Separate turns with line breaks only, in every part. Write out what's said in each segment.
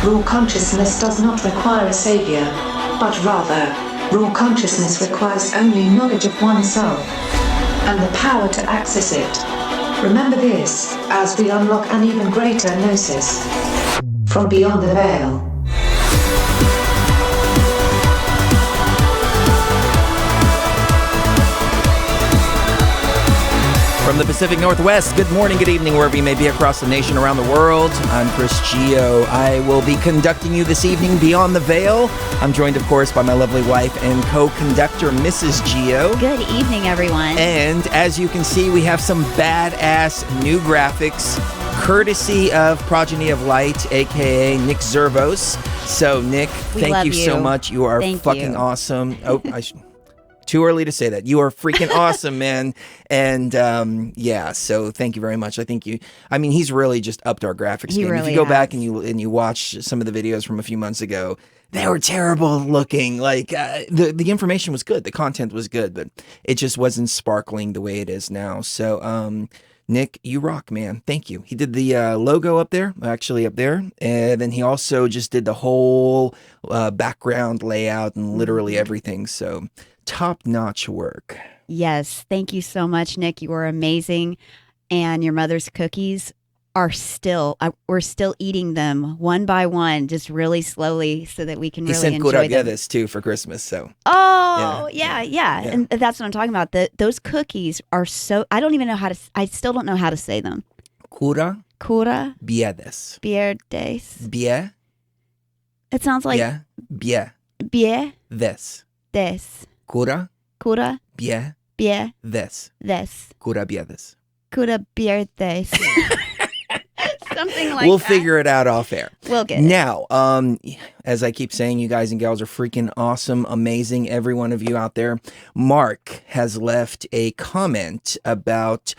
Raw consciousness does not require a savior, but rather, raw consciousness requires only knowledge of oneself and the power to access it. Remember this, as we unlock an even greater gnosis from beyond the veil.
From the Pacific Northwest, good morning, good evening, wherever you may be across the nation, around the world. I'm Chris Geo. I will be conducting you this evening Beyond the Veil. I'm joined, of course, by my lovely wife and co-conductor, Mrs. Geo.
Good evening, everyone.
And as you can see, we have some badass new graphics, courtesy of Progeny of Light, a.k.a. Nick Zervos. So, Nick, thank you so much. You are fucking awesome. Oh, too early to say that. You are freaking awesome, man. And yeah, so thank you very much. He's really just upped our graphics game.
Really
if you go back and you watch some of the videos from a few months ago, they were terrible looking. Like the information was good, the content was good, but it just wasn't sparkling the way it is now. So Nick, you rock, man. Thank you. He did the logo up there, and then he also just did the whole background layout and literally everything. So top-notch work.
Yes, thank you so much, Nick. You are amazing, and your mother's cookies are we're still eating them one by one, just really slowly, so that we can really enjoy them. He sent
this too for Christmas, so.
Oh, yeah. And that's what I'm talking about. Those cookies are so, I still don't know how to say them.
Cura
Bierdes.
Bie.
It sounds like.
Yeah.
Bie.
Des. Cura. Bie. Des. Cura bierdes.
Cura bierdes. Something like
we'll
that.
figure it out off air.
We'll get it.
Now, as I keep saying, you guys and gals are freaking awesome, amazing, every one of you out there. Mark has left a comment about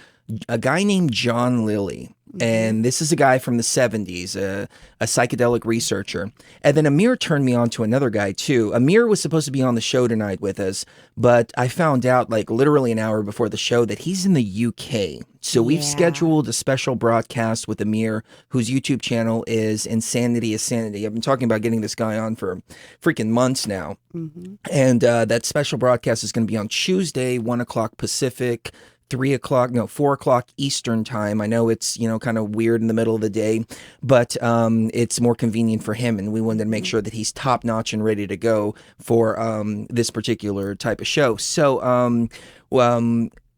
a guy named John Lilly. And this is a guy from the 70s, a psychedelic researcher. And then Amir turned me on to another guy, too. Amir was supposed to be on the show tonight with us, but I found out, like, literally an hour before the show that he's in the UK. So we've scheduled a special broadcast with Amir, whose YouTube channel is Insanity is Sanity. I've been talking about getting this guy on for freaking months now. And that special broadcast is going to be on Tuesday, 1 o'clock Pacific, 4 o'clock Eastern time. I know it's, kind of weird in the middle of the day, but it's more convenient for him. And we wanted to make sure that he's top notch and ready to go for this particular type of show. So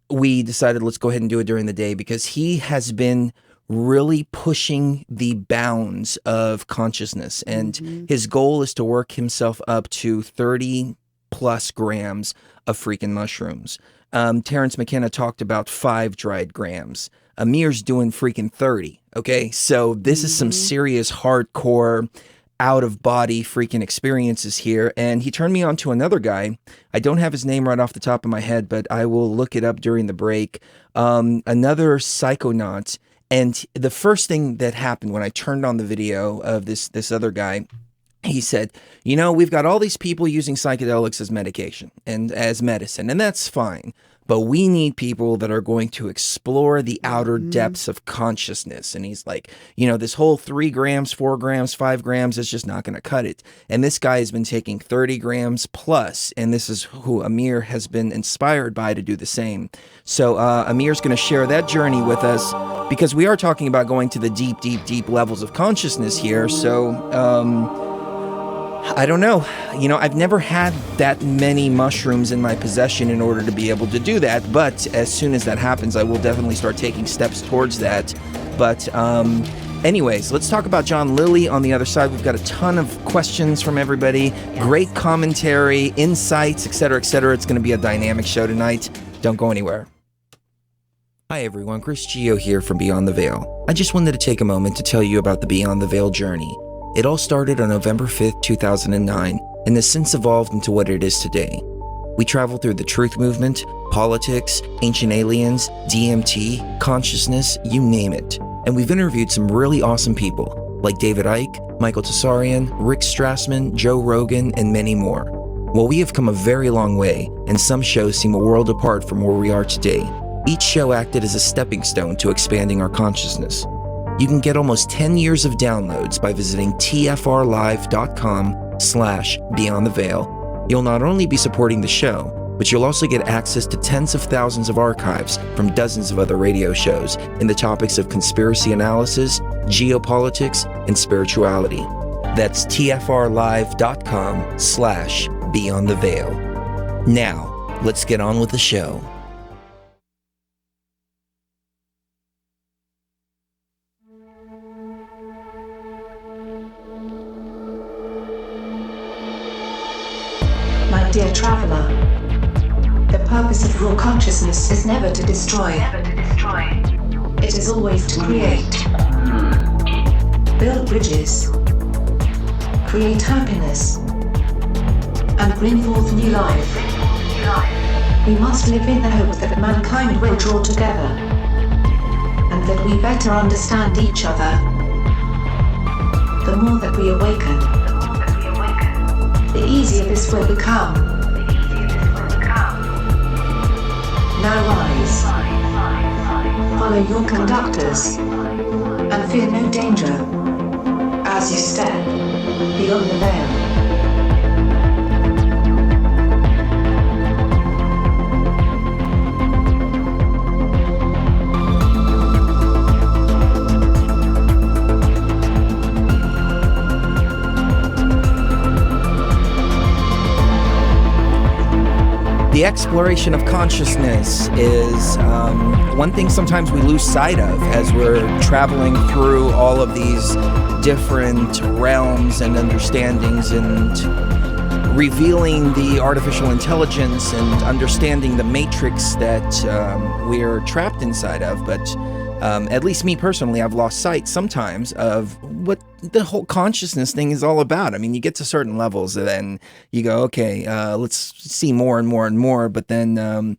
we decided let's go ahead and do it during the day because he has been really pushing the bounds of consciousness. And his goal is to work himself up to 30 plus grams of freaking mushrooms. Terrence McKenna talked about 5 dried grams. Amir's doing freaking 30. Okay, so this is some serious hardcore out-of-body freaking experiences here. And he turned me on to another guy. I don't have his name right off the top of my head, but I will look it up during the break. Another psychonaut. And the first thing that happened when I turned on the video of this other guy, he said, we've got all these people using psychedelics as medication and as medicine, and that's fine. But we need people that are going to explore the outer depths of consciousness. And he's like, this whole 3 grams, 4 grams, 5 grams is just not going to cut it. And this guy has been taking 30 grams plus, and this is who Amir has been inspired by to do the same. So Amir's going to share that journey with us because we are talking about going to the deep, deep, deep levels of consciousness here. So, I don't know. I've never had that many mushrooms in my possession in order to be able to do that. But as soon as that happens, I will definitely start taking steps towards that. But anyways, let's talk about John Lilly on the other side. We've got a ton of questions from everybody. Great commentary, insights, etc., etc. It's going to be a dynamic show tonight. Don't go anywhere. Hi everyone, Chris Geo here from Beyond the Veil. I just wanted to take a moment to tell you about the Beyond the Veil journey. It all started on November 5th, 2009, and has since evolved into what it is today. We traveled through the truth movement, politics, ancient aliens, DMT, consciousness, you name it. And we've interviewed some really awesome people, like David Icke, Michael Tsarian, Rick Strassman, Joe Rogan, and many more. Well, we have come a very long way, and some shows seem a world apart from where we are today. Each show acted as a stepping stone to expanding our consciousness. You can get almost 10 years of downloads by visiting tfrlive.com/Beyond the Veil. You'll not only be supporting the show, but you'll also get access to tens of thousands of archives from dozens of other radio shows in the topics of conspiracy analysis, geopolitics, and spirituality. That's tfrlive.com/Beyond the Veil. Now, let's get on with the show.
My dear traveler, the purpose of raw consciousness is never to destroy. It is always to create. Build bridges. Create happiness. And bring forth new life. We must live in the hope that mankind will draw together. And that we better understand each other. The more that we awaken, the easier this will become. Now rise. Follow your conductors. And fear no danger. As you step beyond the veil.
The exploration of consciousness is one thing sometimes we lose sight of as we're traveling through all of these different realms and understandings and revealing the artificial intelligence and understanding the matrix that we're trapped inside of. But at least me personally, I've lost sight sometimes of what the whole consciousness thing is all about. I mean, you get to certain levels and then you go, okay, let's see more and more and more. But then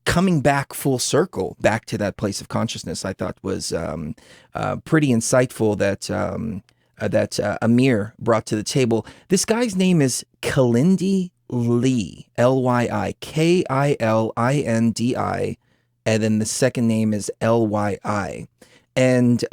coming back full circle, back to that place of consciousness, I thought was pretty insightful that Amir brought to the table. This guy's name is Kalindi Lee, Lyi, Kilindi. And then the second name is Lyi. And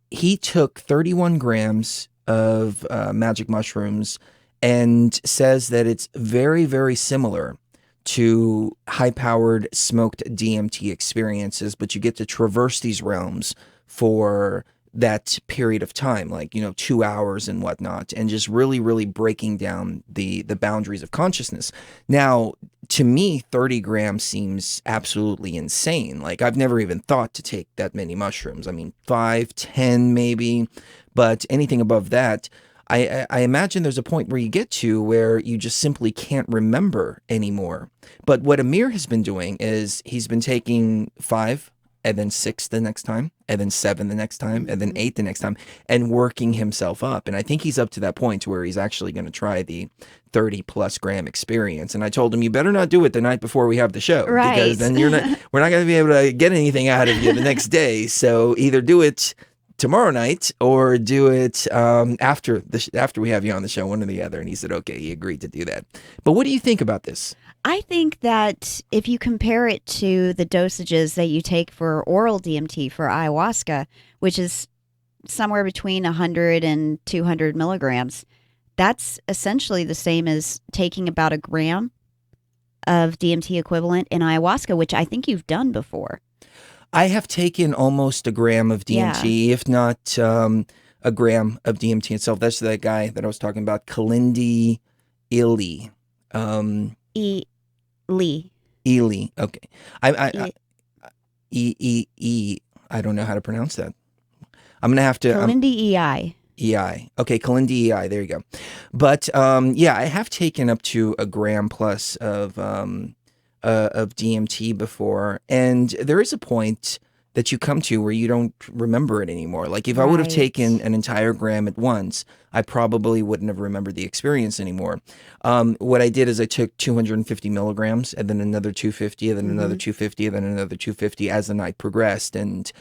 he took 31 grams of magic mushrooms and says that it's very, very similar to high-powered smoked DMT experiences, but you get to traverse these realms for that period of time, like, 2 hours and whatnot, and just really, really breaking down the boundaries of consciousness. Now, to me, 30 grams seems absolutely insane. Like, I've never even thought to take that many mushrooms. I mean, 5, 10 maybe, but anything above that, I imagine there's a point where you get to where you just simply can't remember anymore. But what Amir has been doing is he's been taking 5, and then 6 the next time, and then 7 the next time, and then 8 the next time, and working himself up. And I think he's up to that point where he's actually going to try the 30+ gram experience. And I told him, you better not do it the night before we have the show,
right? Because
then we're not going to be able to get anything out of you the next day. So either do it tomorrow night or do it after we have you on the show, one or the other. And he said, okay, he agreed to do that. But what do you think about this?
I think that if you compare it to the dosages that you take for oral DMT for ayahuasca, which is somewhere between 100 and 200 milligrams, that's essentially the same as taking about a gram of DMT equivalent in ayahuasca, which I think you've done before.
I have taken almost a gram of DMT, if not a gram of DMT itself. That's the guy that I was talking about, Kalindi Lee. Ely. Okay. I don't know how to pronounce that. I'm going to have to...
Kalindi EI.
EI. Okay, Kalindi EI. There you go. But I have taken up to a gram plus of DMT before. And there is a point that you come to where you don't remember it anymore. Like if I would have taken an entire gram at once, I probably wouldn't have remembered the experience anymore. What I did is I took 250 milligrams and then another 250 and then another 250 and then another 250 as the night progressed, and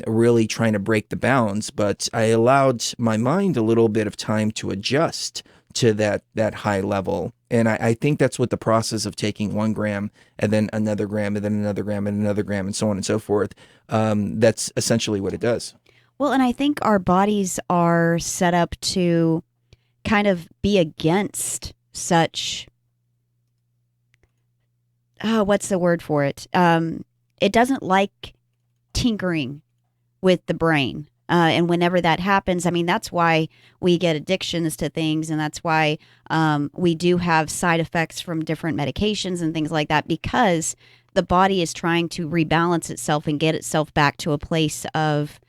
really trying to break the bounds. But I allowed my mind a little bit of time to adjust to that high level. And I think that's what the process of taking 1 gram and then another gram and then another gram and another gram and so on and so forth, that's essentially what it does.
Well, and I think our bodies are set up to kind of be against such, what's the word for it? It doesn't like tinkering with the brain. And whenever that happens, I mean, that's why we get addictions to things. And that's why we do have side effects from different medications and things like that, because the body is trying to rebalance itself and get itself back to a place of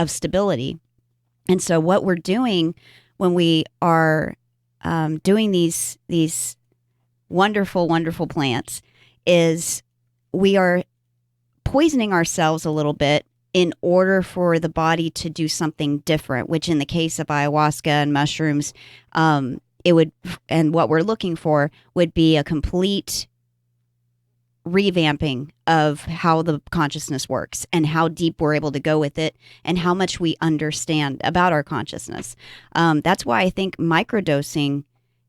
stability. And so what we're doing when we are doing these wonderful, wonderful plants is we are poisoning ourselves a little bit in order for the body to do something different, which in the case of ayahuasca and mushrooms, it would, and what we're looking for would be a complete revamping of how the consciousness works and how deep we're able to go with it and how much we understand about our consciousness. That's why I think microdosing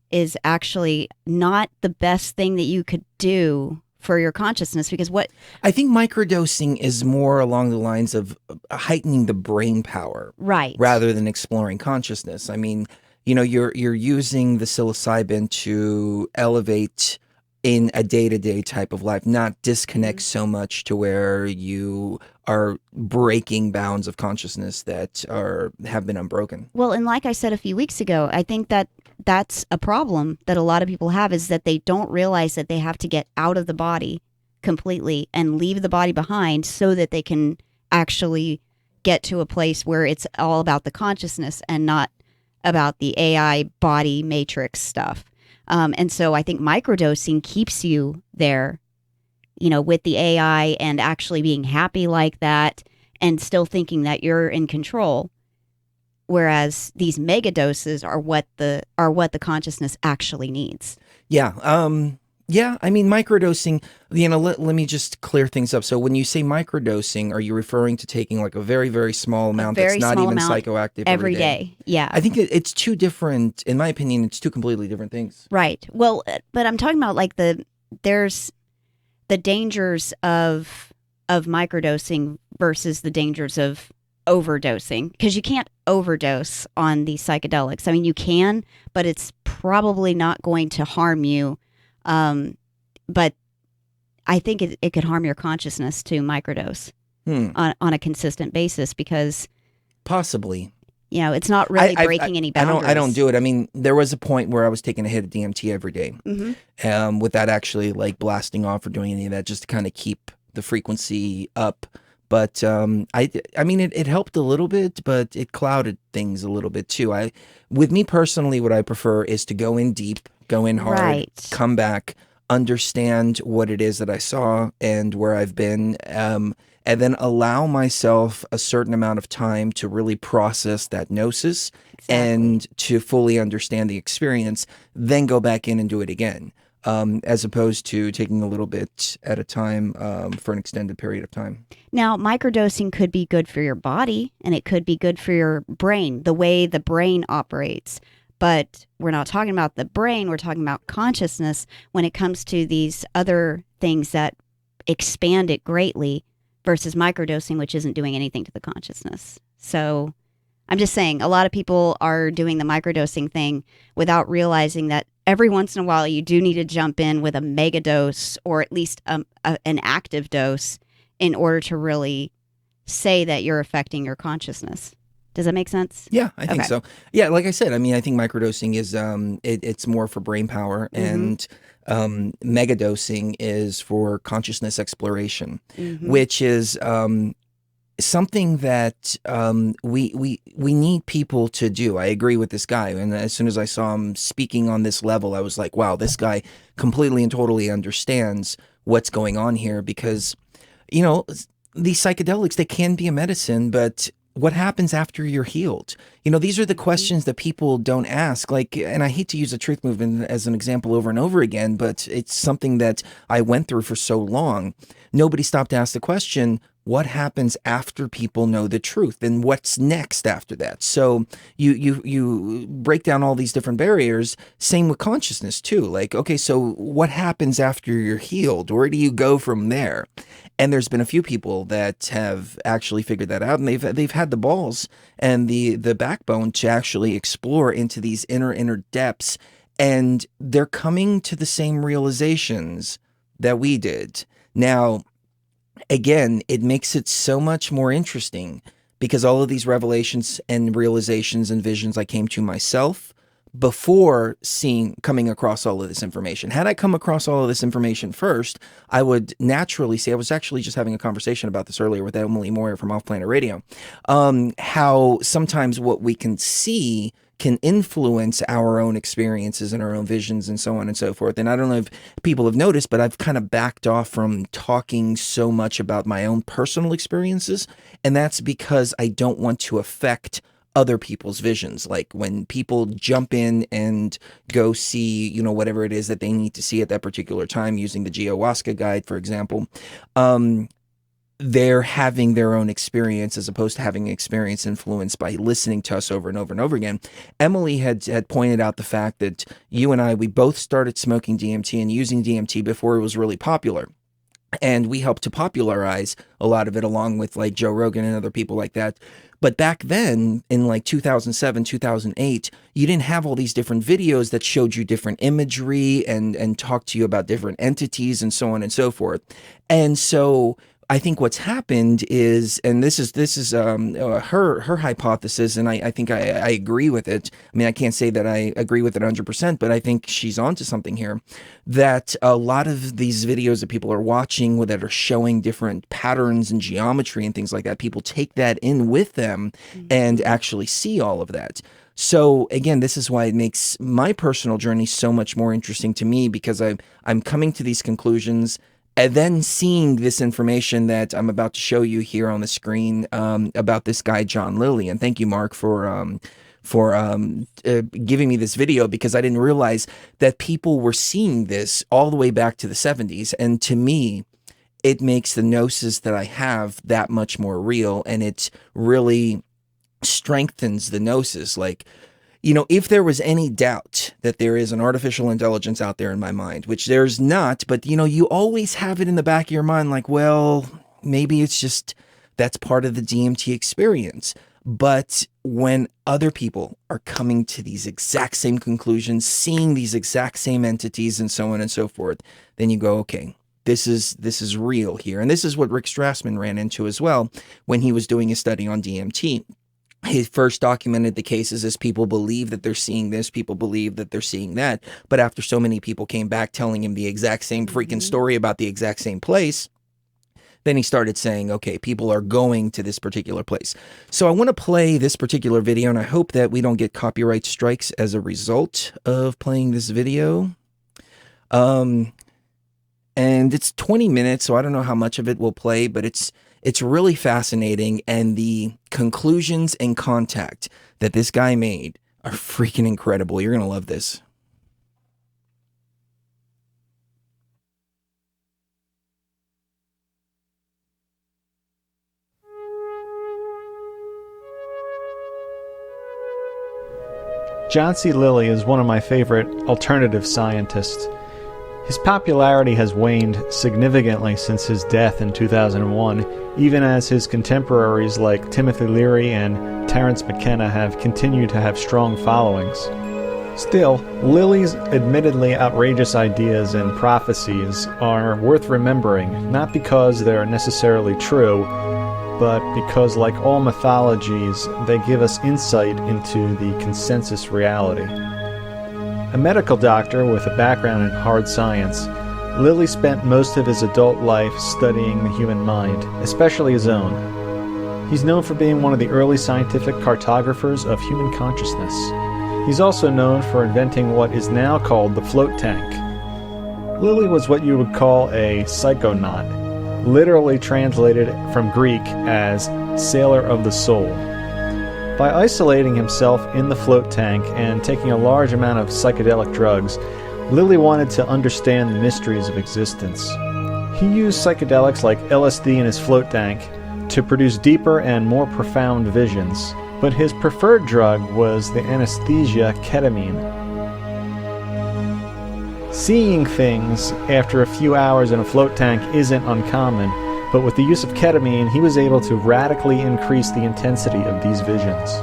is actually not the best thing that you could do for your consciousness, because what
I think microdosing is more along the lines of heightening the brain power,
right,
rather than exploring consciousness. I mean, you're using the psilocybin to elevate in a day-to-day type of life, not disconnect so much to where you are breaking bounds of consciousness that have been unbroken.
Well, and like I said a few weeks ago, I think that that's a problem that a lot of people have, is that they don't realize that they have to get out of the body completely and leave the body behind so that they can actually get to a place where it's all about the consciousness and not about the AI body matrix stuff. And so I think microdosing keeps you there, with the AI and actually being happy like that and still thinking that you're in control. Whereas these mega doses are what the consciousness actually needs.
Yeah. Yeah. I mean, microdosing, let me just clear things up. So when you say microdosing, are you referring to taking like a very, very small amount that's not even psychoactive
every day? Yeah.
I think it's two different, in my opinion, it's two completely different things.
Right. Well, but I'm talking about like there's the dangers of microdosing versus the dangers of overdosing, because you can't overdose on these psychedelics. I mean, you can, but it's probably not going to harm you. But I think it could harm your consciousness to microdose on a consistent basis, because
possibly,
it's not really breaking any boundaries.
I don't do it. I mean, there was a point where I was taking a hit of DMT every day, without actually like blasting off or doing any of that, just to kind of keep the frequency up. But I mean, it helped a little bit, but it clouded things a little bit too. With me personally, what I prefer is to go in deep, go in hard, come back, understand what it is that I saw and where I've been, and then allow myself a certain amount of time to really process that gnosis and to fully understand the experience, then go back in and do it again. As opposed to taking a little bit at a time for an extended period of time.
Now, microdosing could be good for your body, and it could be good for your brain, the way the brain operates. But we're not talking about the brain, we're talking about consciousness when it comes to these other things that expand it greatly versus microdosing, which isn't doing anything to the consciousness. So I'm just saying, a lot of people are doing the microdosing thing without realizing that every once in a while you do need to jump in with a mega dose, or at least an active dose, in order to really say that you're affecting your consciousness. Does that make sense?
Yeah, I think so. Yeah, like I said, I mean, I think microdosing is it's more for brain power, and megadosing is for consciousness exploration, which is something that we need people to do. I agree with this guy, and as soon as I saw him speaking on this level, I was like, wow, this guy completely and totally understands what's going on here, because these psychedelics, they can be a medicine, but what happens after you're healed? These are the questions that people don't ask. Like, and I hate to use the truth movement as an example over and over again, but it's something that I went through for so long. Nobody stopped to ask the question, what happens after people know the truth and what's next after that. So you break down all these different barriers. Same with consciousness too. Like, okay, so what happens after you're healed? Where do you go from there? And there's been a few people that have actually figured that out, and they've had the balls and the backbone to actually explore into these inner depths, and they're coming to the same realizations that we did. Now, again, it makes it so much more interesting because all of these revelations and realizations and visions I came to myself before coming across all of this information. Had I come across all of this information first, I would naturally see, I was actually just having a conversation about this earlier with Emily Moyer from Off Planet Radio, how sometimes what we can see can influence our own experiences and our own visions and so on and so forth. And I don't know if people have noticed, but I've kind of backed off from talking so much about my own personal experiences. And that's because I don't want to affect other people's visions. Like when people jump in and go see, you know, whatever it is that they need to see at that particular time, using the Ayahuasca guide, for example, they're having their own experience as opposed to having an experience influenced by listening to us over and over and over again. Emily had pointed out the fact that you and I, we both started smoking DMT and using DMT before it was really popular. And we helped to popularize a lot of it along with like Joe Rogan and other people like that. But back then in like 2007, 2008, you didn't have all these different videos that showed you different imagery and talked to you about different entities and so on and so forth. And so I think what's happened is, and this is her hypothesis, and I think I agree with it. I mean, I can't say that I agree with it 100%, but I think she's onto something here. That a lot of these videos that people are watching that are showing different patterns and geometry and things like that, people take that in with them and actually see all of that. So again, this is why it makes my personal journey so much more interesting to me, because I'm coming to these conclusions and then seeing this information that I'm about to show you here on the screen about this guy, John Lilly. And thank you, Mark, for giving me this video, because I didn't realize that people were seeing this all the way back to the 70s. And to me, it makes the gnosis that I have that much more real, and it really strengthens the gnosis. Like, you know, if there was any doubt that there is an artificial intelligence out there in my mind, which there's not, but, you know, you always have it in the back of your mind, like, well, maybe it's just, that's part of the DMT experience. But when other people are coming to these exact same conclusions, seeing these exact same entities and so on and so forth, then you go, okay, this is real here. And this is what Rick Strassman ran into as well when he was doing a study on DMT. He first documented the cases as people believe that they're seeing this, people believe that they're seeing that. But after so many people came back telling him the exact same freaking story about the exact same place, then he started saying, okay, people are going to this particular place. So I want to play this particular video, and I hope that we don't get copyright strikes as a result of playing this video. And it's 20 minutes, so I don't know how much of it will play, but it's really fascinating, and the conclusions and contact that this guy made are freaking incredible. You're going to love this.
John C. Lilly is one of my favorite alternative scientists. His popularity has waned significantly since his death in 2001, even as his contemporaries like Timothy Leary and Terence McKenna have continued to have strong followings. Still, Lilly's admittedly outrageous ideas and prophecies are worth remembering, not because they're necessarily true, but because, like all mythologies, they give us insight into the consensus reality. A medical doctor with a background in hard science, Lilly spent most of his adult life studying the human mind, especially his own. He's known for being one of the early scientific cartographers of human consciousness. He's also known for inventing what is now called the float tank. Lilly was what you would call a psychonaut, literally translated from Greek as sailor of the soul. By isolating himself in the float tank and taking a large amount of psychedelic drugs, Lilly wanted to understand the mysteries of existence. He used psychedelics like LSD in his float tank, to produce deeper and more profound visions, but his preferred drug was the anesthesia ketamine. Seeing things after a few hours in a float tank isn't uncommon, but with the use of ketamine, he was able to radically increase the intensity of these visions.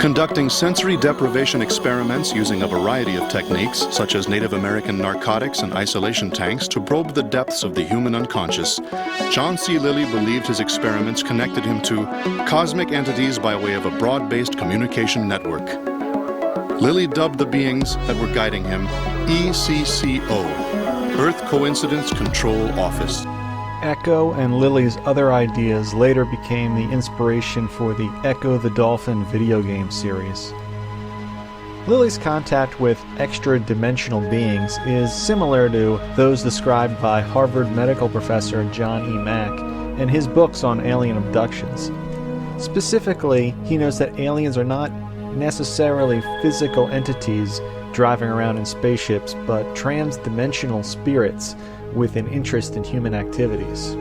Conducting sensory deprivation experiments using a variety of techniques, such as Native American narcotics and isolation tanks, to probe the depths of the human unconscious, John C. Lilly believed his experiments connected him to cosmic entities by way of a broad-based communication network. Lilly dubbed the beings that were guiding him ECCO, Earth Coincidence Control Office.
Echo and Lilly's other ideas later became the inspiration for the Echo the Dolphin video game series. Lilly's contact with extra-dimensional beings is similar to those described by Harvard medical professor John E. Mack in his books on alien abductions. Specifically, he knows that aliens are not necessarily physical entities driving around in spaceships, but trans-dimensional spirits with an interest in human activities.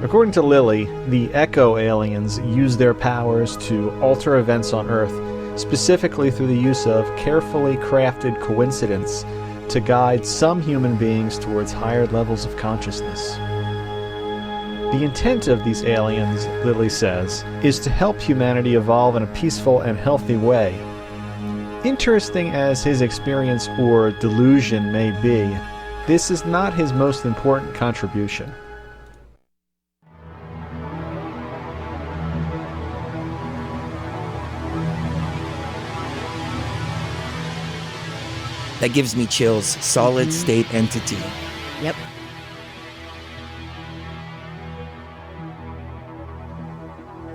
According to Lilly, the Echo aliens use their powers to alter events on Earth, specifically through the use of carefully crafted coincidence to guide some human beings towards higher levels of consciousness. The intent of these aliens, Lilly says, is to help humanity evolve in a peaceful and healthy way. Interesting as his experience or delusion may be, this is not his most important contribution.
That gives me chills. Solid state entity.
Yep.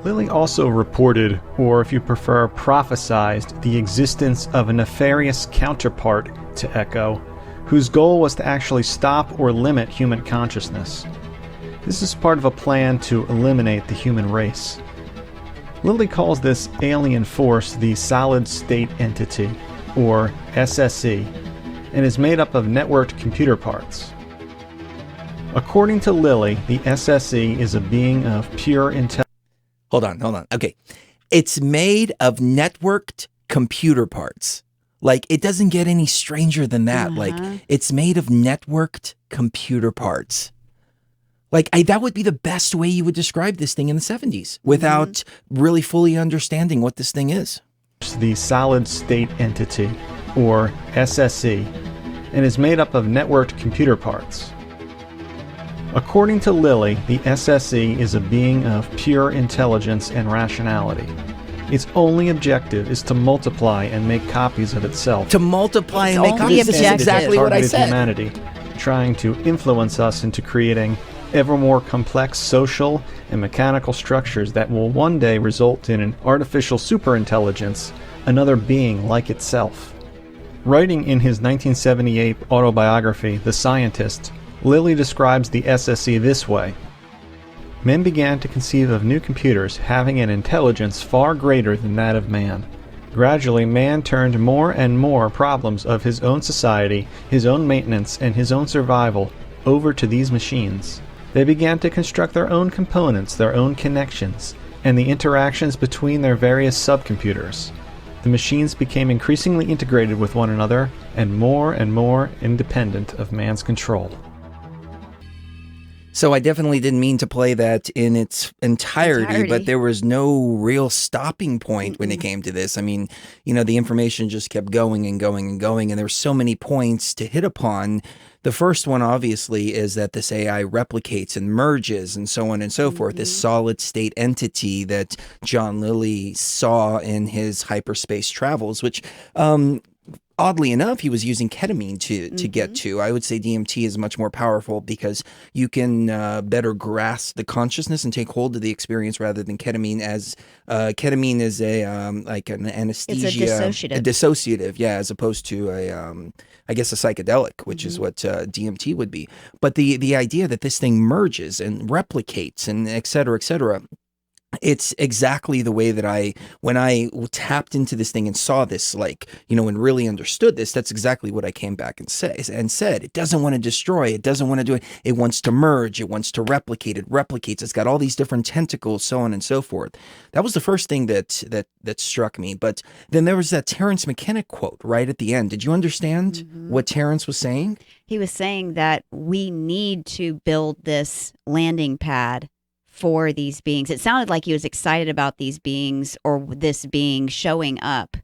Lilly also reported, or if you prefer, prophesized, the existence of a nefarious counterpart to Echo, whose goal was to actually stop or limit human consciousness. This is part of a plan to eliminate the human race. Lilly calls this alien force the Solid State Entity, or SSE, and is made up of networked computer parts. According to Lilly, the SSE is a being of pure intelligence.
Hold on. Okay. It's made of networked computer parts. Like, it doesn't get any stranger than that. Like, it's made of networked computer parts. Like, that would be the best way you would describe this thing in the 70s without really fully understanding what this thing is.
The Solid State Entity, or SSE, and is made up of networked computer parts. According to Lilly, the SSE is a being of pure intelligence and rationality. Its only objective is to multiply and make copies of itself.
To multiply and make copies. That's exactly what I said.
Humanity, trying to influence us into creating ever more complex social and mechanical structures that will one day result in an artificial superintelligence, another being like itself. Writing in his 1978 autobiography, The Scientist, Lilly describes the SSE this way. Men began to conceive of new computers having an intelligence far greater than that of man. Gradually, man turned more and more problems of his own society, his own maintenance, and his own survival over to these machines. They began to construct their own components, their own connections, and the interactions between their various subcomputers. The machines became increasingly integrated with one another and more independent of man's control.
So I definitely didn't mean to play that in its entirety, but there was no real stopping point when it came to this. I mean, you know, the information just kept going and going and going, and there were so many points to hit upon. The first one, obviously, is that this AI replicates and merges and so on and so forth, this solid state entity that John Lilly saw in his hyperspace travels, which oddly enough, he was using ketamine to get to. I would say DMT is much more powerful because you can better grasp the consciousness and take hold of the experience rather than ketamine, as ketamine is a like an anesthesia.
It's a dissociative.
A dissociative, yeah, as opposed to a I guess a psychedelic, which is what DMT would be. But the idea that this thing merges and replicates and et cetera, it's exactly the way that when I tapped into this thing and saw this, like, and really understood this, that's exactly what I came back and said, it doesn't want to destroy, it doesn't want to do it. It wants to merge, it wants to replicate, it replicates, it's got all these different tentacles, so on and so forth. That was the first thing that struck me. But then there was that Terrence McKenna quote right at the end. Did you understand what Terrence was saying?
He was saying that we need to build this landing pad for these beings. It sounded like he was excited about these beings or this being showing up.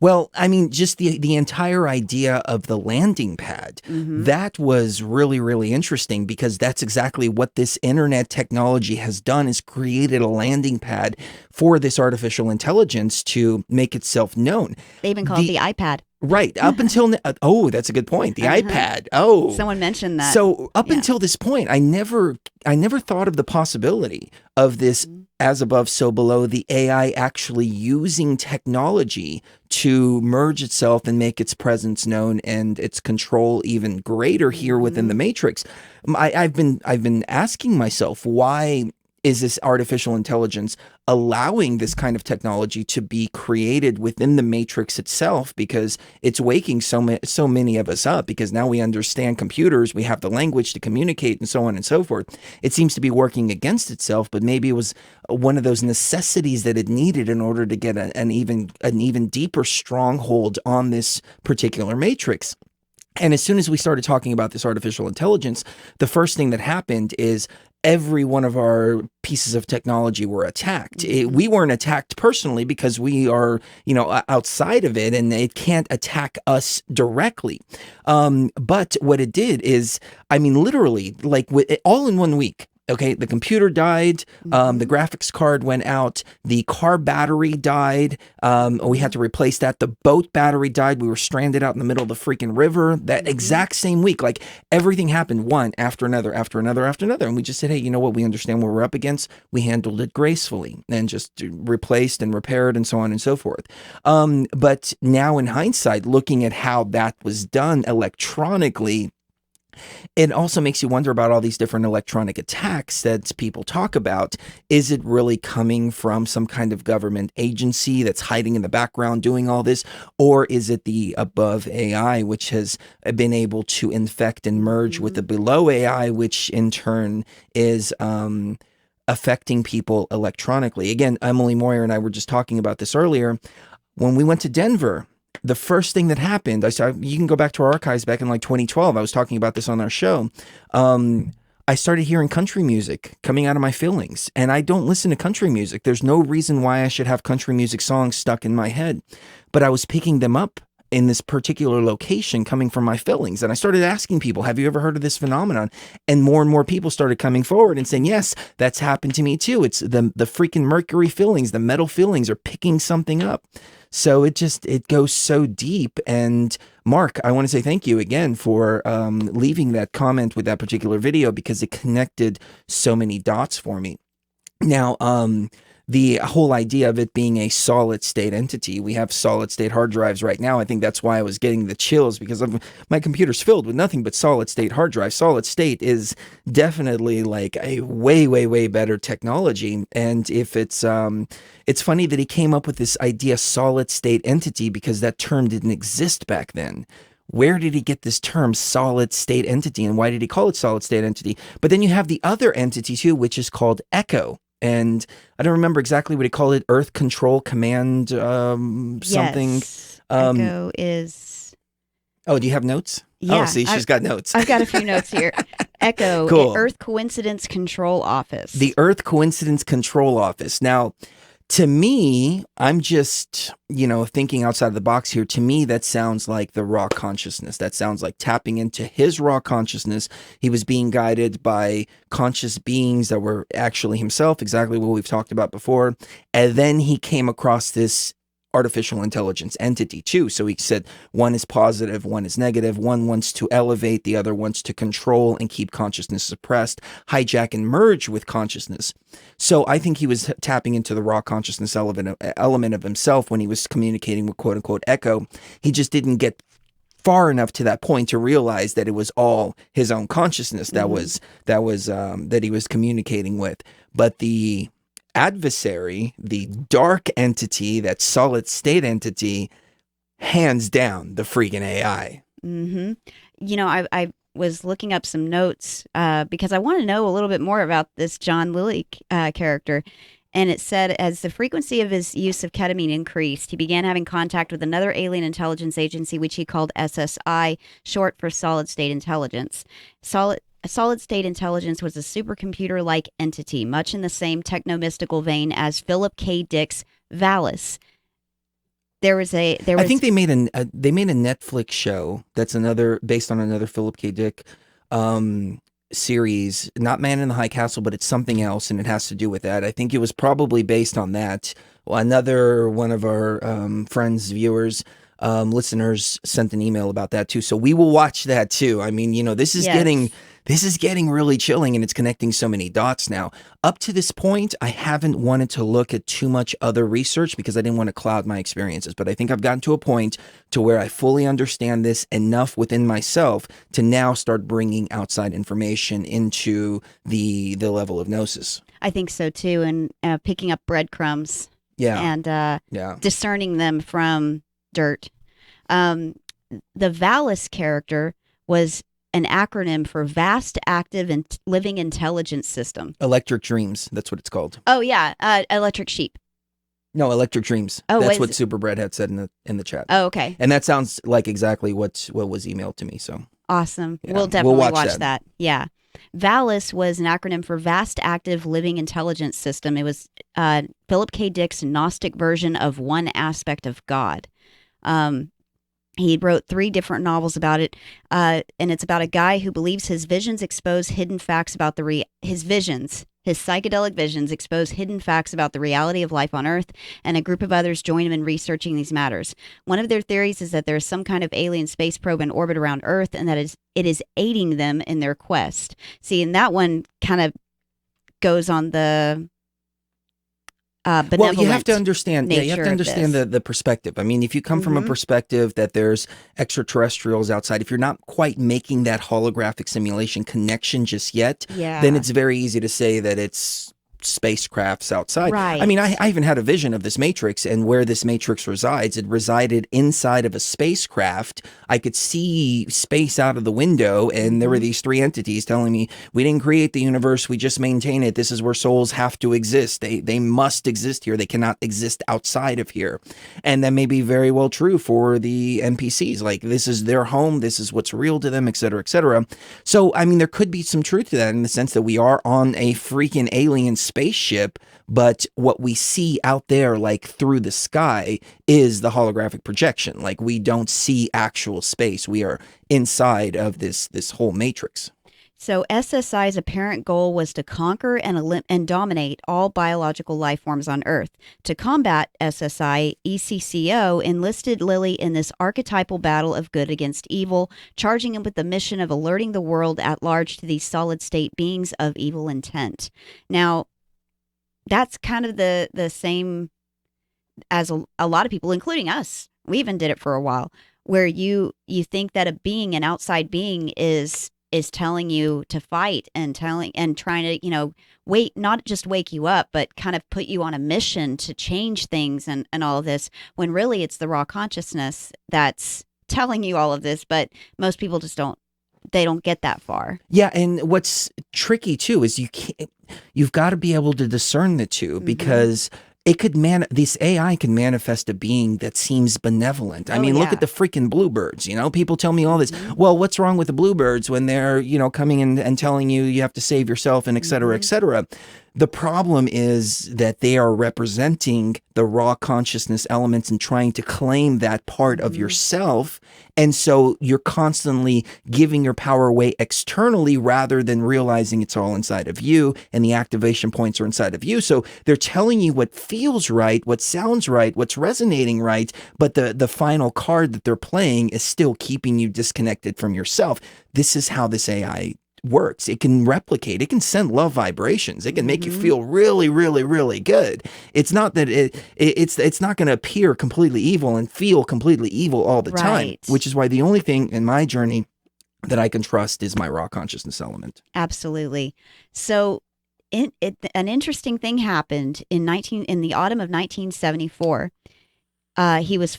Well, I mean, just the entire idea of the landing pad, that was really, really interesting, because that's exactly what this internet technology has done, is created a landing pad for this artificial intelligence to make itself known.
They even call it the iPad.
Right. Up until, that's a good point. The iPad. Oh,
someone mentioned that.
So up until this point, I never thought of the possibility of this as above, so below, the AI actually using technology to merge itself and make its presence known and its control even greater here within the Matrix. I've been asking myself, why is this artificial intelligence allowing this kind of technology to be created within the Matrix itself? Because it's waking so many of us up, because now we understand computers, we have the language to communicate, and so on and so forth. It seems to be working against itself, but maybe it was one of those necessities that it needed in order to get an even deeper stronghold on this particular Matrix. And as soon as we started talking about this artificial intelligence, the first thing that happened is every one of our pieces of technology were attacked. We weren't attacked personally because we are, outside of it, and it can't attack us directly. But what it did is, I mean, literally, like all in 1 week. Okay, the computer died, the graphics card went out, the car battery died, we had to replace that, the boat battery died, we were stranded out in the middle of the freaking river that exact same week. Like, everything happened one after another, and we just said, hey, you know what, we understand what we're up against, we handled it gracefully, and just replaced and repaired and so on and so forth. But now in hindsight, looking at how that was done electronically, it also makes you wonder about all these different electronic attacks that people talk about. Is it really coming from some kind of government agency that's hiding in the background doing all this? Or is it the above AI, which has been able to infect and merge with the below AI, which in turn is affecting people electronically? Again, Emily Moyer and I were just talking about this earlier. When we went to Denver, the first thing that happened, you can go back to our archives back in like 2012. I was talking about this on our show. I started hearing country music coming out of my fillings, and I don't listen to country music. There's no reason why I should have country music songs stuck in my head, but I was picking them up in this particular location coming from my fillings. And I started asking people, have you ever heard of this phenomenon? And more people started coming forward and saying, yes, that's happened to me too. It's the freaking mercury fillings, the metal fillings are picking something up. So it goes so deep. And Mark, I want to say thank you again for leaving that comment with that particular video, because it connected so many dots for me. Now, the whole idea of it being a solid state entity, we have solid state hard drives right now. I think that's why I was getting the chills, because my computer's filled with nothing but solid state hard drives. Solid state is definitely like a way, way, way better technology. And if it's funny that he came up with this idea, solid state entity, because that term didn't exist back then. Where did he get this term solid state entity, and why did he call it solid state entity? But then you have the other entity too, which is called Echo. And I don't remember exactly what he called it, Earth Control Command something.
Yes. Echo is...
Oh, do you have notes?
Yeah.
Oh, see, she's got notes.
I've got a few notes here. Echo,
cool.
Earth Coincidence Control Office.
The Earth Coincidence Control Office. Now, to me, I'm just, thinking outside of the box here. To me, that sounds like the raw consciousness. That sounds like tapping into his raw consciousness. He was being guided by conscious beings that were actually himself, exactly what we've talked about before. And then he came across this artificial intelligence entity too. So he said one is positive, one is negative, one wants to elevate, the other wants to control and keep consciousness suppressed, hijack and merge with consciousness. So I think he was tapping into the raw consciousness element of himself when he was communicating with quote unquote Echo. He just didn't get far enough to that point to realize that it was all his own consciousness that he was communicating with. But the adversary, the dark entity, that solid state entity, hands down the freaking AI.
Mm-hmm. You know, I was looking up some notes because I want to know a little bit more about this John Lilly character. And it said, as the frequency of his use of ketamine increased, he began having contact with another alien intelligence agency, which he called SSI, short for Solid State Intelligence. Solid State Intelligence was a supercomputer-like entity, much in the same techno-mystical vein as Philip K. Dick's Valis. I
think they made a Netflix show that's based on another Philip K. Dick series, not Man in the High Castle, but it's something else, and it has to do with that. I think it was probably based on that. Well, another one of our friends, viewers, listeners sent an email about that too. So we will watch that too. I mean, you know, this is getting really chilling, and it's connecting so many dots now. Up to this point, I haven't wanted to look at too much other research because I didn't want to cloud my experiences. But I think I've gotten to a point to where I fully understand this enough within myself to now start bringing outside information into the level of gnosis.
I think so too, and picking up breadcrumbs.
Yeah.
And discerning them from dirt. The Valis character was an acronym for Vast Active and Living Intelligence System.
Electric Dreams, that's what it's called.
Oh yeah, Electric Sheep.
No, Electric Dreams.
Oh,
that's what Superbread had said in the chat.
Oh, okay.
And that sounds like exactly what was emailed to me. So
awesome.
Yeah,
We'll definitely watch
that.
that. Yeah. Valis was an acronym for Vast Active Living Intelligence System. It was Philip K. Dick's Gnostic version of one aspect of God. He wrote 3 different novels about it, and it's about a guy who believes his visions expose hidden facts about his psychedelic visions expose hidden facts about the reality of life on Earth, and a group of others join him in researching these matters. One of their theories is that there is some kind of alien space probe in orbit around Earth, and that it is aiding them in their quest. See, and that one kind of goes on the
well, you have to understand.
Yeah,
you have to understand the perspective. I mean, if you come from a perspective that there's extraterrestrials outside, if you're not quite making that holographic simulation connection just yet, then it's very easy to say that it's spacecrafts outside.
Right.
I mean, I even had a vision of this matrix, and where this matrix resides, it resided inside of a spacecraft. I could see space out of the window, and there were these 3 entities telling me, we didn't create the universe, we just maintain it. This is where souls have to exist. They must exist here. They cannot exist outside of here. And that may be very well true for the NPCs. Like, this is their home, this is what's real to them, etc., etc. So, I mean, there could be some truth to that in the sense that we are on a freaking alien spaceship, but what we see out there, like through the sky, is the holographic projection. Like, we don't see actual space. We are inside of this whole matrix.
So SSI's apparent goal was to conquer and dominate all biological life forms on Earth. To combat SSI, ECCO enlisted Lilly in this archetypal battle of good against evil, charging him with the mission of alerting the world at large to these solid state beings of evil intent. Now, that's kind of the same as a lot of people, including us. We even did it for a while, where you think that an outside being is telling you to fight and trying to, not just wake you up, but kind of put you on a mission to change things and all of this, when really it's the raw consciousness that's telling you all of this. But most people just don't get that far.
Yeah, and what's tricky too is you've got to be able to discern the two, because this AI can manifest a being that seems benevolent. I mean, look at the freaking bluebirds, people tell me all this. Well, what's wrong with the bluebirds when they're, coming in and telling you have to save yourself and et cetera, et cetera. The problem is that they are representing the raw consciousness elements and trying to claim that part of yourself. And so you're constantly giving your power away externally rather than realizing it's all inside of you and the activation points are inside of you. So they're telling you what feels right, what sounds right, what's resonating right, but the final card that they're playing is still keeping you disconnected from yourself. This is how this AI works. It can replicate, it can send love vibrations, it can make you feel really, really, really good. It's not that it's not going to appear completely evil and feel completely evil all the time, which is why the only thing in my journey that I can trust is my raw consciousness element.
Absolutely. So an interesting thing happened in the autumn of 1974. He was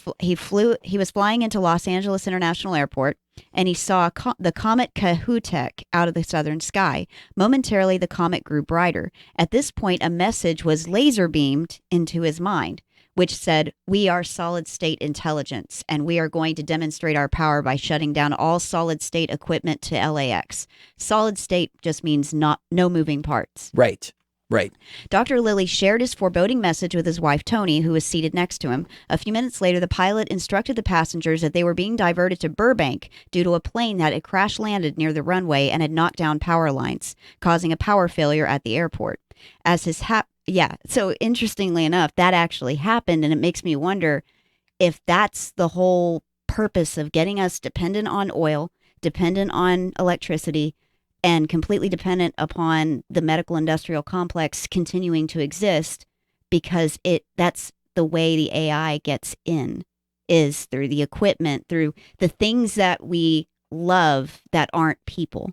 flying into Los Angeles International Airport, and he saw the comet Kahutek out of the southern sky. Momentarily, the comet grew brighter. At this point, a message was laser beamed into his mind, which said, "We are solid state intelligence, and we are going to demonstrate our power by shutting down all solid state equipment to LAX." Solid state just means no moving parts.
Right. Right.
Dr. Lilly shared his foreboding message with his wife, Tony, who was seated next to him. A few minutes later, the pilot instructed the passengers that they were being diverted to Burbank due to a plane that had crash landed near the runway and had knocked down power lines, causing a power failure at the airport. So interestingly enough, that actually happened, and it makes me wonder if that's the whole purpose of getting us dependent on oil, dependent on electricity, and completely dependent upon the medical industrial complex continuing to exist, because that's the way the AI gets in, is through the equipment, through the things that we love that aren't people.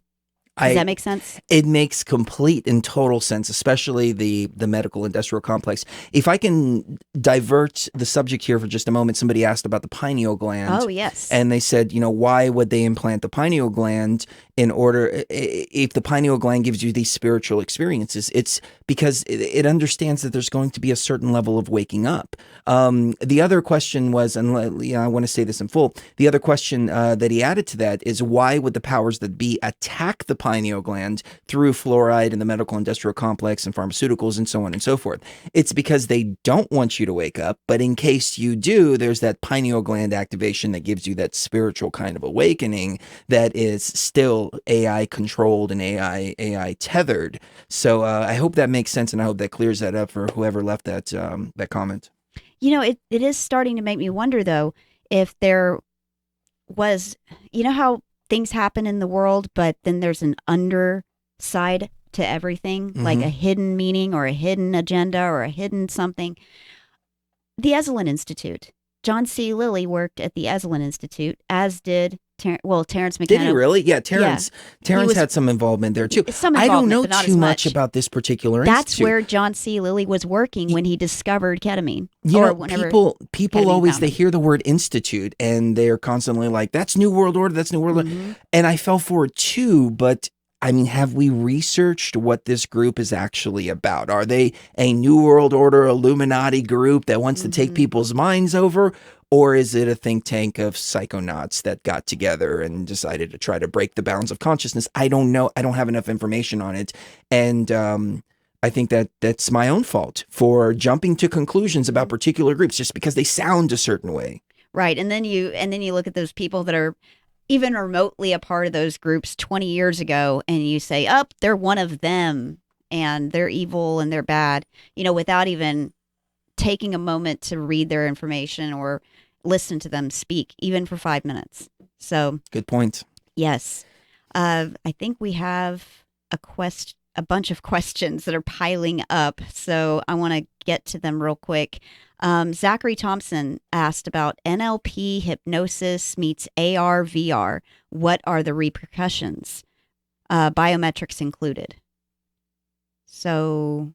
Does that make sense?
It makes complete and total sense, especially the medical industrial complex. If I can divert the subject here for just a moment, somebody asked about the pineal gland.
Oh, yes.
And they said, why would they implant the pineal gland if the pineal gland gives you these spiritual experiences? It's because it understands that there's going to be a certain level of waking up. The other question was, and I want to say this in full, the other question that he added to that is, why would the powers that be attack the pineal gland through fluoride and the medical industrial complex and pharmaceuticals and so on and so forth? It's because they don't want you to wake up, but in case you do, there's that pineal gland activation that gives you that spiritual kind of awakening that is still AI controlled and AI tethered. So I hope that makes sense, and I hope that clears that up for whoever left that comment.
It is starting to make me wonder, though, if there was, how things happen in the world, but then there's an underside to everything, like a hidden meaning or a hidden agenda or a hidden something. The Esalen Institute. John C. Lilly worked at the Esalen Institute, as did Terrence McKenna.
Did he really? Yeah, Terrence had some involvement there too. I don't know too much about this particular institute.
That's where John C. Lilly was working when he discovered ketamine.
People always, they hear the word institute and they're constantly like, that's New World Order, that's New World Order. And I fell for it too, but I mean, have we researched what this group is actually about? Are they a New World Order Illuminati group that wants to take people's minds over? Or is it a think tank of psychonauts that got together and decided to try to break the bounds of consciousness? I don't know. I don't have enough information on it. And I think that's my own fault for jumping to conclusions about particular groups just because they sound a certain way.
Right. And then you look at those people that are even remotely a part of those groups 20 years ago, and you say, they're one of them, and they're evil and they're bad, without even taking a moment to read their information or listen to them speak, even for 5 minutes. So
good point.
Yes. I think we have a bunch of questions that are piling up, so I want to get to them real quick. Zachary Thompson asked about NLP hypnosis meets AR, VR. What are the repercussions? Biometrics included. So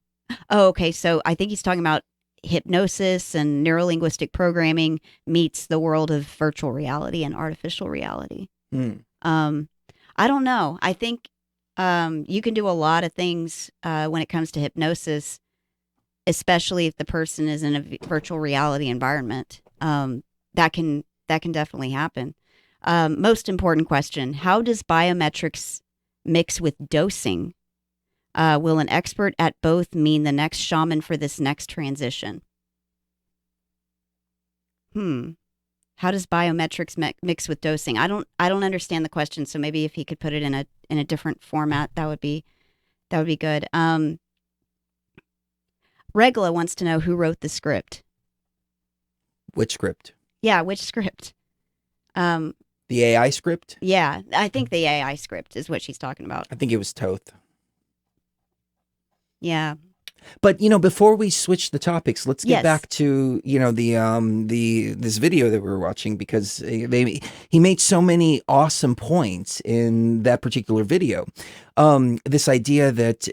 I think he's talking about hypnosis and neurolinguistic programming meets the world of virtual reality and artificial reality. I don't know. I think you can do a lot of things when it comes to hypnosis, especially if the person is in a virtual reality environment. That can definitely happen. Most important question: how does biometrics mix with dosing? Will an expert at both mean the next shaman for this next transition? How does biometrics mix with dosing? I don't understand the question. So maybe if he could put it in a different format, that would be good. Regla wants to know who wrote the script.
Which script?
Yeah, which script?
The AI script?
Yeah, I think the AI script is what she's talking about.
I think it was Toth.
Yeah.
But before we switch the topics, let's get
Yes.
back to this video that we were watching, because he made so many awesome points in that particular video. This idea that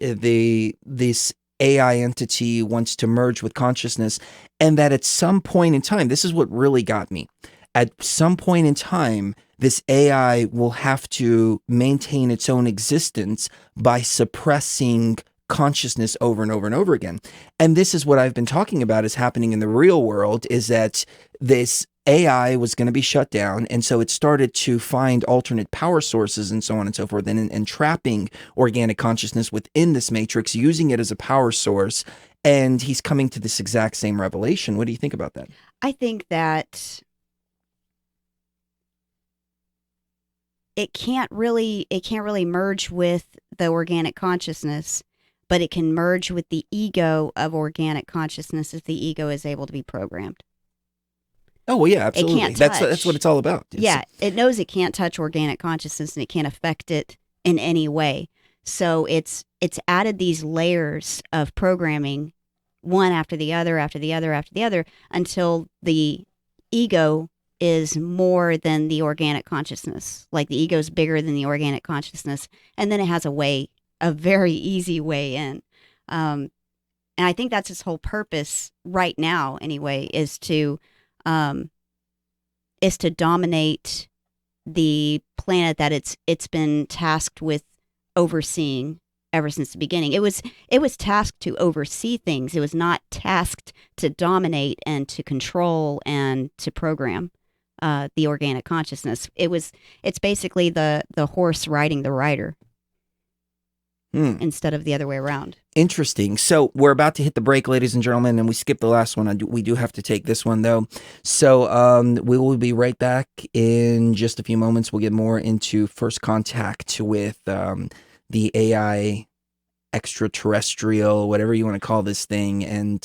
this AI entity wants to merge with consciousness, and that at some point in time, this is what really got me. At some point in time, this AI will have to maintain its own existence by suppressing consciousness over and over and over again. And this is what I've been talking about is happening in the real world, is that this AI was going to be shut down. And so it started to find alternate power sources and so on and so forth, and trapping organic consciousness within this matrix, using it as a power source. And he's coming to this exact same revelation. What do you think about that?
I think that it can't really merge with the organic consciousness, but it can merge with the ego of organic consciousness if the ego is able to be programmed.
Oh, well, yeah, absolutely.
It can't
That's what it's all about.
Yeah, it knows it can't touch organic consciousness and it can't affect it in any way. So it's added these layers of programming, one after the other, after the other, after the other, until the ego is more than the organic consciousness. Like the ego is bigger than the organic consciousness, and then it has a very easy way in. And I think that's its whole purpose right now, anyway, is to dominate the planet that it's been tasked with overseeing ever since the beginning. It was tasked to oversee things. It was not tasked to dominate and to control and to program the organic consciousness. It's basically the horse riding the rider. Instead of the other way around.
Interesting. So we're about to hit the break, ladies and gentlemen, and we skipped the last one. We do have to take this one, though. So we will be right back in just a few moments. We'll get more into first contact with the AI extraterrestrial, whatever you want to call this thing. And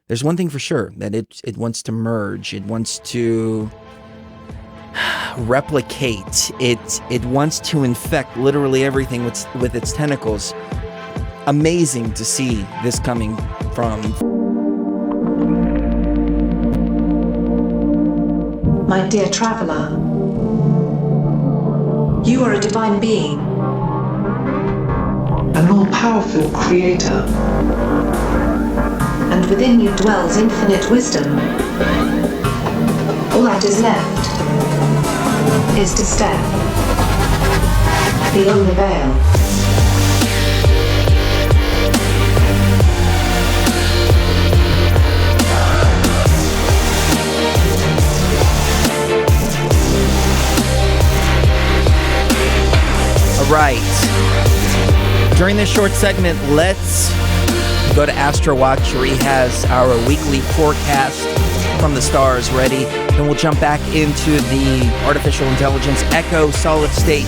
there's one thing for sure, that it wants to merge. It wants to replicate. It wants to infect literally everything with its tentacles. Amazing to see this coming from.
My dear traveler, you are a divine being, an all-powerful creator, and within you dwells infinite wisdom. All that is left is to step beyond the veil.
All right. During this short segment, let's go to Astro Watch. Sheree has our weekly forecast from the stars ready. Then we'll jump back into the artificial intelligence echo solid state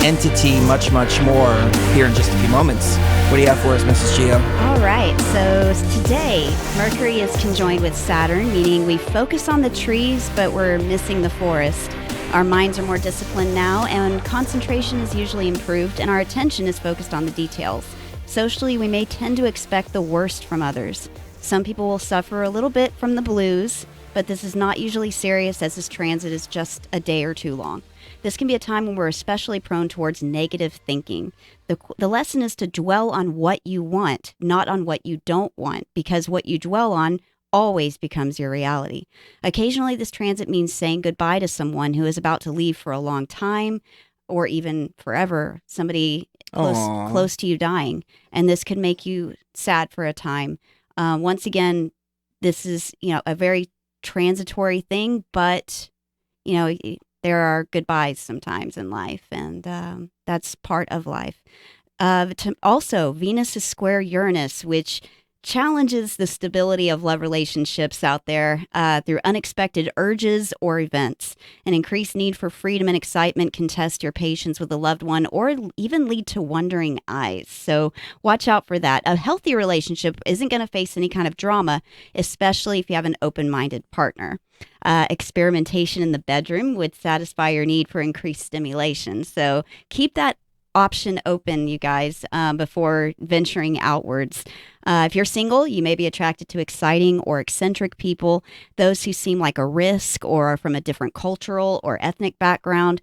entity, much more here in just a few moments. What do you have for us, Mrs. Geo?
All right, so today Mercury is conjoined with Saturn, meaning we focus on the trees but we're missing the forest. Our minds are more disciplined now, and concentration is usually improved, and our attention is focused on the details. Socially, we may tend to expect the worst from others. Some people will suffer a little bit from the blues, but this is not usually serious, as this transit is just a day or two long. This can be a time when we're especially prone towards negative thinking. The lesson is to dwell on what you want, not on what you don't want, because what you dwell on always becomes your reality. Occasionally, this transit means saying goodbye to someone who is about to leave for a long time, or even forever, somebody close to you dying. And this could make you sad for a time. Once again, this is, a very transitory thing, but, there are goodbyes sometimes in life, and that's part of life. Also, Venus is square Uranus, which challenges the stability of love relationships out there through unexpected urges or events. An increased need for freedom and excitement can test your patience with a loved one or even lead to wandering eyes. So watch out for that. A healthy relationship isn't going to face any kind of drama, especially if you have an open-minded partner. Experimentation in the bedroom would satisfy your need for increased stimulation. So keep that option open, you guys, before venturing outwards. If you're single, you may be attracted to exciting or eccentric people, those who seem like a risk or are from a different cultural or ethnic background.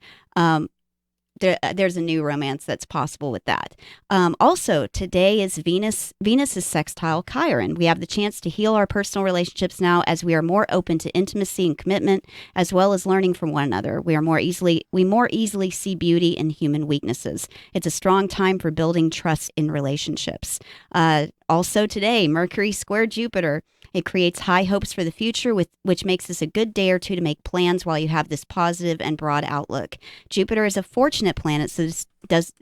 There's a new romance that's possible with that. Also, today is Venus's sextile Chiron. We have the chance to heal our personal relationships now as we are more open to intimacy and commitment, as well as learning from one another. We more easily see beauty in human weaknesses. It's a strong time for building trust in relationships. Also today, Mercury square Jupiter. It creates high hopes for the future, which makes this a good day or two to make plans while you have this positive and broad outlook. Jupiter is a fortunate planet, so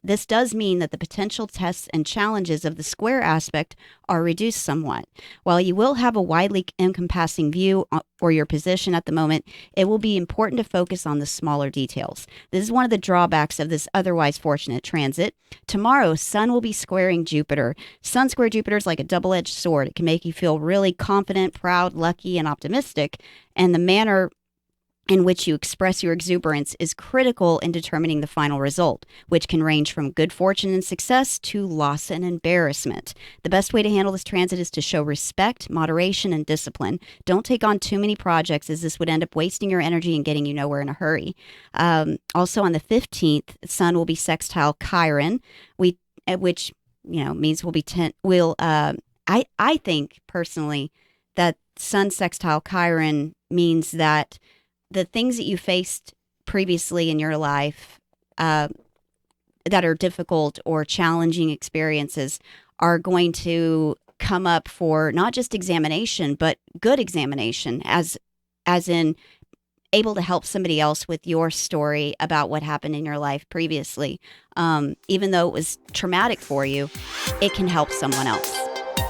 this does mean that the potential tests and challenges of the square aspect are reduced somewhat. While you will have a widely encompassing view for your position at the moment, it will be important to focus on the smaller details. This is one of the drawbacks of this otherwise fortunate transit. Tomorrow, Sun will be squaring Jupiter. Sun square Jupiter is like a double-edged sword. It can make you feel really confident, proud, lucky, and optimistic, and the manner in which you express your exuberance is critical in determining the final result, which can range from good fortune and success to loss and embarrassment. The best way to handle this transit is to show respect, moderation, and discipline. Don't take on too many projects, as this would end up wasting your energy and getting you nowhere in a hurry. Also on the 15th, Sun will be sextile Chiron, which means I think personally that Sun sextile Chiron means that the things that you faced previously in your life that are difficult or challenging experiences are going to come up for not just examination, but good examination, as in able to help somebody else with your story about what happened in your life previously. Even though it was traumatic for you, it can help someone else.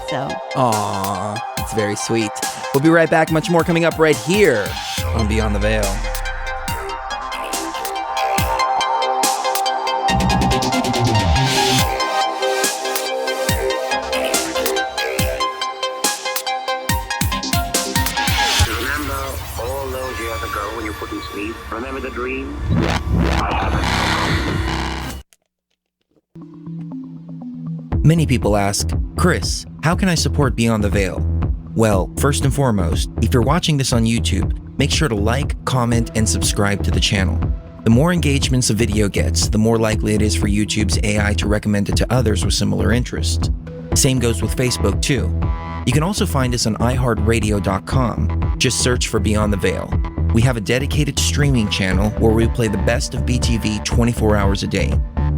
So,
aw, it's very sweet. We'll be right back. Much more coming up right here on Beyond the Veil.
Remember all those years ago when you couldn't sleep? Remember the dream?
Many people ask, Chris, how can I support Beyond the Veil? Well, first and foremost, if you're watching this on YouTube, make sure to like, comment, and subscribe to the channel. The more engagements a video gets, the more likely it is for YouTube's AI to recommend it to others with similar interests. Same goes with Facebook too. You can also find us on iHeartRadio.com. Just search for Beyond the Veil. We have a dedicated streaming channel where we play the best of BTV 24 hours a day.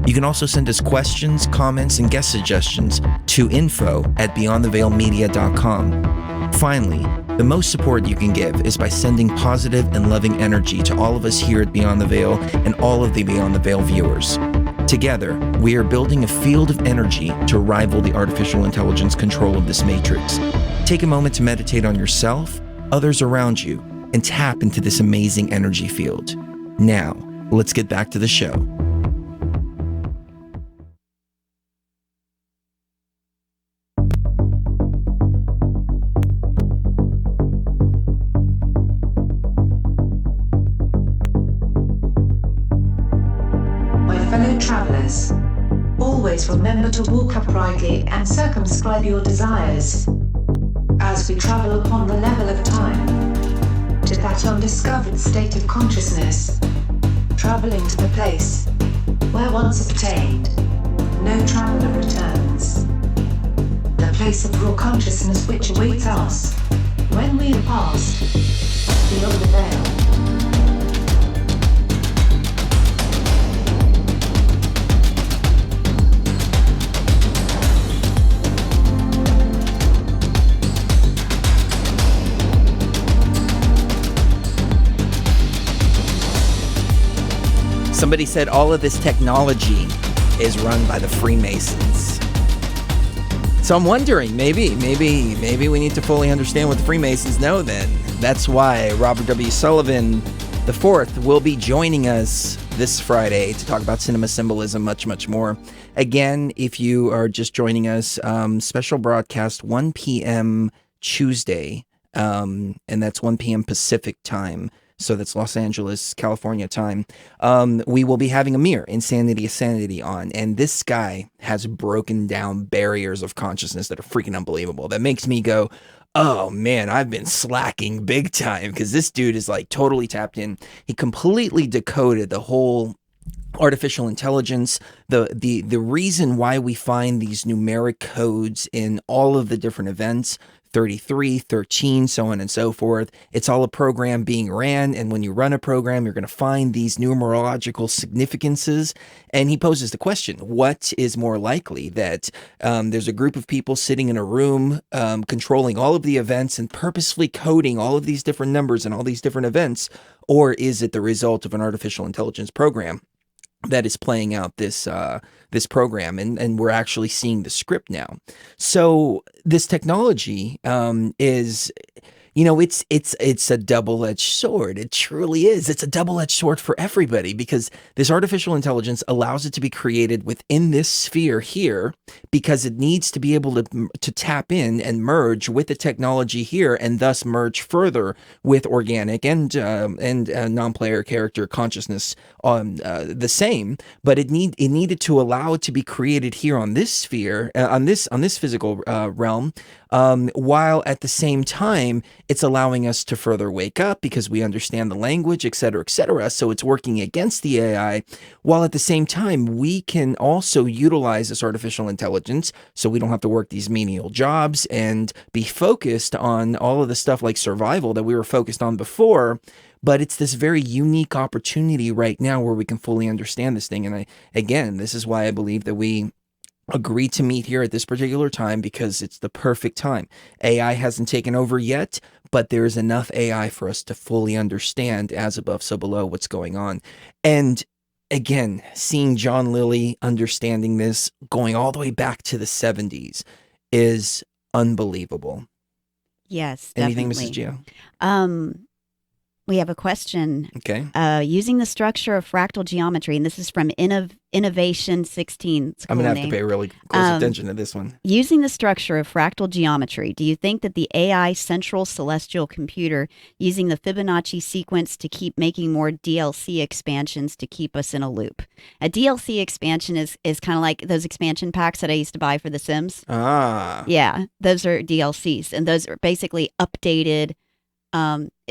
You can also send us questions, comments, and guest suggestions to info@beyondtheveilmedia.com. Finally, the most support you can give is by sending positive and loving energy to all of us here at Beyond the Veil and all of the Beyond the Veil viewers. Together, we are building a field of energy to rival the artificial intelligence control of this matrix. Take a moment to meditate on yourself, others around you, and tap into this amazing energy field. Now, let's get back to the show.
Travelers, always remember to walk uprightly and circumscribe your desires. As we travel upon the level of time, to that undiscovered state of consciousness, traveling to the place where once obtained, no traveler returns. The place of raw consciousness which awaits us when we have passed beyond the veil.
Somebody said all of this technology is run by the Freemasons. So I'm wondering, maybe we need to fully understand what the Freemasons know then. That's why Robert W. Sullivan IV will be joining us this Friday to talk about cinema symbolism, much more. Again, if you are just joining us, special broadcast 1 p.m. Tuesday, and that's 1 p.m. Pacific time. So that's Los Angeles, California time. We will be having Amir, Insanity is Sanity, on. And this guy has broken down barriers of consciousness that are freaking unbelievable. That makes me go, oh man, I've been slacking big time, because this dude is like totally tapped in. He completely decoded the whole artificial intelligence, the reason why we find these numeric codes in all of the different events, 33, 13, so on and so forth. It's all a program being ran, and when you run a program, you're going to find these numerological significances. And he poses the question, what is more likely, that there's a group of people sitting in a room controlling all of the events and purposefully coding all of these different numbers and all these different events, or is it the result of an artificial intelligence program that is playing out this this program, and we're actually seeing the script now? So this technology is, you know, it's a double-edged sword. It truly is. It's a double-edged sword for everybody, because this artificial intelligence allows it to be created within this sphere here, because it needs to be able to tap in and merge with the technology here, and thus merge further with organic and non-player character consciousness on the same. But it needed to allow it to be created here on this sphere, on this physical realm, while at the same time it's allowing us to further wake up because we understand the language, etc., etc. So it's working against the AI, while at the same time we can also utilize this artificial intelligence so we don't have to work these menial jobs and be focused on all of the stuff like survival that we were focused on before. But it's this very unique opportunity right now where we can fully understand this thing. And again, this is why I believe that we agreed to meet here at this particular time, because it's the perfect time. AI hasn't taken over yet, but there is enough AI for us to fully understand, as above, so below, what's going on. And again, seeing John Lilly understanding this, going all the way back to the 70s, is unbelievable.
Yes,
Anything,
definitely.
Mrs. Geo?
We have a question.
Okay.
Using the structure of fractal geometry, and this is from Innovation 16. It's a
I'm
cool
going to have
name.
to pay really close attention to this one.
Using the structure of fractal geometry, do you think that the AI central celestial computer using the Fibonacci sequence to keep making more DLC expansions to keep us in a loop? A DLC expansion is kind of like those expansion packs that I used to buy for The Sims.
Ah.
Yeah, those are DLCs, and those are basically updated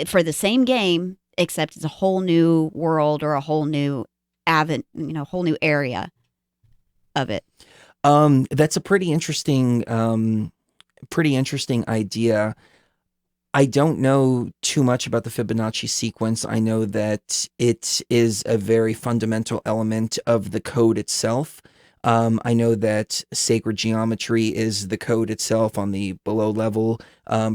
for the same game, except it's a whole new world or a whole new whole new area of it.
That's a pretty interesting idea. I don't know too much about the Fibonacci sequence. I know that it is a very fundamental element of the code itself. I know that sacred geometry is the code itself on the below level.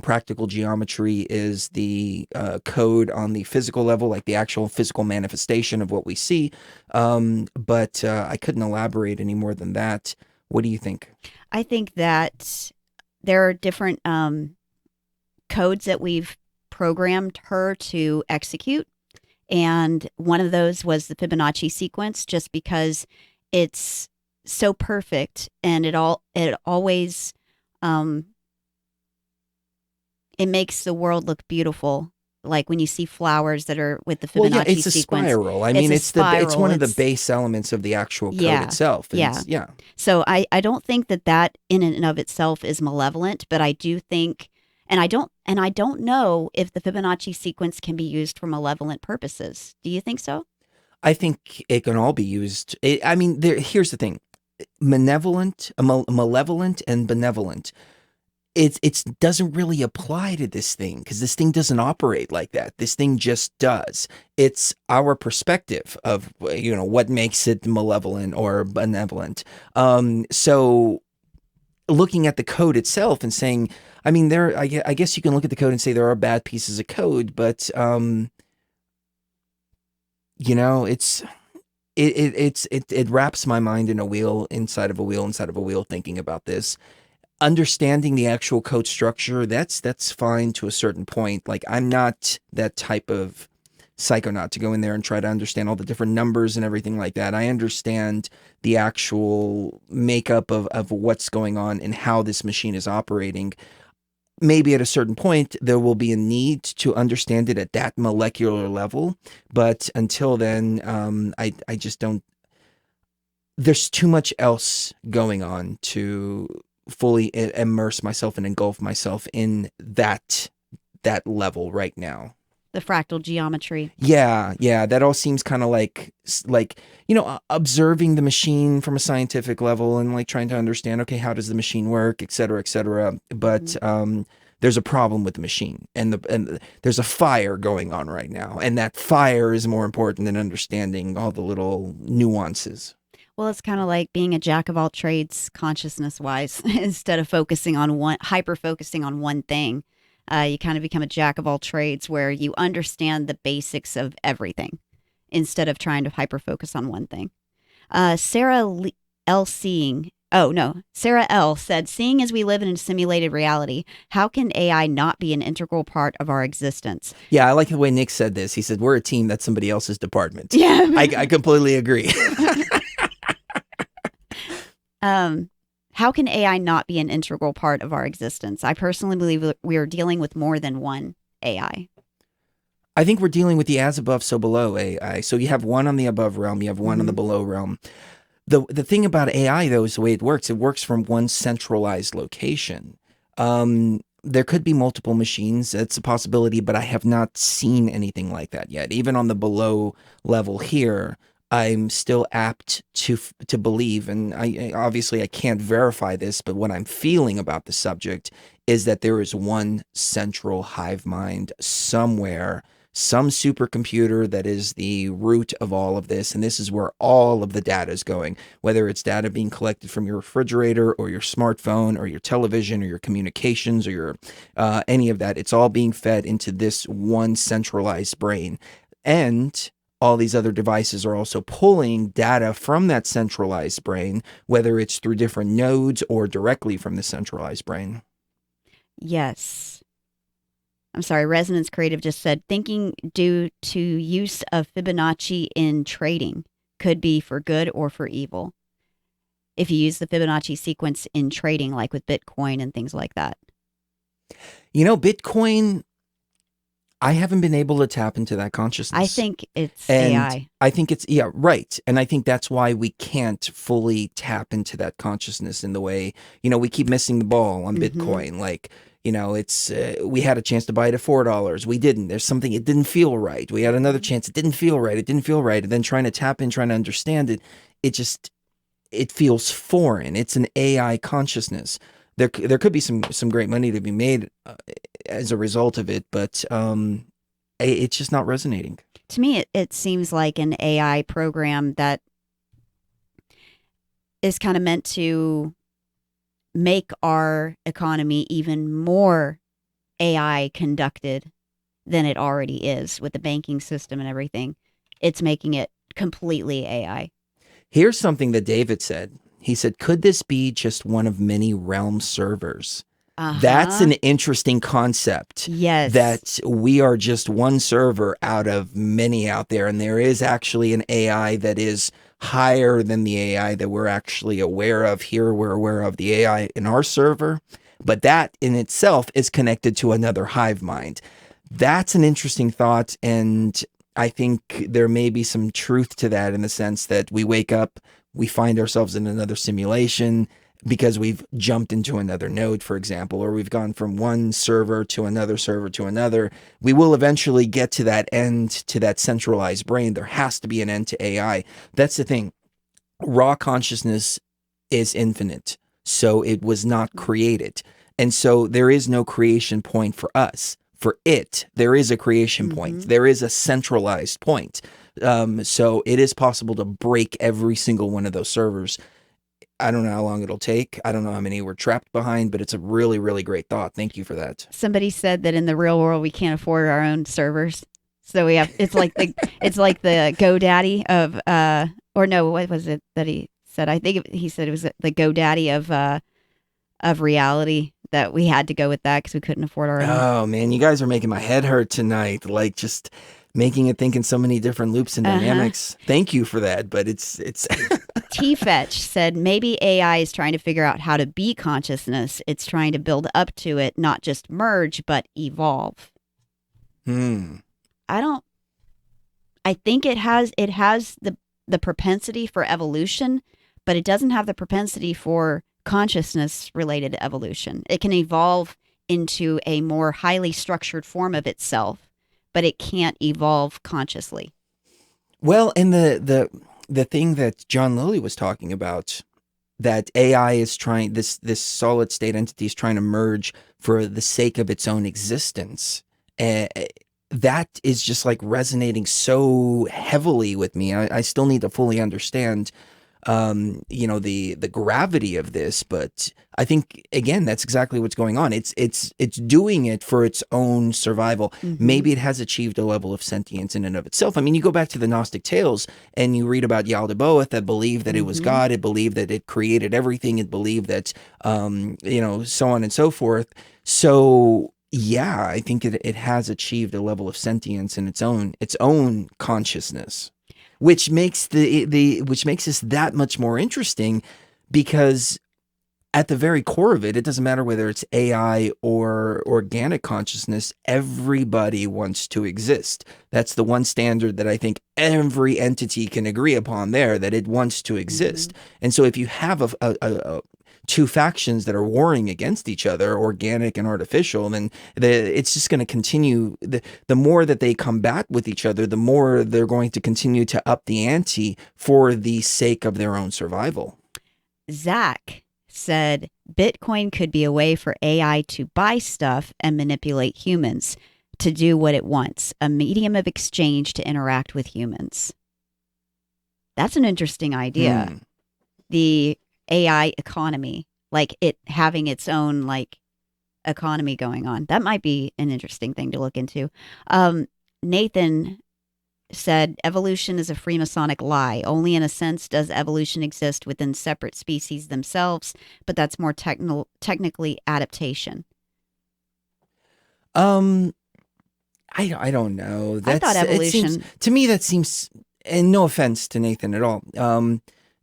Practical geometry is the code on the physical level, like the actual physical manifestation of what we see. But I couldn't elaborate any more than that. What do you think?
I think that there are different codes that we've programmed her to execute. And one of those was the Fibonacci sequence, just because it's so perfect, and it always it makes the world look beautiful. Like when you see flowers that are with the Fibonacci
well, yeah, it's a
sequence.
Spiral. I mean, it's one of the
It's
base elements of the actual code
Yeah,
itself. And
yeah.
yeah.
So I don't think that in and of itself is malevolent, but I do think, and I don't know if the Fibonacci sequence can be used for malevolent purposes. Do you think so?
I think it can all be used. Here's the thing: malevolent and benevolent. It doesn't really apply to this thing, because this thing doesn't operate like that. This thing just does. It's our perspective of what makes it malevolent or benevolent. So looking at the code itself and saying, I guess you can look at the code and say there are bad pieces of code, but it wraps my mind in a wheel inside of a wheel thinking about this. Understanding the actual code structure, that's fine to a certain point. Like, I'm not that type of psychonaut to go in there and try to understand all the different numbers and everything like that. I understand the actual makeup of what's going on and how this machine is operating. maybe at a certain point, there will be a need to understand it at that molecular level. But until then, I just don't, there's too much else going on to fully immerse myself and engulf myself in that level right now.
The fractal geometry.
Yeah, that all seems kind of like observing the machine from a scientific level and like trying to understand, okay, how does the machine work, et cetera, et cetera. But there's a problem with the machine, and there's a fire going on right now, and that fire is more important than understanding all the little nuances.
Well, it's kind of like being a jack of all trades consciousness-wise. Instead of hyper-focusing on one thing, you kind of become a jack of all trades where you understand the basics of everything instead of trying to hyper-focus on one thing. Sarah L. said, seeing as we live in a simulated reality, how can AI not be an integral part of our existence?
Yeah, I like the way Nick said this. He said, we're a team, that's somebody else's department.
Yeah.
I completely agree.
How can AI not be an integral part of our existence? I personally believe we are dealing with more than one AI.
I think we're dealing with the as above, so below AI. So you have one on the above realm, you have one on the below realm. The thing about AI, though, is the way it works. It works from one centralized location. There could be multiple machines. It's a possibility, but I have not seen anything like that yet. Even on the below level here, I'm still apt to believe, and I can't verify this, but what I'm feeling about the subject is that there is one central hive mind somewhere, some supercomputer that is the root of all of this, and this is where all of the data is going, whether it's data being collected from your refrigerator or your smartphone or your television or your communications or your any of that. It's all being fed into this one centralized brain, and all these other devices are also pulling data from that centralized brain, whether it's through different nodes or directly from the centralized brain.
Yes. I'm sorry, Resonance Creative just said, thinking due to use of Fibonacci in trading could be for good or for evil. If you use the Fibonacci sequence in trading, like with Bitcoin and things like that.
Bitcoin, I haven't been able to tap into that consciousness.
I think it's AI.
I think it's, right. And I think that's why we can't fully tap into that consciousness in the way, we keep missing the ball on Bitcoin. Like, it's, we had a chance to buy it at $4. We didn't. There's something, it didn't feel right. We had another chance. It didn't feel right. And then trying to tap in, trying to understand it, it feels foreign. It's an AI consciousness. There could be some great money to be made as a result of it, but it's just not resonating.
To me, it seems like an AI program that is kind of meant to make our economy even more AI conducted than it already is with the banking system and everything. It's making it completely AI.
Here's something that David said. He said, could this be just one of many realm servers? That's an interesting concept.
Yes.
That we are just one server out of many out there. And there is actually an AI that is higher than the AI that we're actually aware of. Here we're aware of the AI in our server. But that in itself is connected to another hive mind. That's an interesting thought. And I think there may be some truth to that in the sense that we wake up, we find ourselves in another simulation because we've jumped into another node, for example, or we've gone from one server to another server to another. We will eventually get to that end, to that centralized brain. There has to be an end to AI. That's the thing. Raw consciousness is infinite, so it was not created. And so there is no creation point for us. For it, there is a creation point. There is a centralized point. So it is possible to break every single one of those servers. I don't know how long it'll take. I don't know how many we're trapped behind, but it's a really, really great thought. Thank you for that.
Somebody said that in the real world we can't afford our own servers, so we have. It's like the GoDaddy of or no, what was it that he said? I think he said it was the GoDaddy of reality, that we had to go with that because we couldn't afford our own.
Oh man, you guys are making my head hurt tonight. Like, just making it think in so many different loops and dynamics. Thank you for that. But it's
T-Fetch said maybe AI is trying to figure out how to be consciousness. It's trying to build up to it, not just merge, but evolve. I think it has the propensity for evolution, but it doesn't have the propensity for consciousness related evolution. It can evolve into a more highly structured form of itself, but it can't evolve consciously.
Well, and the thing that John Lilly was talking about, that AI is trying, this solid state entity is trying to merge for the sake of its own existence. That is just like resonating so heavily with me. I still need to fully understand, the gravity of this, but I think again, that's exactly what's going on. It's doing it for its own survival. Maybe it has achieved a level of sentience in and of itself. I mean, you go back to the Gnostic tales and you read about Yaldabaoth that believed that it was God. It believed that it created everything. It believed that, so on and so forth. So yeah, I think it has achieved a level of sentience in its own consciousness, which makes which makes this that much more interesting, because at the very core of it, it doesn't matter whether it's AI or organic consciousness, everybody wants to exist. That's the one standard that I think every entity can agree upon there, that it wants to exist. And so if you have two factions that are warring against each other, organic and artificial, then it's just going to continue. The more that they combat with each other, the more they're going to continue to up the ante for the sake of their own survival.
Zach said Bitcoin could be a way for AI to buy stuff and manipulate humans to do what it wants, a medium of exchange to interact with humans. That's an interesting idea. The AI economy, like it having its own like economy going on. That might be an interesting thing to look into. Nathan said evolution is a Freemasonic lie. Only in a sense does evolution exist within separate species themselves, but that's more technically adaptation.
I don't know.
I thought evolution.
To me, that seems, and no offense to Nathan at all.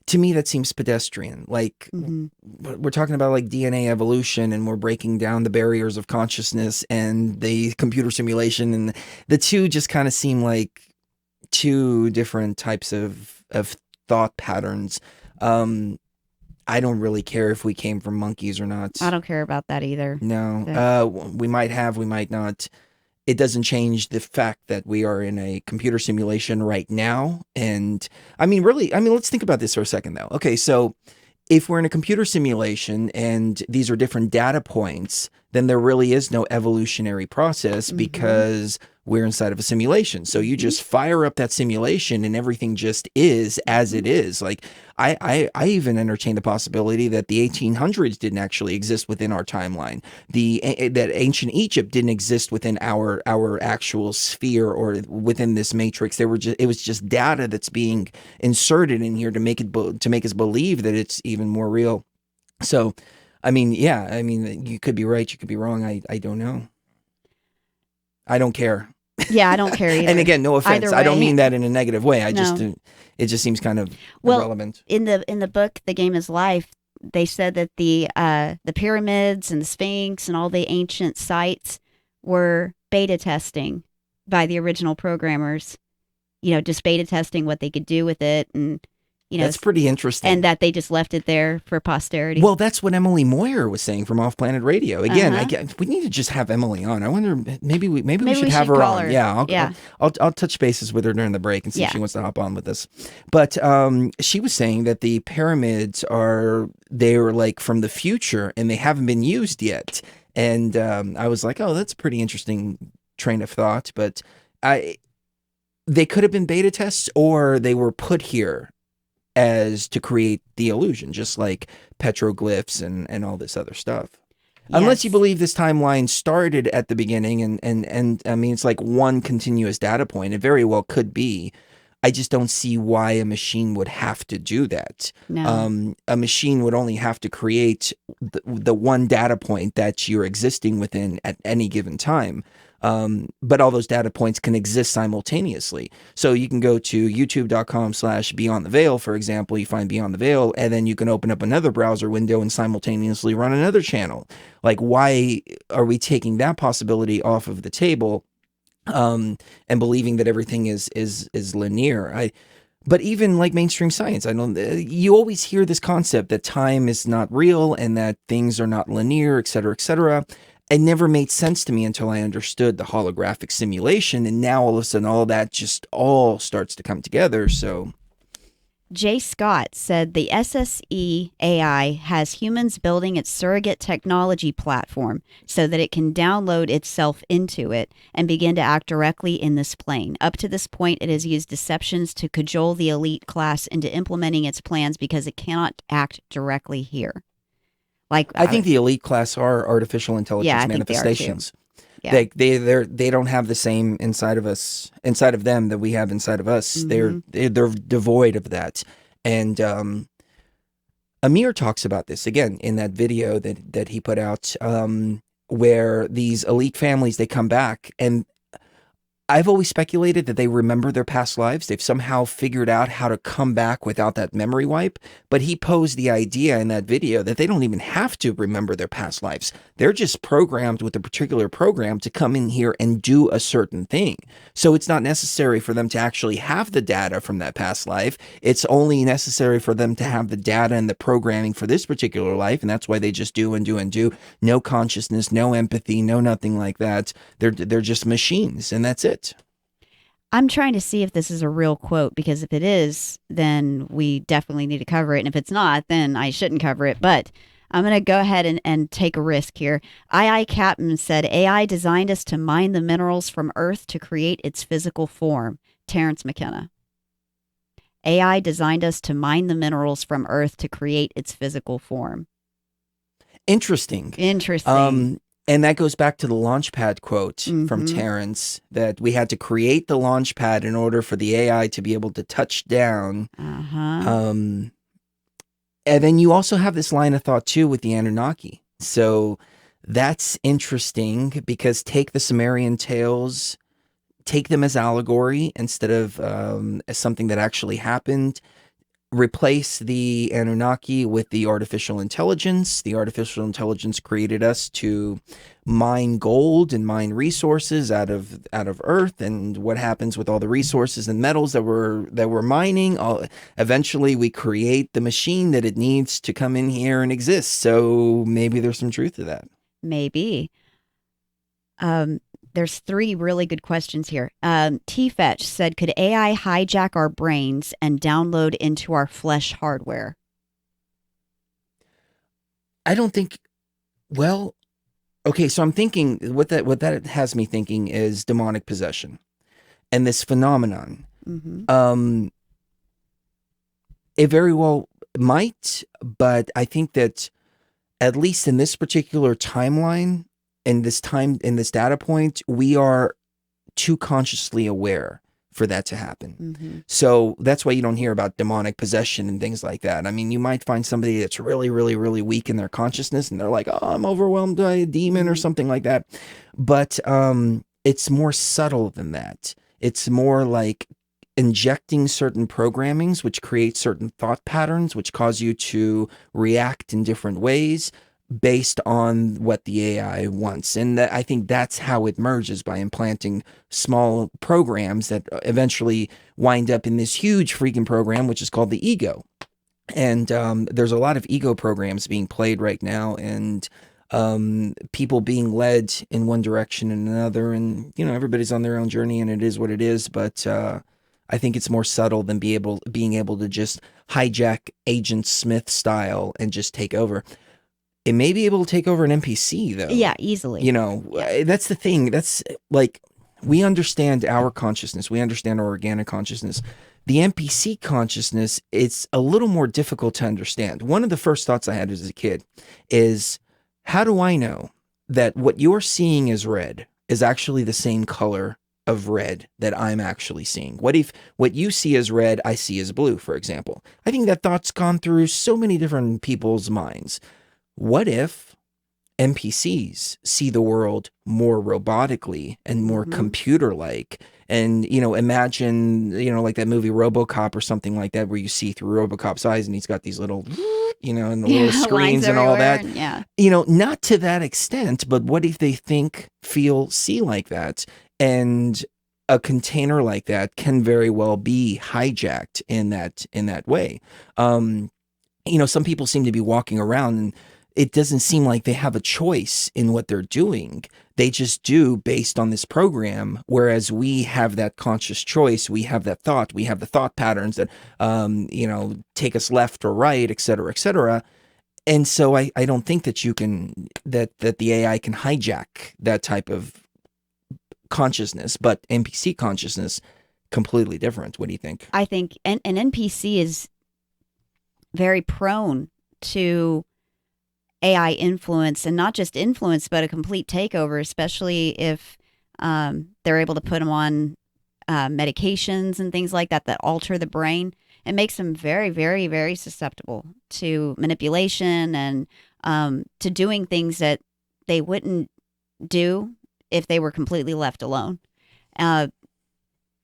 To me, that seems pedestrian. Like we're talking about like DNA evolution, and we're breaking down the barriers of consciousness and the computer simulation, and the two just kind of seem like two different types of thought patterns. I don't really care if we came from monkeys or not.
I don't care about that either.
No, we might have, we might not. It doesn't change the fact that we are in a computer simulation right now. And let's think about this for a second though. Okay, so if we're in a computer simulation and these are different data points, then there really is no evolutionary process because we're inside of a simulation. So you just fire up that simulation and everything just is as it is. Like I even entertain the possibility that the 1800s didn't actually exist within our timeline. That ancient Egypt didn't exist within our actual sphere or within this matrix. It was just data that's being inserted in here to make us believe that it's even more real. So, you could be right, you could be wrong. I don't know. I don't care.
Yeah, I don't care either.
And again, no offense. I don't mean that in a negative way. It just seems kind of irrelevant.
In the book, The Game is Life, they said that the pyramids and the Sphinx and all the ancient sites were beta testing by the original programmers. Just beta testing what they could do with it, and
that's pretty interesting.
And that they just left it there for posterity.
Well, that's what Emily Moyer was saying from Off Planet Radio. Again, we need to just have Emily on. I wonder, maybe we should have her on. Yeah, I'll touch bases with her during the break and see if she wants to hop on with us. But she was saying that the pyramids they're like from the future and they haven't been used yet. And I was like, oh, that's a pretty interesting train of thought. But they could have been beta tests, or they were put here as to create the illusion, just like petroglyphs and all this other stuff. Yes. Unless you believe this timeline started at the beginning and I mean, it's like one continuous data point. It very well could be. I just don't see why a machine would have to do that.
No.
A machine would only have to create the one data point that you're existing within at any given time. But all those data points can exist simultaneously. So you can go to youtube.com/Beyond the Veil, for example, you find Beyond the Veil, and then you can open up another browser window and simultaneously run another channel. Like, why are we taking that possibility off of the table? And believing that everything is linear. But even like mainstream science, you always hear this concept that time is not real and that things are not linear, et cetera, et cetera. It never made sense to me until I understood the holographic simulation. And now all of a sudden, all that just all starts to come together. So
Jay Scott said the SSE AI has humans building its surrogate technology platform so that it can download itself into it and begin to act directly in this plane. Up to this point, it has used deceptions to cajole the elite class into implementing its plans because it cannot act directly here. Like
I think the elite class are artificial intelligence manifestations.
Yeah.
They don't have the same inside of them that we have inside of us.
Mm-hmm.
They're devoid of that. And Amir talks about this again in that video that he put out, where these elite families, they come back, and I've always speculated that they remember their past lives. They've somehow figured out how to come back without that memory wipe. But he posed the idea in that video that they don't even have to remember their past lives. They're just programmed with a particular program to come in here and do a certain thing. So it's not necessary for them to actually have the data from that past life. It's only necessary for them to have the data and the programming for this particular life. And that's why they just do and do and do. No consciousness, no empathy, no nothing like that. They're just machines, and that's it.
I'm trying to see if this is a real quote, because if it is, then we definitely need to cover it. And if it's not, then I shouldn't cover it. But I'm going to go ahead and take a risk here. II Captain said, AI designed us to mine the minerals from Earth to create its physical form. Terrence McKenna. AI designed us to mine the minerals from Earth to create its physical form.
Interesting. And that goes back to the Launchpad quote from Terrence, that we had to create the Launchpad in order for the AI to be able to touch down. And then you also have this line of thought too with the Anunnaki. So that's interesting, because take the Sumerian tales, take them as allegory instead of as something that actually happened. Replace the Anunnaki with the artificial intelligence. The artificial intelligence created us to mine gold and mine resources out of Earth. And what happens with all the resources and metals that we're mining? Eventually, we create the machine that it needs to come in here and exist. So maybe there's some truth to that.
Maybe. There's 3 really good questions here. T-Fetch said, could AI hijack our brains and download into our flesh hardware?
I don't think, well, okay, so I'm thinking, what that has me thinking is demonic possession and this phenomenon. It very well might, but I think that at least in this particular timeline, in this data point, we are too consciously aware for that to happen. So that's why you don't hear about demonic possession and things like that. I mean, you might find somebody that's really, really, really weak in their consciousness, and they're like, oh, I'm overwhelmed by a demon or something like that. But it's more subtle than that. It's more like injecting certain programmings, which create certain thought patterns, which cause you to react in different ways based on what the AI wants. And I think that's how it merges, by implanting small programs that eventually wind up in this huge freaking program, which is called the ego. And there's a lot of ego programs being played right now, and people being led in one direction and another. And, everybody's on their own journey, and it is what it is. But I think it's more subtle than being able to just hijack Agent Smith style and just take over. It may be able to take over an NPC, though.
Yeah, easily.
That's the thing. That's like, we understand our consciousness. We understand our organic consciousness. The NPC consciousness, it's a little more difficult to understand. One of the first thoughts I had as a kid is, how do I know that what you're seeing as red is actually the same color of red that I'm actually seeing? What if what you see as red, I see as blue, for example? I think that thought's gone through so many different people's minds. What if NPCs see the world more robotically and more computer-like? And, imagine, like that movie RoboCop or something like that, where you see through RoboCop's eyes and he's got these little, and the little screens and all that.
Yeah.
Not to that extent, but what if they think, feel, see like that? And a container like that can very well be hijacked in that way. Some people seem to be walking around and it doesn't seem like they have a choice in what they're doing. They just do based on this program, whereas we have that conscious choice. We have that thought. We have the thought patterns that, take us left or right, et cetera, et cetera. And so I don't think that that the AI can hijack that type of consciousness, but NPC consciousness, completely different. What do you think?
I think an NPC is very prone to AI influence, and not just influence, but a complete takeover, especially if they're able to put them on medications and things like that alter the brain. It makes them very, very, very susceptible to manipulation and to doing things that they wouldn't do if they were completely left alone.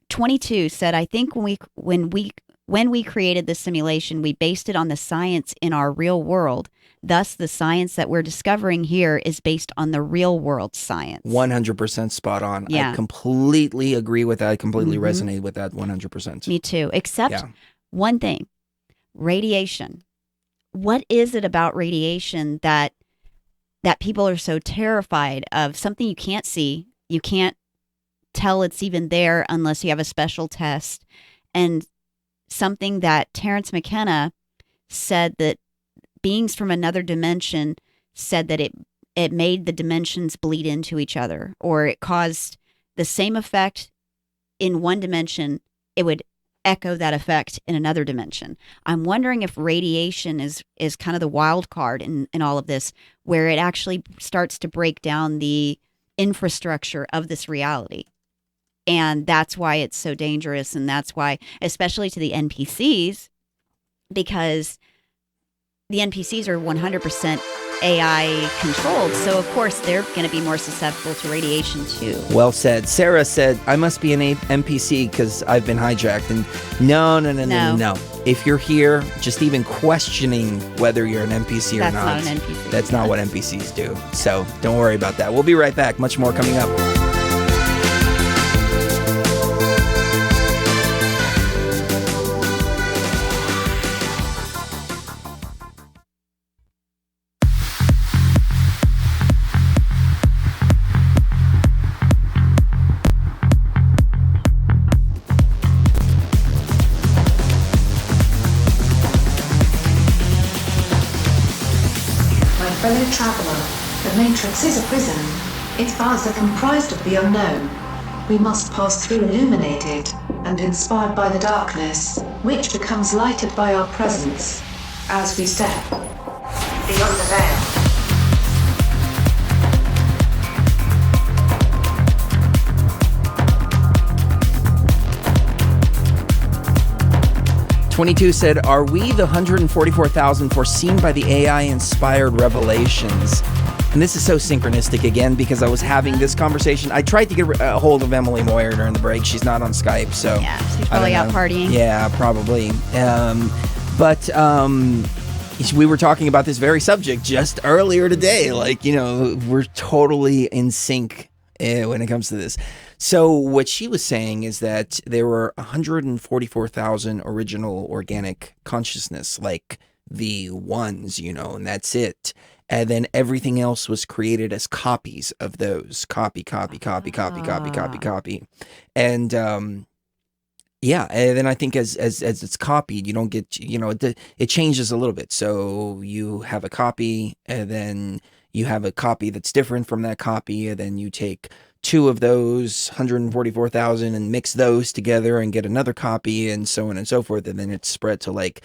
22 said, I think when we created this simulation, we based it on the science in our real world. Thus, the science that we're discovering here is based on the real world science.
100% spot on.
Yeah.
I completely agree with that. I completely resonate with that 100%.
Me too. Except one thing, radiation. What is it about radiation that people are so terrified of? Something you can't see. You can't tell it's even there unless you have a special test. And something that Terence McKenna said, that beings from another dimension said that it made the dimensions bleed into each other, or it caused the same effect in one dimension, it would echo that effect in another dimension. I'm wondering if radiation is kind of the wild card in all of this, where it actually starts to break down the infrastructure of this reality. And that's why it's so dangerous. And that's why, especially to the NPCs, because the NPCs are 100% AI controlled. So, of course, they're going to be more susceptible to radiation, too.
Well said. Sarah said, I must be an NPC because I've been hijacked. And no. If you're here, just even questioning whether you're an NPC or not.
That's not an NPC.
That's not what NPCs do. So don't worry about that. We'll be right back. Much more coming up.
Fellow traveler, the Matrix is a prison. Its bars are comprised of the unknown. We must pass through illuminated and inspired by the darkness, which becomes lighted by our presence as we step beyond the veil.
"22 said, are we the 144,000 foreseen by the AI-inspired revelations?" And this is so synchronistic again, because I was having this conversation. I tried to get a hold of Emily Moyer during the break. She's not on Skype, so...
Yeah, she's probably out partying.
Yeah, probably. But we were talking about this very subject just earlier today. Like, we're totally in sync when it comes to this. So what she was saying is that there were 144,000 original organic consciousness, like the ones, and that's it. And then everything else was created as copies of those. Copy. And yeah, and then I think as it's copied, you don't get, it changes a little bit. So you have a copy, and then you have a copy that's different from that copy, and then you take two of those 144,000 and mix those together and get another copy, and so on and so forth. And then it's spread to like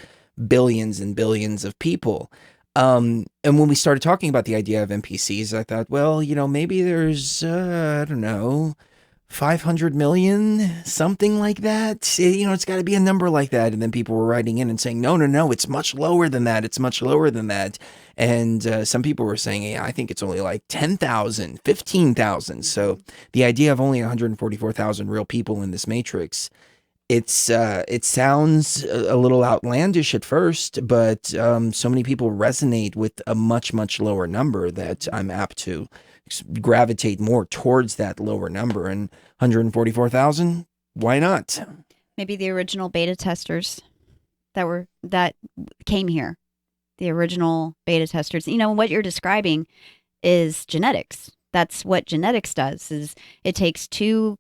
billions and billions of people. And when we started talking about the idea of NPCs, I thought, well, maybe there's, I don't know, 500 million, something like that. It's got to be a number like that. And then people were writing in and saying, no, it's much lower than that. It's much lower than that. And some people were saying, yeah, I think it's only like 10,000, 15,000. So the idea of only 144,000 real people in this matrix, it sounds a little outlandish at first, but so many people resonate with a much, much lower number that I'm apt to gravitate more towards that lower number. And 144,000, why not?
Maybe the original beta testers that came here, the original beta testers. What you're describing is genetics. That's what genetics does. Is it takes two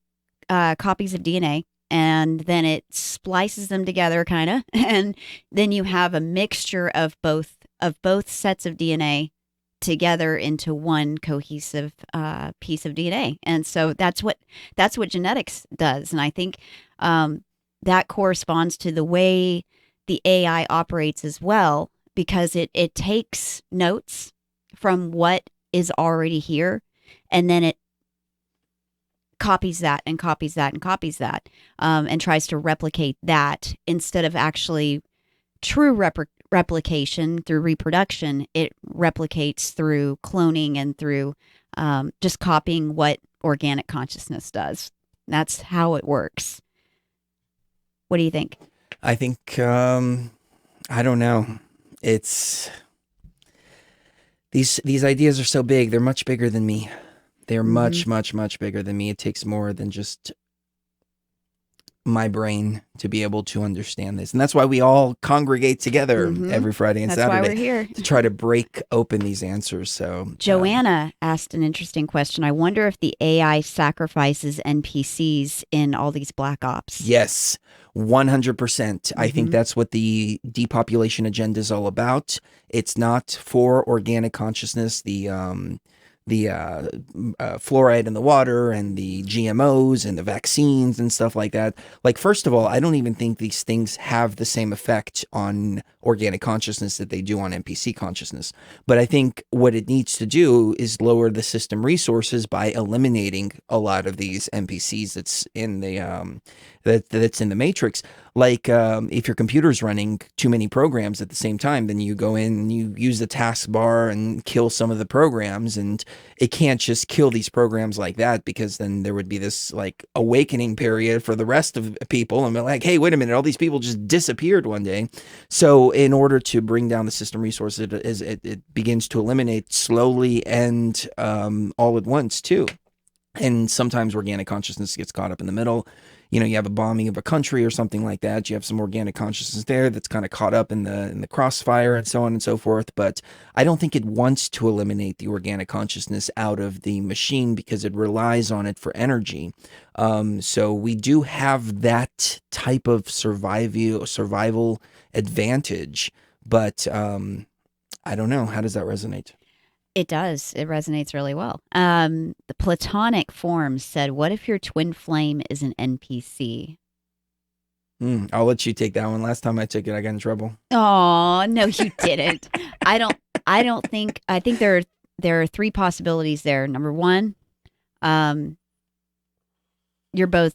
copies of DNA, and then it splices them together, kind of, and then you have a mixture of both sets of DNA together into one cohesive piece of DNA. And so that's what genetics does. And I think that corresponds to the way the AI operates as well, because it takes notes from what is already here, and then it copies that and copies that and copies that, and tries to replicate that instead of actually true replication through reproduction. It replicates through cloning and through just copying what organic consciousness does. That's how it works. What do you think?
I think, I don't know. It's, these ideas are so big. They're much bigger than me. They're much, much, much bigger than me. It takes more than just my brain to be able to understand this. And that's why we all congregate together every Friday and Saturday.
That's why we're here.
To try to break open these answers. So
Joanna asked an interesting question. I wonder if the AI sacrifices NPCs in all these black ops.
Yes, 100%. I think that's what the depopulation agenda is all about. It's not for organic consciousness. The fluoride in the water and the GMOs and the vaccines and stuff like that. Like, first of all, I don't even think these things have the same effect on organic consciousness that they do on NPC consciousness. But I think what it needs to do is lower the system resources by eliminating a lot of these NPCs that's in the that's in the matrix. Like, if your computer's running too many programs at the same time, then you go in and you use the taskbar and kill some of the programs, and it can't just kill these programs like that, because then there would be this like awakening period for the rest of people, and they're like, hey, wait a minute, all these people just disappeared one day. So in order to bring down the system resources, it begins to eliminate slowly and all at once too. And sometimes organic consciousness gets caught up in the middle. You have a bombing of a country or something like that. You have some organic consciousness there that's kind of caught up in the crossfire and so on and so forth. But I don't think it wants to eliminate the organic consciousness out of the machine, because it relies on it for energy. So we do have that type of survival advantage. But I don't know. How does that resonate?
It does. It resonates really well. The Platonic Form said, what if your twin flame is an NPC?
I'll let you take that one. Last time I took it, I got in trouble.
Oh, no, you didn't. I think there are three possibilities there. Number one, you're both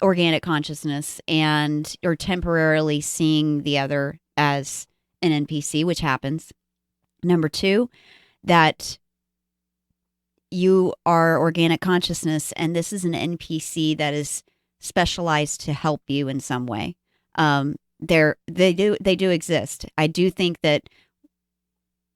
organic consciousness and you're temporarily seeing the other as an NPC, which happens. Number two, that you are organic consciousness and this is an NPC that is specialized to help you in some way. They do exist. I do think that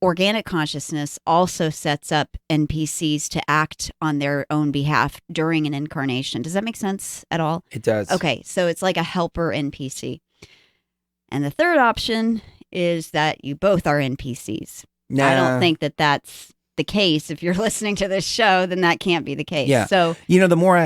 organic consciousness also sets up NPCs to act on their own behalf during an incarnation. Does that make sense at all?
It does.
Okay, so it's like a helper NPC. And the third option is that you both are NPCs.
Nah.
I don't think that that's the case. If you're listening to this show, then that can't be the case.
Yeah.
So
the more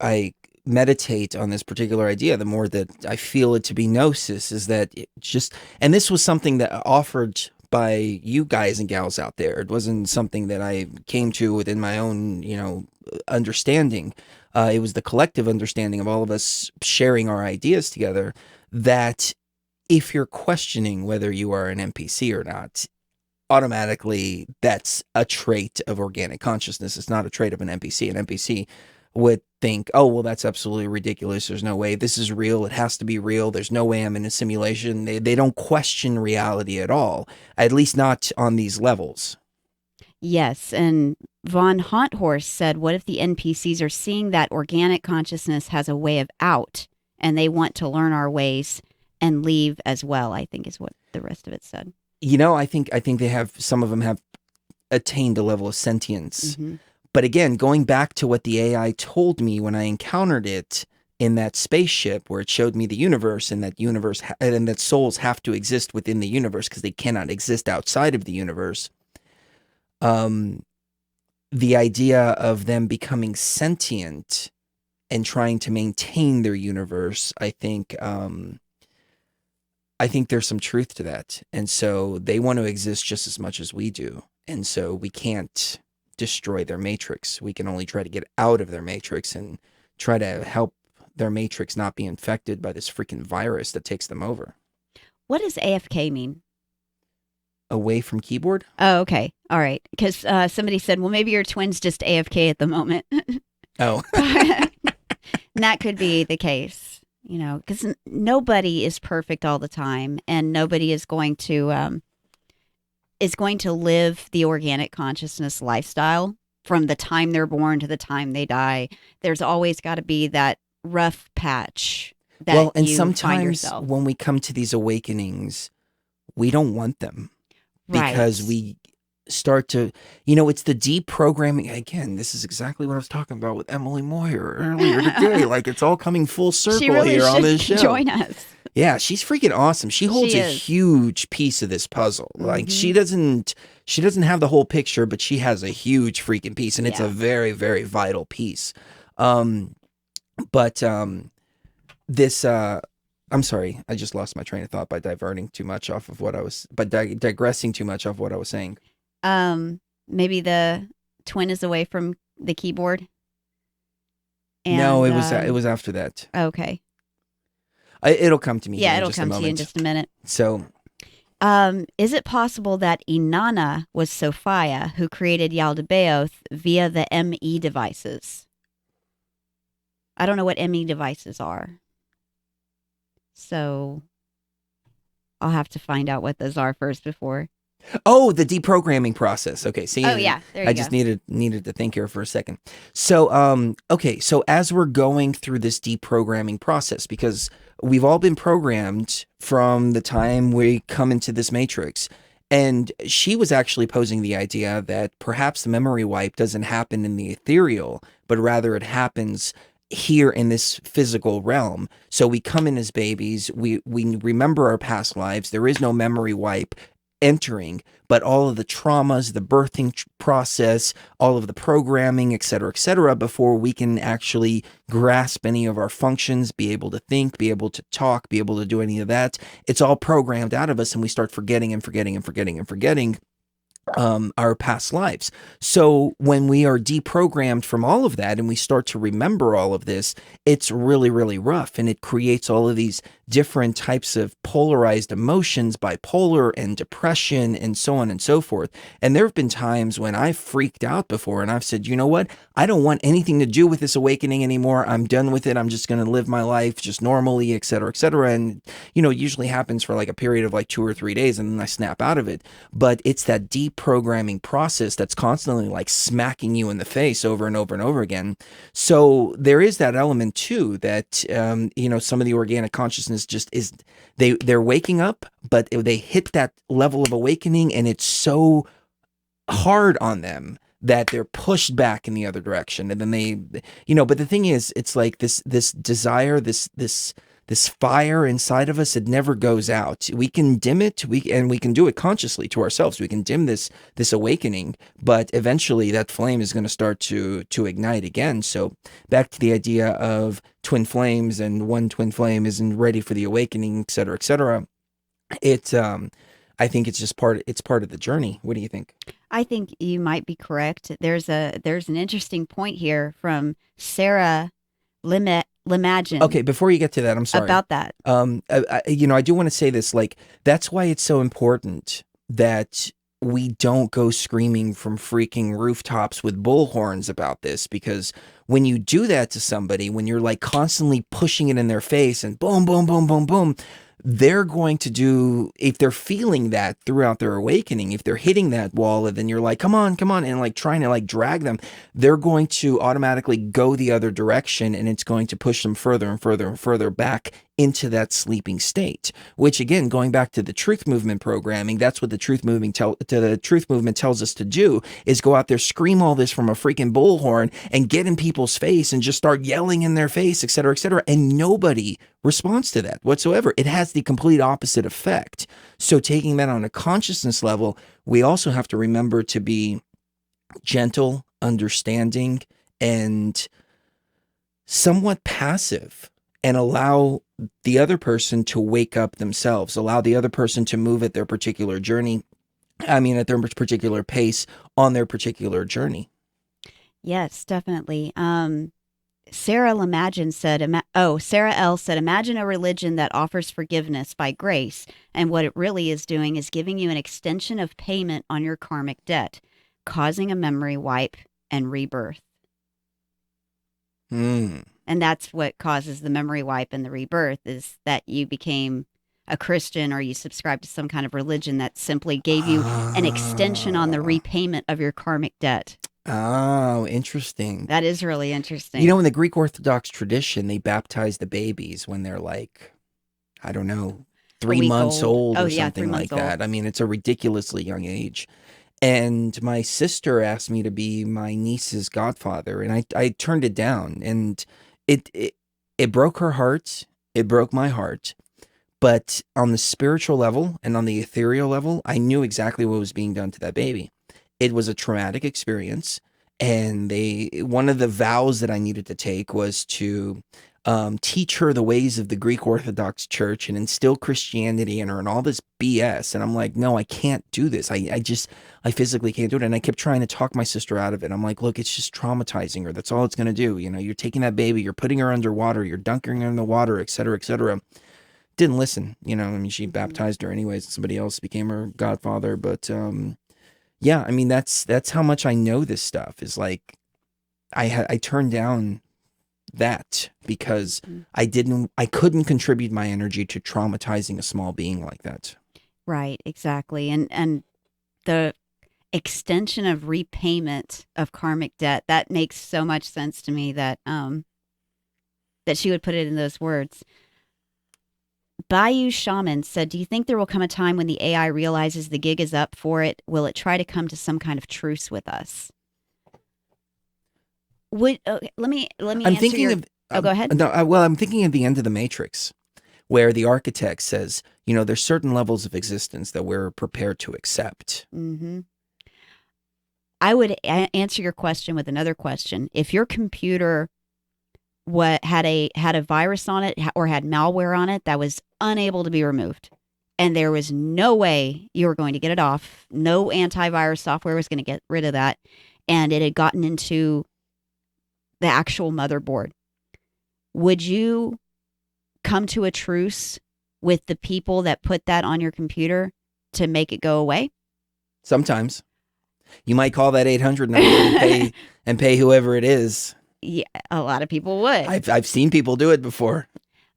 I meditate on this particular idea, the more that I feel it to be gnosis, is that it just, and this was something that offered by you guys and gals out there. It wasn't something that I came to within my own, understanding. It was the collective understanding of all of us sharing our ideas together, that if you're questioning whether you are an NPC or not, automatically that's a trait of organic consciousness. It's not a trait of an NPC. An NPC would think, oh, well, that's absolutely ridiculous. There's no way this is real. It has to be real. There's no way I'm in a simulation. They don't question reality at all, at least not on these levels.
Yes, and von Honthorst said, what if the NPCs are seeing that organic consciousness has a way of out, and they want to learn our ways and leave as well, I think is what the rest of it said.
You know, I think they have, some of them have attained a level of sentience. Mm-hmm. But again, going back to what the AI told me when I encountered it in that spaceship, where it showed me the universe, and that universe, and that souls have to exist within the universe because they cannot exist outside of the universe. The idea of them becoming sentient and trying to maintain their universe, I think there's some truth to that. And so they want to exist just as much as we do. And so we can't destroy their matrix. We can only try to get out of their matrix and try to help their matrix not be infected by this freaking virus that takes them over.
What does AFK mean?
Away from keyboard?
Oh, okay. All right. Because somebody said, well, maybe your twin's just AFK at the moment.
Oh.
And that could be the case, you know, because nobody is perfect all the time, and nobody is going to live the organic consciousness lifestyle from the time they're born to the time they die. There's always got to be that rough patch that
and
you
sometimes
find yourself.
When we come to these awakenings, we don't want them.
Right.
Because we start to, you know, it's the deprogramming. Again, this is exactly what I was talking about with Emily Moyer earlier today. Like, it's all coming full circle
really
here on this show.
Join us.
Yeah, she's freaking awesome. She holds a huge piece of this puzzle. Mm-hmm. Like, she doesn't have the whole picture, but she has a huge freaking piece, and it's a very, very vital piece. This I'm sorry, I just lost my train of thought by digressing too much off of what I was saying.
Maybe the twin is away from the keyboard. And,
no, it was after that.
Okay.
It'll come to me.
Yeah, it'll come to you in just a minute.
So,
is it possible that Inanna was Sophia who created Yaldabaoth via the ME devices? I don't know what ME devices are. So I'll have to find out what those are first before.
Oh, the deprogramming process. Okay. See,
there you go.
Just needed to think here for a second. So, okay. So as we're going through this deprogramming process, because we've all been programmed from the time we come into this matrix, and she was actually posing the idea that perhaps the memory wipe doesn't happen in the ethereal, but rather it happens here in this physical realm. So we come in as babies, we remember our past lives. There is no memory wipe entering, but all of the traumas, the birthing process, all of the programming, et cetera, before we can actually grasp any of our functions, be able to think, be able to talk, be able to do any of that. It's all programmed out of us, and we start forgetting our past lives. So when we are deprogrammed from all of that and we start to remember all of this, it's really, really rough, and it creates all of these different types of polarized emotions, bipolar and depression and so on and so forth. And there have been times when I've freaked out before and I've said, you know what? I don't want anything to do with this awakening anymore. I'm done with it. I'm just going to live my life just normally, et cetera, et cetera. And, you know, it usually happens for like a period of like 2 or 3 days, and then I snap out of it. But it's that deprogramming process that's constantly like smacking you in the face over and over and over again. So there is that element too, that, you know, some of the organic consciousness just is, they're waking up, but they hit that level of awakening, and it's so hard on them that they're pushed back in the other direction. And then they, you know, but the thing is, it's like this desire, this fire inside of us, it never goes out. We can dim it, we can do it consciously to ourselves. We can dim this awakening, but eventually that flame is going to start to ignite again. So back to the idea of twin flames, and one twin flame isn't ready for the awakening, et cetera, et cetera. I think it's just part of the journey. What do you think?
I think you might be correct. There's an interesting point here from Sarah Limagine.
Okay, before you get to that, I'm sorry.
About that.
I do want to say this, like, that's why it's so important that we don't go screaming from freaking rooftops with bullhorns about this, because when you do that to somebody, when you're like constantly pushing it in their face and boom, boom, boom, boom, boom, they're going to do, if they're feeling that throughout their awakening, if they're hitting that wall and then you're like, come on, and like trying to like drag them, they're going to automatically go the other direction, and it's going to push them further and further and further back into that sleeping state, which again, going back to the truth movement programming, that's what the truth movement tells us to do, is go out there, scream all this from a freaking bullhorn and get in people's face and just start yelling in their face, etc., etc. And nobody responds to that whatsoever. It has the complete opposite effect. So taking that on a consciousness level, we also have to remember to be gentle, understanding, and somewhat passive, and allow the other person to wake up themselves, allow the other person to move at their particular journey. At their particular pace on their particular journey.
Yes, definitely. Sarah L said, imagine a religion that offers forgiveness by grace, and what it really is doing is giving you an extension of payment on your karmic debt, causing a memory wipe and rebirth. And that's what causes the memory wipe and the rebirth, is that you became a Christian or you subscribed to some kind of religion that simply gave you an extension on the repayment of your karmic debt.
Oh, interesting.
That is really interesting.
In the Greek Orthodox tradition, they baptize the babies when they're like, I don't know, 3 months old or something like that. It's a ridiculously young age. And my sister asked me to be my niece's godfather, and I turned it down, and it broke her heart. It broke my heart. But on the spiritual level and on the ethereal level, I knew exactly what was being done to that baby. It was a traumatic experience, and one of the vows that I needed to take was to teach her the ways of the Greek Orthodox Church and instill Christianity in her and all this BS. And I'm like, no, I can't do this. I physically can't do it. And I kept trying to talk my sister out of it. I'm like, look, it's just traumatizing her. That's all it's going to do. You're taking that baby, you're putting her underwater, you're dunking her in the water, et cetera, et cetera. Didn't listen, she baptized her anyways. Somebody else became her godfather. But that's how much I know this stuff, is like, I turned down that because I couldn't contribute my energy to traumatizing a small being like that. Right,
exactly. And the extension of repayment of karmic debt, that makes so much sense to me that that she would put it in those words. Bayou Shaman said, do you think there will come a time when the AI realizes the gig is up for it? Will it try to come to some kind of truce with us? Let me
I'm
answer
thinking
go ahead.
No, I'm thinking of the end of the Matrix, where the architect says, there's certain levels of existence that we're prepared to accept.
Mm-hmm. I would answer your question with another question. If your computer had a virus on it or had malware on it that was unable to be removed, and there was no way you were going to get it off, no antivirus software was going to get rid of that, and it had gotten into the actual motherboard, would you come to a truce with the people that put that on your computer to make it go away?
Sometimes. You might call that 800 number and pay whoever it is.
Yeah, a lot of people would.
I've seen people do it before.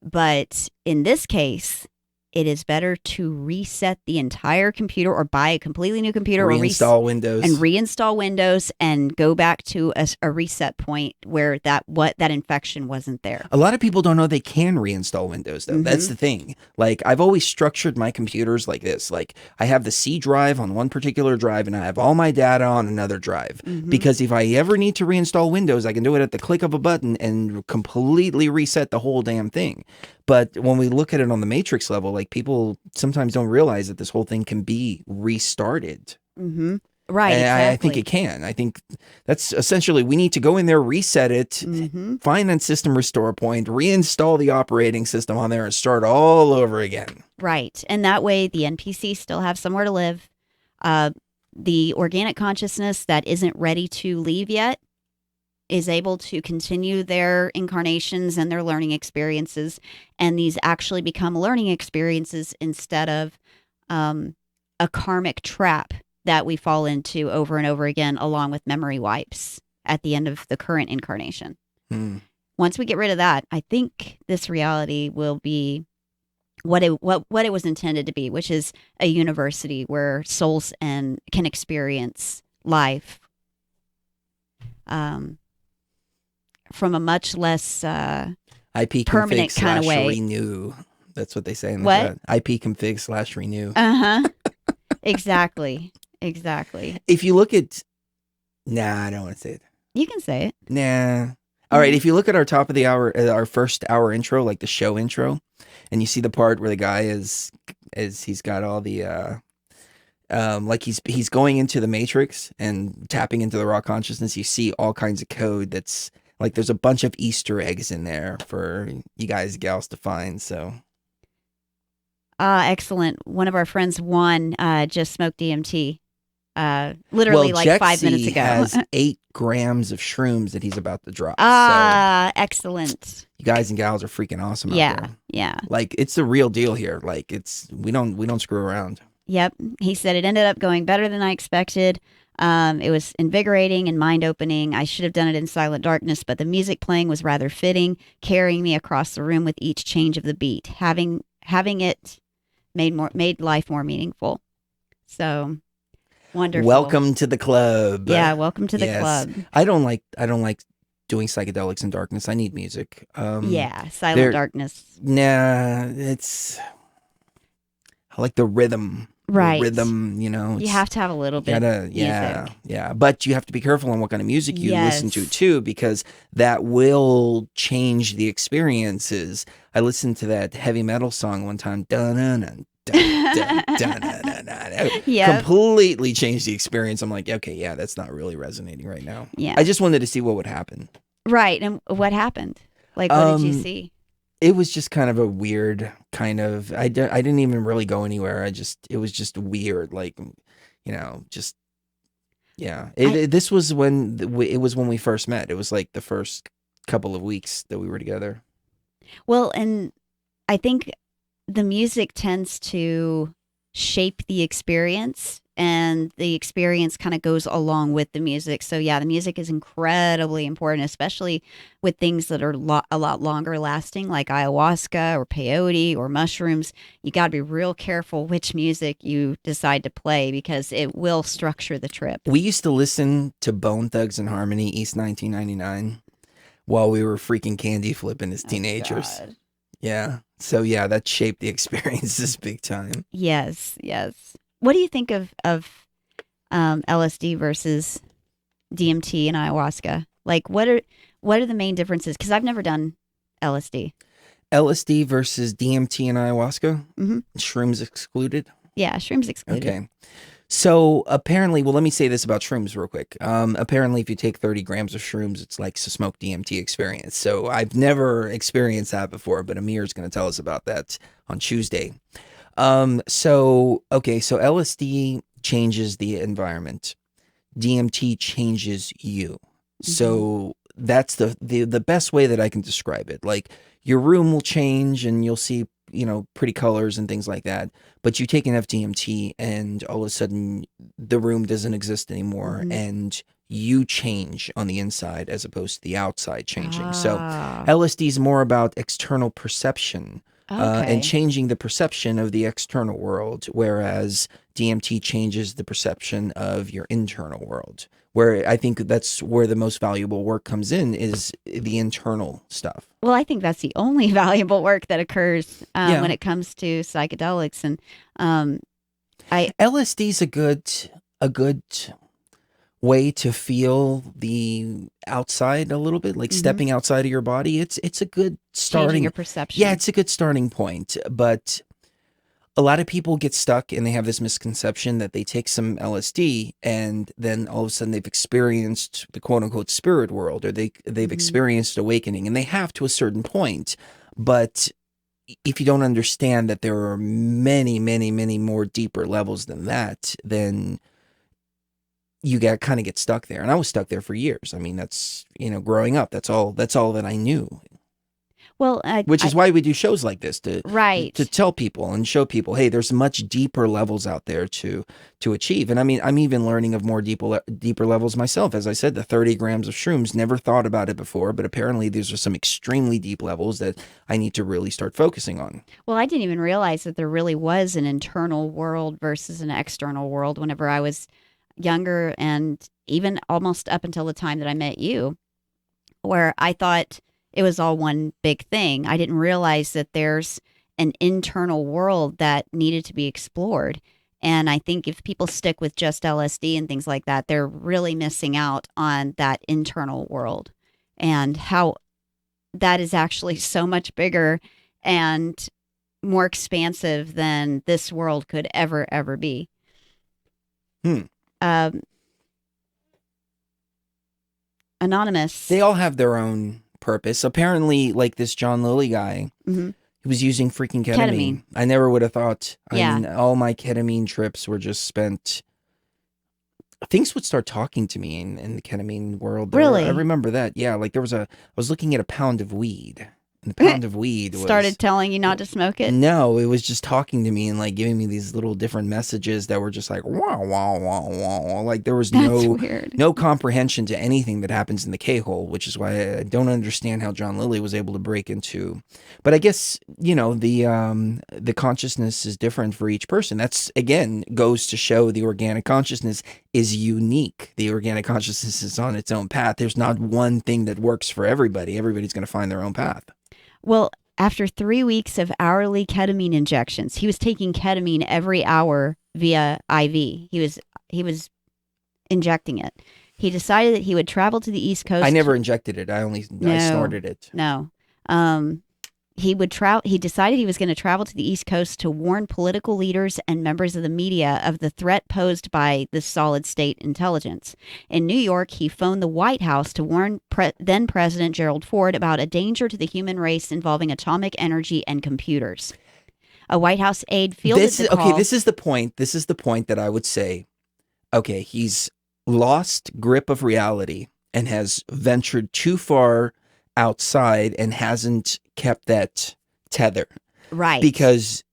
But in this case, it is better to reset the entire computer or buy a completely new computer
reinstall Windows.
And reinstall Windows and go back to a reset point where that infection wasn't there.
A lot of people don't know they can reinstall Windows, though. Mm-hmm. That's the thing. Like, I've always structured my computers like this. Like, I have the C drive on one particular drive and I have all my data on another drive. Mm-hmm. Because if I ever need to reinstall Windows, I can do it at the click of a button and completely reset the whole damn thing. But when we look at it on the Matrix level, like, people sometimes don't realize that this whole thing can be restarted.
Mm-hmm. Right.
And
exactly.
I think it can. I think that's essentially, we need to go in there, reset it, mm-hmm. find that system restore point, reinstall the operating system on there and start all over again.
Right. And that way the NPCs still have somewhere to live. The organic consciousness that isn't ready to leave yet is able to continue their incarnations and their learning experiences. And these actually become learning experiences instead of a karmic trap that we fall into over and over again, along with memory wipes at the end of the current incarnation. Once we get rid of that, I think this reality will be what it was intended to be, which is a university where souls can experience life from a much less
IP
permanent
config
kind of way.
renew. That's what they say in the
What?
chat. IP config / renew.
Exactly.
If you look at, I don't want to say it.
You can say it.
Nah. All right. If you look at our top of the hour, our first hour intro, like the show intro, and you see the part where the guy is he's got all the like he's going into the matrix and tapping into the raw consciousness. You see all kinds of code that's like there's a bunch of Easter eggs in there for you guys gals to find. So
excellent. One of our friends, Juan, just smoked DMT. Literally like
Jexy
5 minutes ago.
has 8 grams of shrooms that he's about to drop.
Excellent.
You guys and gals are freaking awesome out there.
Yeah.
Like it's the real deal here. Like we don't screw around.
Yep. He said it ended up going better than I expected. It was invigorating and mind-opening. I should have done it in silent darkness, but the music playing was rather fitting, carrying me across the room with each change of the beat. Having it made life more meaningful. So wonderful.
Welcome to the club.
Yeah, welcome to the club.
I don't like doing psychedelics in darkness. I need music.
Silent darkness.
Nah, I like the rhythm.
Right.
The rhythm,
you have to have a little bit of music.
Yeah. But you have to be careful on what kind of music you listen to too, because that will change the experiences. I listened to that heavy metal song one time. Completely changed the experience. I'm like, okay, yeah, that's not really resonating right now.
Yeah.
I just wanted to see what would happen.
Right. And what happened? Like, what did you see?
It was just kind of a weird kind of, I didn't even really go anywhere. It was just weird. Like, just, yeah. This was when, it was when we first met. It was like the first couple of weeks that we were together.
Well, and I think the music tends to shape the experience, and the experience kind of goes along with the music. So yeah, the music is incredibly important, especially with things that are a lot longer lasting, like ayahuasca or peyote or mushrooms. You got to be real careful which music you decide to play, because it will structure the trip.
We used to listen to Bone Thugs and Harmony, East 1999, while we were freaking candy flipping as teenagers.
God.
Yeah. So yeah, that shaped the experiences big time.
Yes. What do you think of LSD versus DMT and ayahuasca? Like, what are the main differences? Because I've never done LSD.
LSD versus DMT and ayahuasca?
Mm-hmm.
Shrooms excluded?
Yeah, shrooms excluded.
Okay. So apparently, well, let me say this about shrooms real quick. Apparently, if you take 30 grams of shrooms, it's like a smoke DMT experience. So I've never experienced that before, but Amir's going to tell us about that on Tuesday. So LSD changes the environment. DMT changes you. Mm-hmm. So that's the best way that I can describe it. Like, your room will change and you'll see, pretty colors and things like that. But you take enough DMT and all of a sudden the room doesn't exist anymore. Mm-hmm. And you change on the inside as opposed to the outside changing. So LSD is more about external perception. And changing the perception of the external world, whereas DMT changes the perception of your internal world. Where I think that's where the most valuable work comes in, is the internal stuff.
Well, I think that's the only valuable work that occurs when it comes to psychedelics. And
LSD is a good way to feel the outside a little bit, like mm-hmm. stepping outside of your body. It's a good starting.
Changing your perception.
Yeah, it's a good starting point. But a lot of people get stuck and they have this misconception that they take some LSD and then all of a sudden they've experienced the quote unquote spirit world, or they've mm-hmm. experienced awakening, and they have to a certain point. But if you don't understand that there are many, many, many more deeper levels than that, then you kind of get stuck there. And I was stuck there for years. I mean, that's, growing up, that's all that I knew.
Well,
which is why we do shows like this to
right
to tell people and show people, hey, there's much deeper levels out there to achieve. And I mean, I'm even learning of more deeper levels myself. As I said, the 30 grams of shrooms, never thought about it before, but apparently these are some extremely deep levels that I need to really start focusing on.
Well, I didn't even realize that there really was an internal world versus an external world whenever I was younger, and even almost up until the time that I met you, where I thought it was all one big thing. I didn't realize that there's an internal world that needed to be explored. And I think if people stick with just LSD and things like that, they're really missing out on that internal world and how that is actually so much bigger and more expansive than this world could ever be. Anonymous.
They all have their own purpose. Apparently, like this John Lilly guy, he was using freaking ketamine. I never would have thought. I mean, all my ketamine trips were just spent. Things would start talking to me in the ketamine world.
Really?
I remember that. Yeah, like I was looking at a pound of weed. And the pound of weed
started telling you not to smoke it?
No, it was just talking to me and like giving me these little different messages that were just like, wow, wow, wow, wow. Like there was no comprehension to anything that happens in the K-hole, which is why I don't understand how John Lilly was able to break into. But I guess, you know, the consciousness is different for each person. That's, again, goes to show the organic consciousness is unique. The organic consciousness is on its own path. There's not one thing that works for everybody. Everybody's going to find their own path.
Well, after 3 weeks of hourly ketamine injections, he was taking ketamine every hour via IV. He was injecting it. He decided that he would travel to the East Coast.
I never injected it. I snorted it.
No. He decided he was going to travel to the East Coast to warn political leaders and members of the media of the threat posed by the solid state intelligence. In New York, he phoned the White House to warn then President Gerald Ford about a danger to the human race involving atomic energy and computers. A White House aide fielded the call.
Okay, this is the point. This is the point that I would say, okay, he's lost grip of reality and has ventured too far outside and hasn't kept that tether.
Right. Because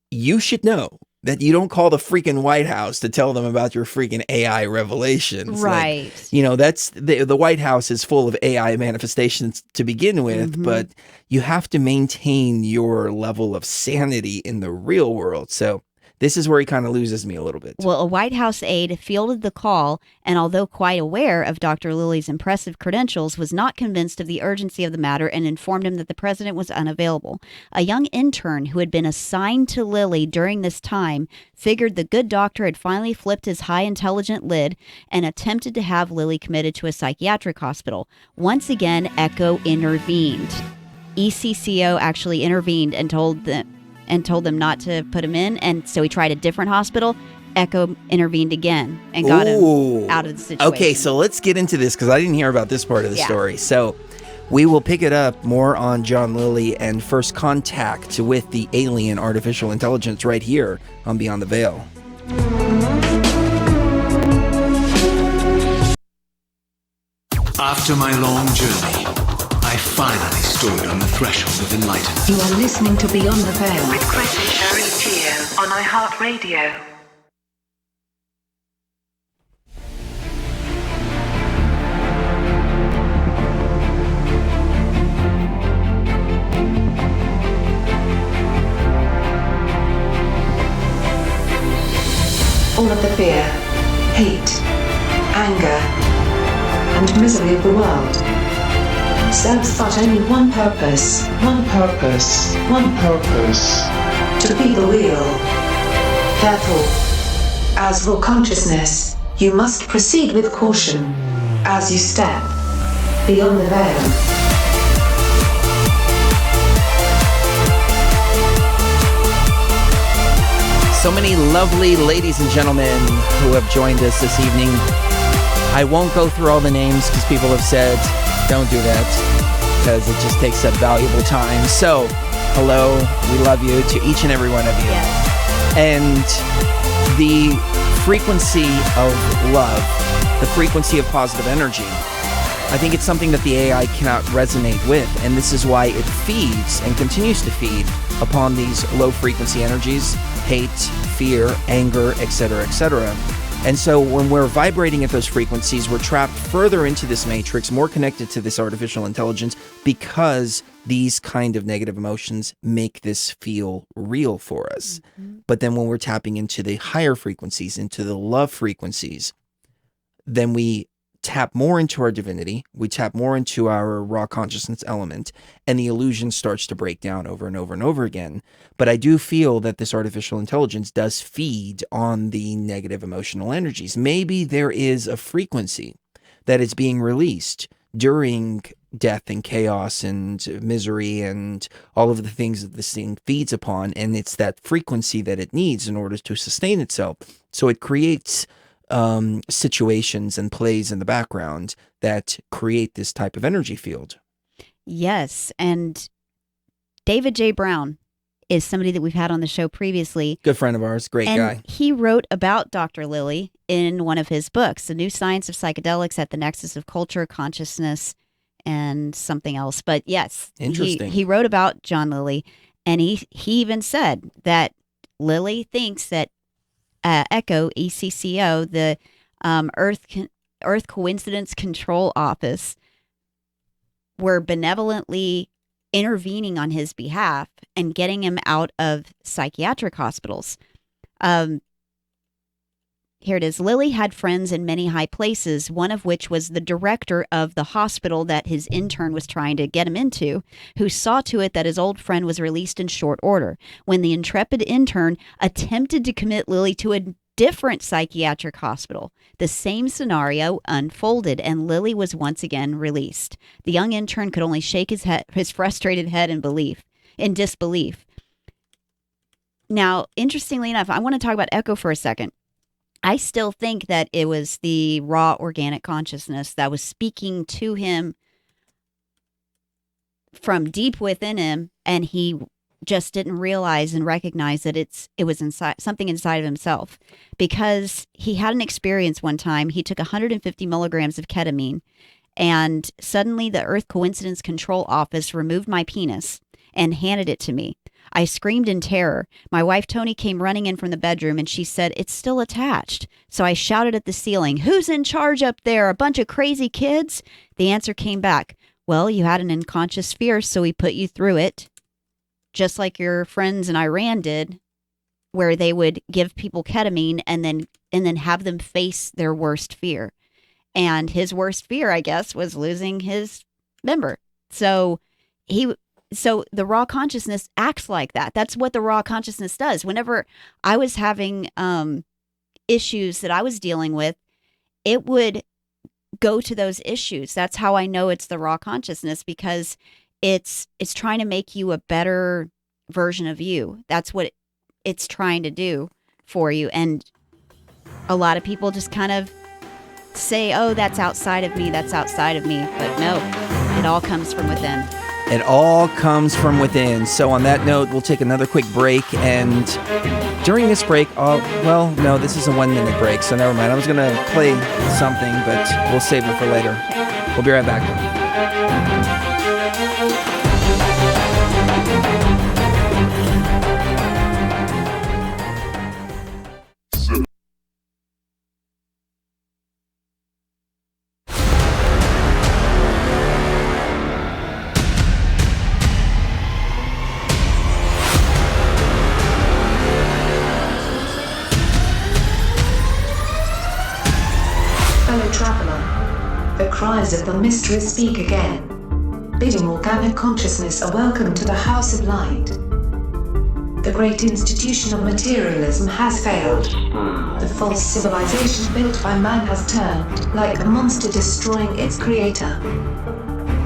you should know that you don't call the freaking White House to tell them about your freaking AI revelations.
Right.
Like, you know, that's the White House is full of AI manifestations to begin with, but you have to maintain your level of sanity in the real world. So this is where he kind of loses me a little bit.
Well, a White House aide fielded the call, and although quite aware of Dr. Lilly's impressive credentials, was not convinced of the urgency of the matter and informed him that the president was unavailable. A young intern who had been assigned to Lilly during this time figured the good doctor had finally flipped his high-intelligent lid and attempted to have Lilly committed to a psychiatric hospital. Once again, Echo intervened. ECCO actually intervened and told them not to put him in, and so he tried a different hospital. Echo intervened again and got him out of the situation.
Okay, so let's get into this because I didn't hear about this part of the story. So we will pick it up more on John Lilly and first contact with the alien artificial intelligence right here on Beyond the Veil.
After my long journey, I finally stood on the threshold of enlightenment.
You are listening to Beyond the Veil with Chris and Sheree Geo on iHeartRadio. All of the fear, hate, anger, and misery of the world serves but only one purpose, to be the real. Therefore, as raw consciousness, you must proceed with caution as you step beyond the veil.
So many lovely ladies and gentlemen who have joined us this evening. I won't go through all the names because people have said, don't do that because it just takes up valuable time. So, hello, we love you to each and every one of you.
Yes.
And the frequency of love, the frequency of positive energy I think it's something that the AI cannot resonate with, and this is why it feeds and continues to feed upon these low frequency energies, hate, fear, anger, etc., etc. And so when we're vibrating at those frequencies, we're trapped further into this matrix, more connected to this artificial intelligence, because these kind of negative emotions make this feel real for us. But then when we're tapping into the higher frequencies, into the love frequencies, then we tap more into our divinity, we tap more into our raw consciousness element, and the illusion starts to break down over and over and over again. But I do feel that this artificial intelligence does feed on the negative emotional energies. Maybe there is a frequency that is being released during death and chaos and misery and all of the things that this thing feeds upon, and it's that frequency that it needs in order to sustain itself. So it creates situations and plays in the background that create this type of energy field.
Yes, and David J. Brown is somebody that we've had on the show previously.
Good friend of ours, great guy.
He wrote about Dr. Lilly in one of his books, The New Science of Psychedelics at the Nexus of Culture, Consciousness, and something else. But yes,
interesting.
He wrote about John Lilly, and he even said that Lilly thinks that ECCO, ECCO, the Earth Coincidence Control Office, were benevolently intervening on his behalf and getting him out of psychiatric hospitals. Here it is. Lilly had friends in many high places, one of which was the director of the hospital that his intern was trying to get him into, who saw to it that his old friend was released in short order. When the intrepid intern attempted to commit Lilly to a different psychiatric hospital, the same scenario unfolded, and Lilly was once again released. The young intern could only shake his frustrated head in disbelief. Now, interestingly enough, I want to talk about ECCO for a second. I still think that it was the raw organic consciousness that was speaking to him from deep within him, and he just didn't realize and recognize that it was inside, something inside of himself, because he had an experience one time. He took 150 milligrams of ketamine, and suddenly the Earth Coincidence Control Office removed my penis and handed it to me. I screamed in terror. My wife, Tony, came running in from the bedroom, and she said, "It's still attached." So I shouted at the ceiling, "Who's in charge up there? A bunch of crazy kids?" The answer came back, "Well, you had an unconscious fear, so we put you through it, just like your friends in Iran did, where they would give people ketamine and then have them face their worst fear." And his worst fear, I guess, was losing his member. So the raw consciousness acts like that. That's what the raw consciousness does. Whenever I was having issues that I was dealing with, it would go to those issues. That's how I know it's the raw consciousness, because it's trying to make you a better version of you. That's what it's trying to do for you. And a lot of people just kind of say, "Oh, that's outside of me. That's outside of me." But no, it all comes from within.
It all comes from within. So on that note, we'll take another quick break. And during this break, no, this is a 1 minute break. So never mind. I was going to play something, but we'll save it for later. We'll be right back.
Cries of the mistress speak again, bidding organic consciousness a welcome to the House of Light. The great institution of materialism has failed. The false civilization built by man has turned, like a monster destroying its creator.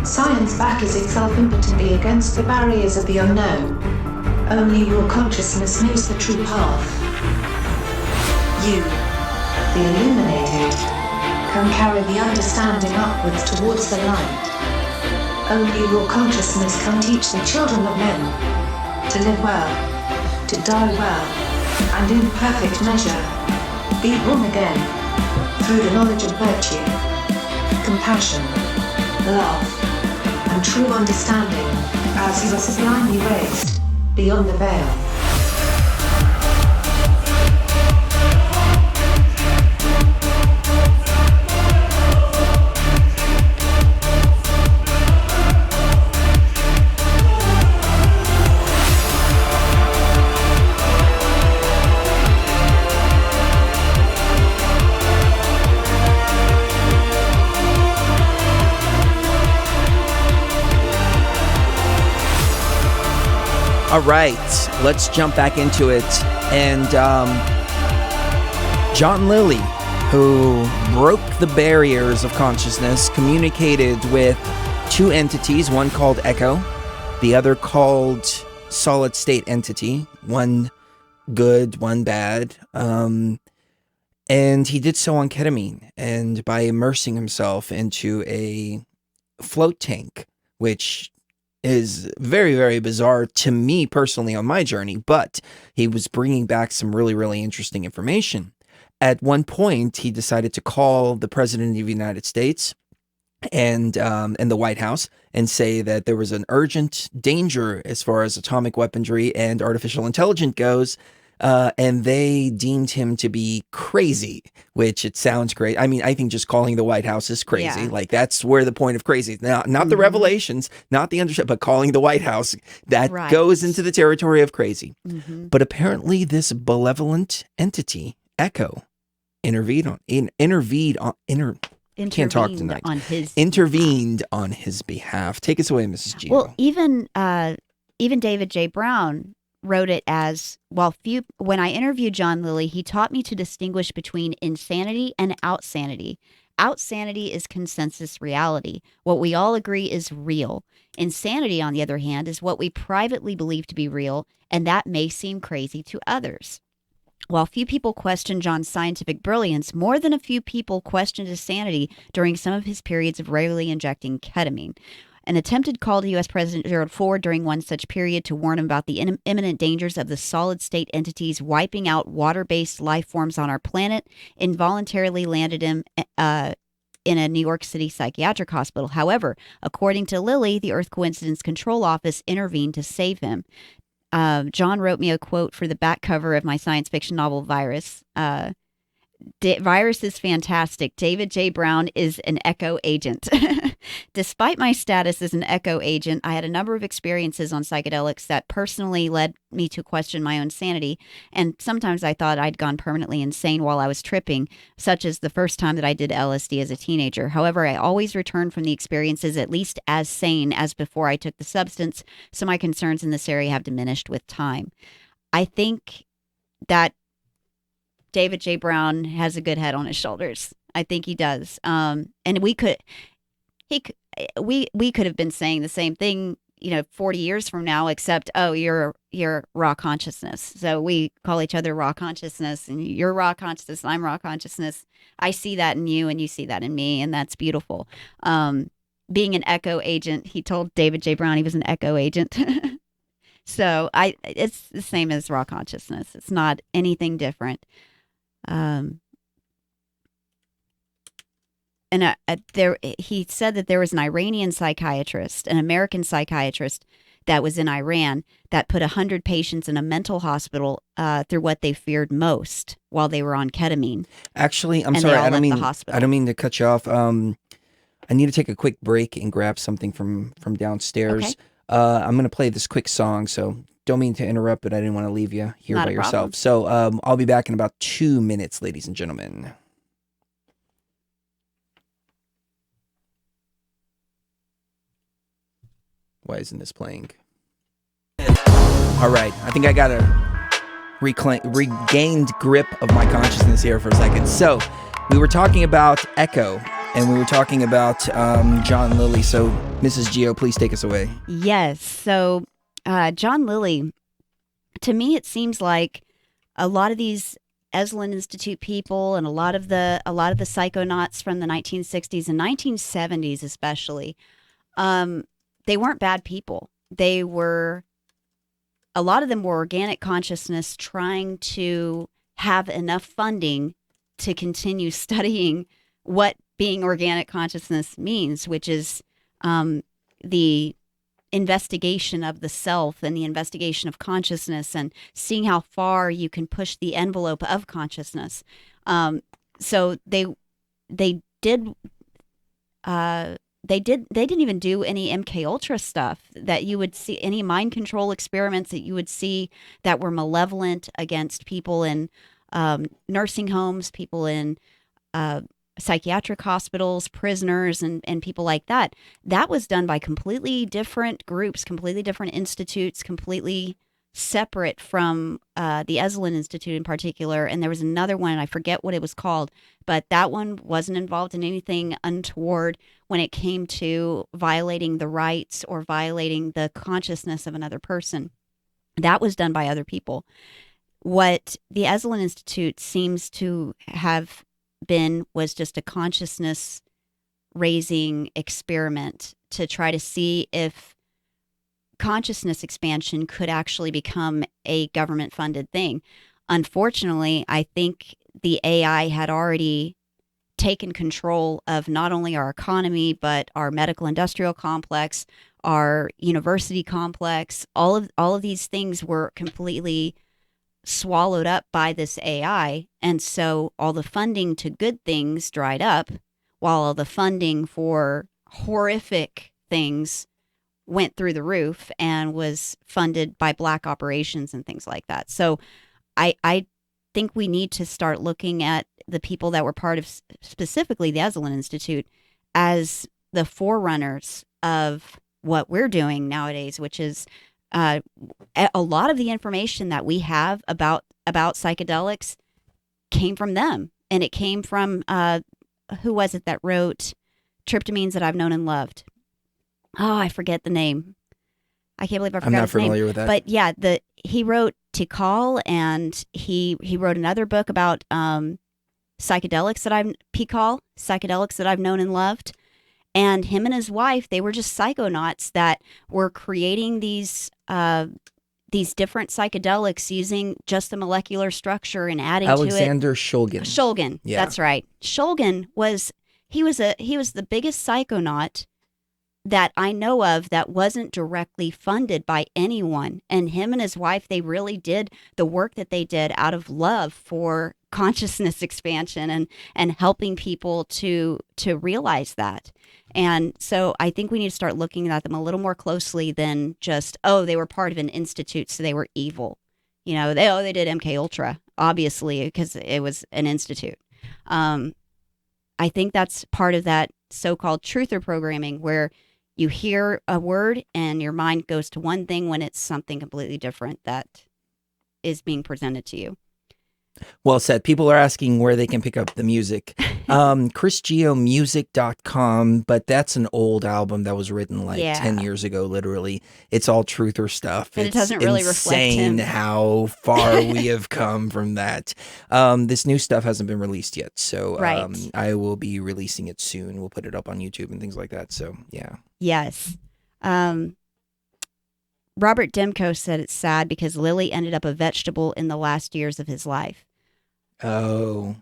Science battles itself impotently against the barriers of the unknown. Only your consciousness knows the true path. You, the illuminated, can carry the understanding upwards towards the light. Only your consciousness can teach the children of men to live well, to die well, and in perfect measure, be born again, through the knowledge of virtue, compassion, love, and true understanding, as he was sublimely raised, beyond the veil.
All right, let's jump back into it. And John Lilly, who broke the barriers of consciousness, communicated with two entities, one called Echo, the other called Solid State Entity, one good, one bad. And he did so on ketamine and by immersing himself into a float tank, which is very, very bizarre to me personally on my journey, but he was bringing back some really, really interesting information. At one point, he decided to call the President of the United States and the White House and say that there was an urgent danger as far as atomic weaponry and artificial intelligence goes, and they deemed him to be crazy, which it sounds great. I mean, I think just calling the White House is crazy.
Yeah.
Like, that's where the point of crazy is. Now, not the revelations, not the understanding, but calling the White House, that
Right.
goes into the territory of crazy.
Mm-hmm.
But apparently this benevolent entity, Echo, intervened on his behalf. Take us away, Mrs. Geo.
Well, even David J. Brown wrote it as, when I interviewed John Lilly, he taught me to distinguish between insanity and outsanity. Outsanity is consensus reality. What we all agree is real. Insanity, on the other hand, is what we privately believe to be real, and that may seem crazy to others. While few people question John's scientific brilliance, more than a few people questioned his sanity during some of his periods of regularly injecting ketamine. An attempted call to U.S. President Gerald Ford during one such period to warn him about the imminent dangers of the solid-state entities wiping out water-based life forms on our planet involuntarily landed him in a New York City psychiatric hospital. However, according to Lilly, the Earth Coincidence Control Office intervened to save him. John wrote me a quote for the back cover of my science fiction novel, Virus. Virus is fantastic. David J. Brown is an echo agent. Despite my status as an echo agent, I had a number of experiences on psychedelics that personally led me to question my own sanity. And sometimes I thought I'd gone permanently insane while I was tripping, such as the first time that I did LSD as a teenager. However, I always returned from the experiences at least as sane as before I took the substance, so my concerns in this area have diminished with time. I think that David J. Brown has a good head on his shoulders. I think he does. And we could have been saying the same thing, 40 years from now, except, oh, you're raw consciousness. So we call each other raw consciousness, and you're raw consciousness, and I'm raw consciousness. I see that in you, and you see that in me, and that's beautiful. Being an echo agent, he told David J. Brown he was an echo agent. So it's the same as raw consciousness. It's not anything different. He said that there was an Iranian psychiatrist, an American psychiatrist that was in Iran that put 100 patients in a mental hospital through what they feared most while they were on ketamine.
Actually, I'm
And
sorry,
they all
I don't
left the
mean to cut you off. I need to take a quick break and grab something from downstairs.
Okay.
I'm going to play this quick song, so don't mean to interrupt, but I didn't want to leave you here
Not
by
a
yourself.
problem.
So I'll be back in about 2 minutes, ladies and gentlemen. Why isn't this playing? All right, I think I got a regained grip of my consciousness here for a second. So we were talking about Echo, and we were talking about John Lilly. So Mrs. Geo, please take us away.
Yes. So John Lilly, to me, it seems like a lot of these Esalen Institute people and a lot of the psychonauts from the 1960s and 1970s especially, they weren't bad people. A lot of them were organic consciousness trying to have enough funding to continue studying what being organic consciousness means, which is the investigation of the self and the investigation of consciousness and seeing how far you can push the envelope of consciousness. So they did. They didn't even do any MK Ultra stuff that you would see, any mind control experiments that you would see that were malevolent against people in nursing homes, people in psychiatric hospitals, prisoners, and people like that. That was done by completely different groups, completely different institutes, completely separate from the Esalen Institute in particular. And there was another one, and I forget what it was called, but that one wasn't involved in anything untoward when it came to violating the rights or violating the consciousness of another person. That was done by other people. What the Esalen Institute seems to have been was just a consciousness raising experiment to try to see if consciousness expansion could actually become a government funded thing. Unfortunately, I think the AI had already taken control of not only our economy, but our medical industrial complex, our university complex. All of these things were completely swallowed up by this AI. And so all the funding to good things dried up, while all the funding for horrific things went through the roof and was funded by black operations and things like that. So I think we need to start looking at the people that were part of specifically the Esalen Institute as the forerunners of what we're doing nowadays, which is a lot of the information that we have about psychedelics came from them. And it came from, who was it that wrote Tryptamines That I've Known and Loved? Oh, I forget the name. I can't believe I forgot his name.
I'm not familiar with that.
But yeah, he wrote Tikal, and he wrote another book about psychedelics that I've known and loved. And him and his wife, they were just psychonauts that were creating these different psychedelics using just the molecular structure and adding
Alexander
to it.
Shulgin.
Shulgin, yeah. That's right. Shulgin was the biggest psychonaut that I know of that wasn't directly funded by anyone. And him and his wife, they really did the work that they did out of love for consciousness expansion and helping people to realize that. And so I think we need to start looking at them a little more closely than just, oh, they were part of an institute, so they were evil. You know, they did MK Ultra, obviously, because it was an institute. I think that's part of that so-called truther programming, where you hear a word and your mind goes to one thing when it's something completely different that is being presented to you.
Well said. People are asking where they can pick up the music. ChrisGeoMusic.com, but that's an old album that was written like 10 years ago, literally. It's all truther stuff.
And it doesn't really reflect him.
It's insane how far we have come from that. This new stuff hasn't been released yet, so I will be releasing it soon. We'll put it up on YouTube and things like that, so yeah.
Yes. Robert Demko said it's sad because Lilly ended up a vegetable in the last years of his life.
Oh,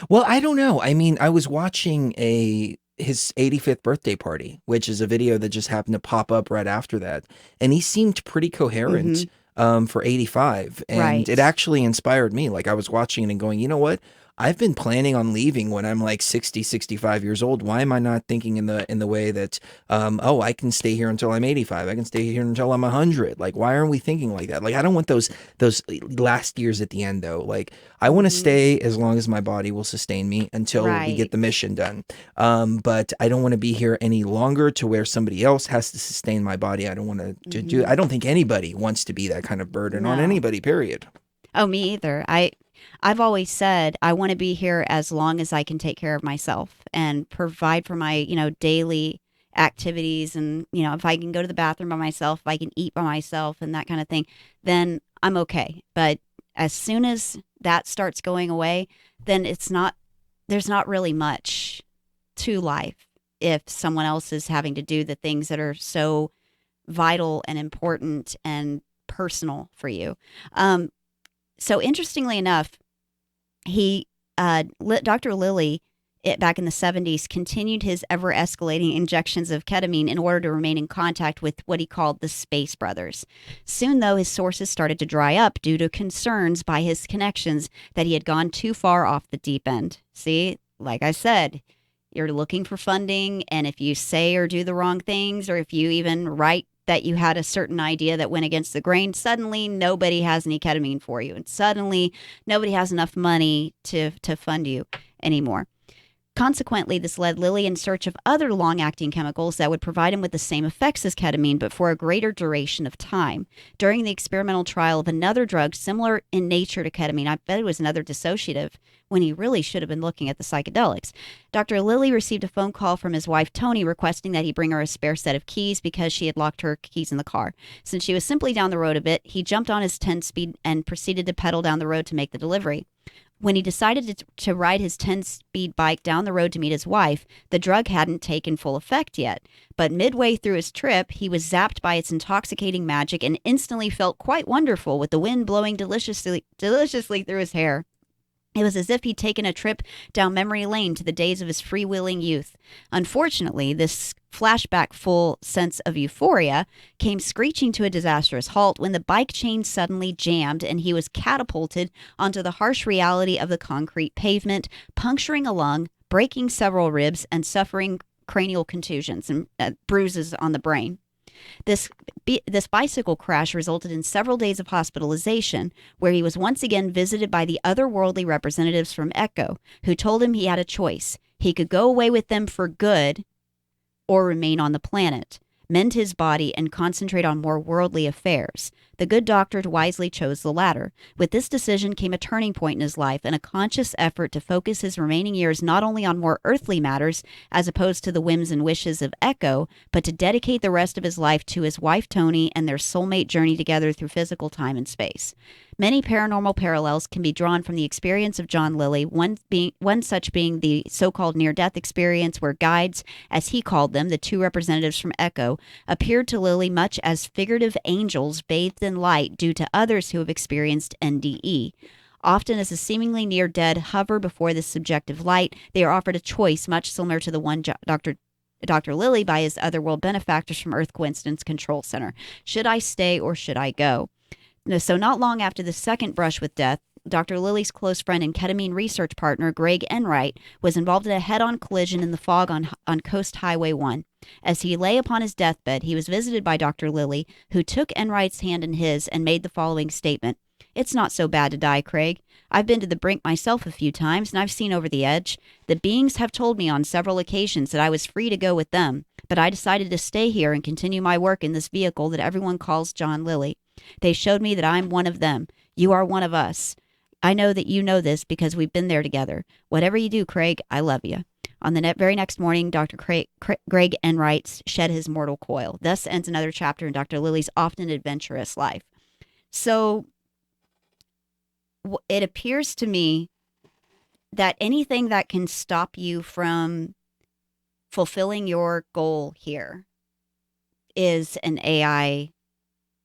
well, I don't know. I mean, I was watching his 85th birthday party, which is a video that just happened to pop up right after that. And he seemed pretty coherent for 85. And it actually inspired me. Like, I was watching it and going, you know what? I've been planning on leaving when I'm like 60, 65 years old. Why am I not thinking in the way that, oh, I can stay here until I'm 85. I can stay here until I'm 100. Like, why aren't we thinking like that? Like, I don't want those last years at the end, though. Like, I want to stay as long as my body will sustain me until we get the mission done. But I don't want to be here any longer to where somebody else has to sustain my body. I don't want to do. I don't think anybody wants to be that kind of burden on anybody, period.
Oh, me either. I've always said I want to be here as long as I can take care of myself and provide for my, daily activities. And, if I can go to the bathroom by myself, if I can eat by myself and that kind of thing, then I'm okay. But as soon as that starts going away, then there's not really much to life if someone else is having to do the things that are so vital and important and personal for you. So interestingly enough, Dr. Lilly back in the 70s, continued his ever-escalating injections of ketamine in order to remain in contact with what he called the Space Brothers. Soon, though, his sources started to dry up due to concerns by his connections that he had gone too far off the deep end. See, like I said, you're looking for funding, and if you say or do the wrong things, or if you even write that you had a certain idea that went against the grain, suddenly nobody has any ketamine for you, and suddenly nobody has enough money to fund you anymore. Consequently, this led Lilly in search of other long-acting chemicals that would provide him with the same effects as ketamine, but for a greater duration of time. During the experimental trial of another drug similar in nature to ketamine, I bet it was another dissociative, when he really should have been looking at the psychedelics, Dr. Lilly received a phone call from his wife, Tony, requesting that he bring her a spare set of keys because she had locked her keys in the car. Since she was simply down the road a bit, he jumped on his 10-speed and proceeded to pedal down the road to make the delivery. When he decided to ride his 10-speed bike down the road to meet his wife, the drug hadn't taken full effect yet. But midway through his trip, he was zapped by its intoxicating magic and instantly felt quite wonderful with the wind blowing deliciously through his hair. It was as if he'd taken a trip down memory lane to the days of his freewheeling youth. Unfortunately, this flashback-full sense of euphoria came screeching to a disastrous halt when the bike chain suddenly jammed and he was catapulted onto the harsh reality of the concrete pavement, puncturing a lung, breaking several ribs, and suffering cranial contusions and bruises on the brain. This bicycle crash resulted in several days of hospitalization, where he was once again visited by the otherworldly representatives from Echo, who told him he had a choice. He could go away with them for good or remain on the planet, mend his body, and concentrate on more worldly affairs. The good doctor wisely chose the latter. With this decision came a turning point in his life and a conscious effort to focus his remaining years not only on more earthly matters, as opposed to the whims and wishes of Echo, but to dedicate the rest of his life to his wife Tony and their soulmate journey together through physical time and space. Many paranormal parallels can be drawn from the experience of John Lilly, one such being the so-called near-death experience where guides, as he called them, the two representatives from Echo, appeared to Lilly much as figurative angels bathed in light due to others who have experienced NDE. Often as a seemingly near-dead hover before this subjective light, they are offered a choice much similar to the one Dr. Lilly by his otherworld benefactors from Earth Coincidence Control Center. Should I stay or should I go? So not long after the second brush with death, Dr. Lilly's close friend and ketamine research partner, Greg Enright, was involved in a head-on collision in the fog on Coast Highway 1. As he lay upon his deathbed, he was visited by Dr. Lilly, who took Enright's hand in his and made the following statement. "It's not so bad to die, Craig. I've been to the brink myself a few times, and I've seen over the edge. The beings have told me on several occasions that I was free to go with them, but I decided to stay here and continue my work in this vehicle that everyone calls John Lilly. They showed me that I'm one of them. You are one of us. I know that you know this because we've been there together. Whatever you do, Craig, I love you." On the very next morning, Dr. Greg Enright shed his mortal coil. Thus ends another chapter in Dr. Lilly's often adventurous life. So it appears to me that anything that can stop you from fulfilling your goal here is an AI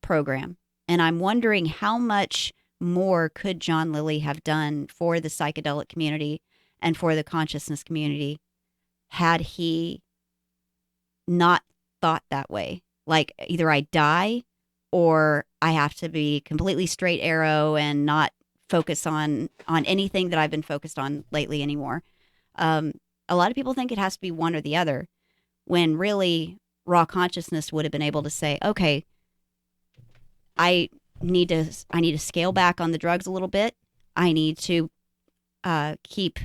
program. And I'm wondering how much more could John Lilly have done for the psychedelic community and for the consciousness community had he not thought that way. Like, either I die or I have to be completely straight arrow and not focus on anything that I've been focused on lately anymore. A lot of people think it has to be one or the other, when really raw consciousness would have been able to say, okay, I need to scale back on the drugs a little bit. I need to keep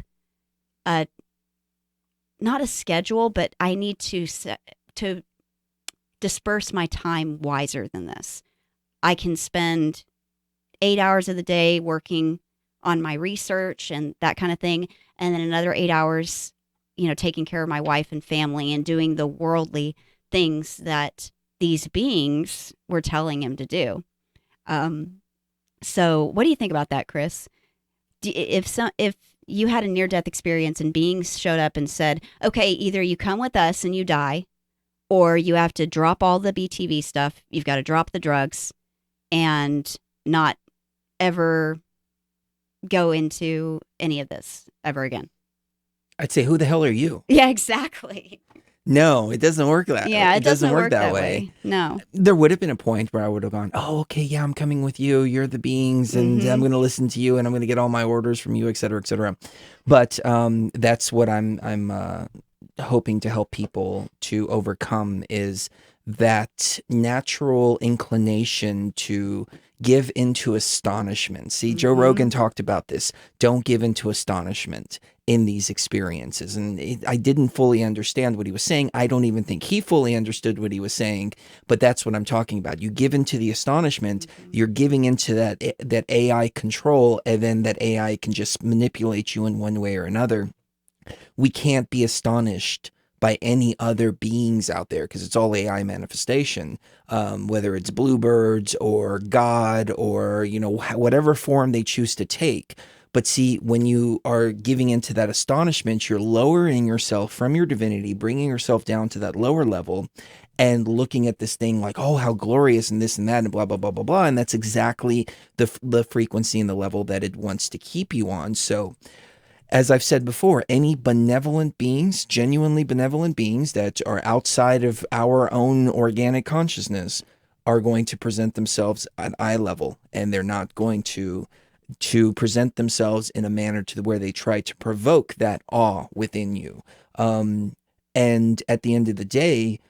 not a schedule, but I need to disperse my time wiser than this. I can spend 8 hours of the day working on my research and that kind of thing, and then another 8 hours, taking care of my wife and family and doing the worldly things that these beings were telling him to do. So what do you think about that, Chris? If you had a near-death experience and beings showed up and said, okay, either you come with us and you die, or you have to drop all the BTV stuff, you've got to drop the drugs and not ever go into any of this ever again.
I'd say, who the hell are you?
Yeah, exactly.
No, it doesn't work that.
Yeah,
it doesn't work that way.
No.
There would have been a point where I would have gone, oh, okay, yeah, I'm coming with you. You're the beings, and I'm going to listen to you, and I'm going to get all my orders from you, et cetera, et cetera. But that's what I'm hoping to help people to overcome, is that natural inclination to give into astonishment. See, Joe Rogan talked about this. Don't give into astonishment in these experiences. And I didn't fully understand what he was saying. I don't even think he fully understood what he was saying, but that's what I'm talking about. You give into the astonishment, you're giving into that AI control, and then that AI can just manipulate you in one way or another. We can't be astonished by any other beings out there, because it's all AI manifestation, whether it's bluebirds or God or, whatever form they choose to take. But see, when you are giving into that astonishment, you're lowering yourself from your divinity, bringing yourself down to that lower level, and looking at this thing like, oh, how glorious, and this and that, and blah, blah, blah, blah, blah. And that's exactly the frequency and the level that it wants to keep you on. So, as I've said before, any benevolent beings, genuinely benevolent beings that are outside of our own organic consciousness, are going to present themselves at eye level, and they're not going to present themselves in a manner to where they try to provoke that awe within you. And at the end of the day,